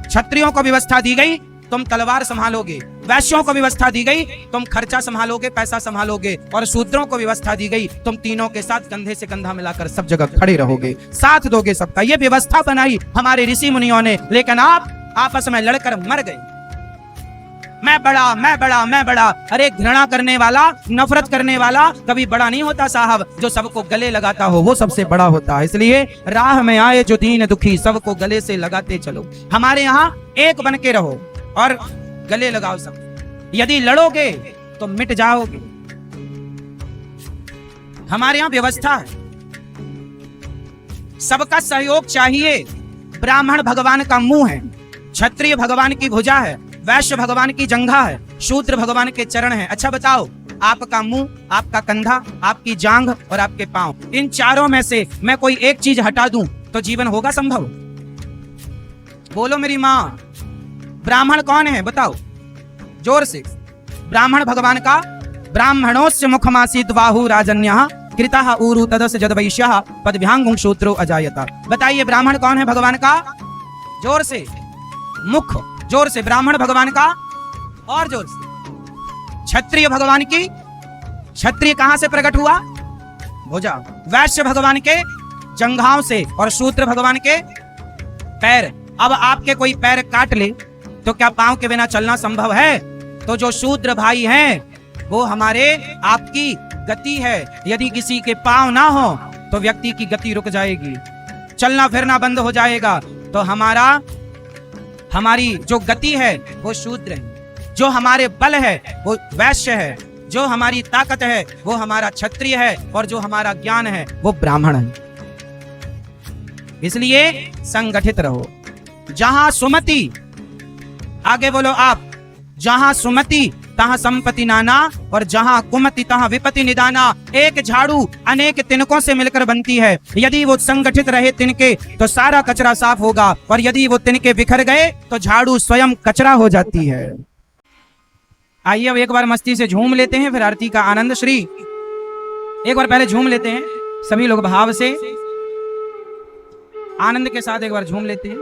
क्षत्रियों को व्यवस्था दी गई तुम तलवार संभालोगे, वैश्यों को व्यवस्था दी गई तुम खर्चा संभालोगे, पैसा संभालोगे, और शूद्रों को व्यवस्था दी गई तुम तीनों के साथ कंधे से कंधा मिलाकर सब जगह खड़े रहोगे, साथ दोगे सबका। ये व्यवस्था बनाई हमारे ऋषि मुनियों ने। लेकिन आप आपस में लड़कर मर गए। मैं बड़ा, मैं बड़ा, मैं बड़ा। अरे घृणा करने वाला, नफरत करने वाला कभी बड़ा नहीं होता साहब। जो सबको गले लगाता हो वो सबसे बड़ा होता है। इसलिए राह में आए जो दीन दुखी, सबको गले से लगाते चलो। हमारे यहाँ एक बन के रहो और गले लगाओ सब। यदि लड़ोगे तो मिट जाओगे। हमारे यहाँ व्यवस्था है, सबका सहयोग चाहिए। ब्राह्मण भगवान का मुंह है, क्षत्रिय भगवान की भुजा है, वैश्य भगवान की जंघा है, शूद्र भगवान के चरण है। अच्छा बताओ, आपका मुंह, आपका कंधा, आपकी जांघ और आपके पांव, इन चारों में से मैं कोई एक चीज हटा दूं तो जीवन होगा संभव? बोलो मेरी माँ, ब्राह्मण कौन है बताओ जोर से? ब्राह्मण भगवान का। ब्राह्मणोस्य मुखमासीत् बाहु राजन्यः कृतः ऊरु तदस्य जदवैश्यः पदभ्यांगुं शूद्रो अजायत। बताइए ब्राह्मण कौन है भगवान का? जोर से, मुख। जोर से, ब्राह्मण भगवान का। और जोर से, क्षत्रिय भगवान की। क्षत्रिय कहां से प्रकट हुआ? भुजा। वैश्य भगवान के जंघाओं से, और शूद्र भगवान के पैर। अब आपके कोई पैर काट ले तो क्या पांव के बिना चलना संभव है? तो जो शूद्र भाई हैं वो हमारे आपकी गति है। यदि किसी के पांव ना हो तो व्यक्ति की गति रुक जाएगी, चलना फिरना बंद हो जाएगा। तो हमारी जो गति है वो शूद्र है, जो हमारे बल है वो वैश्य है, जो हमारी ताकत है वो हमारा क्षत्रिय है, और जो हमारा ज्ञान है वो ब्राह्मण है। इसलिए संगठित रहो। जहां सुमति, आगे बोलो आप, जहां सुमति तहां संपत्ति नाना, और जहां कुमति तहां विपत्ति निदाना। एक झाड़ू अनेक तिनकों से मिलकर बनती है। यदि वो संगठित रहे तिनके तो सारा कचरा साफ होगा, और यदि वो तिनके बिखर गए तो झाड़ू स्वयं कचरा हो जाती है। आइए अब एक बार मस्ती से झूम लेते हैं, फिर आरती का आनंद। श्री एक बार पहले झूम लेते हैं, सभी लोग भाव से आनंद के साथ एक बार झूम लेते हैं।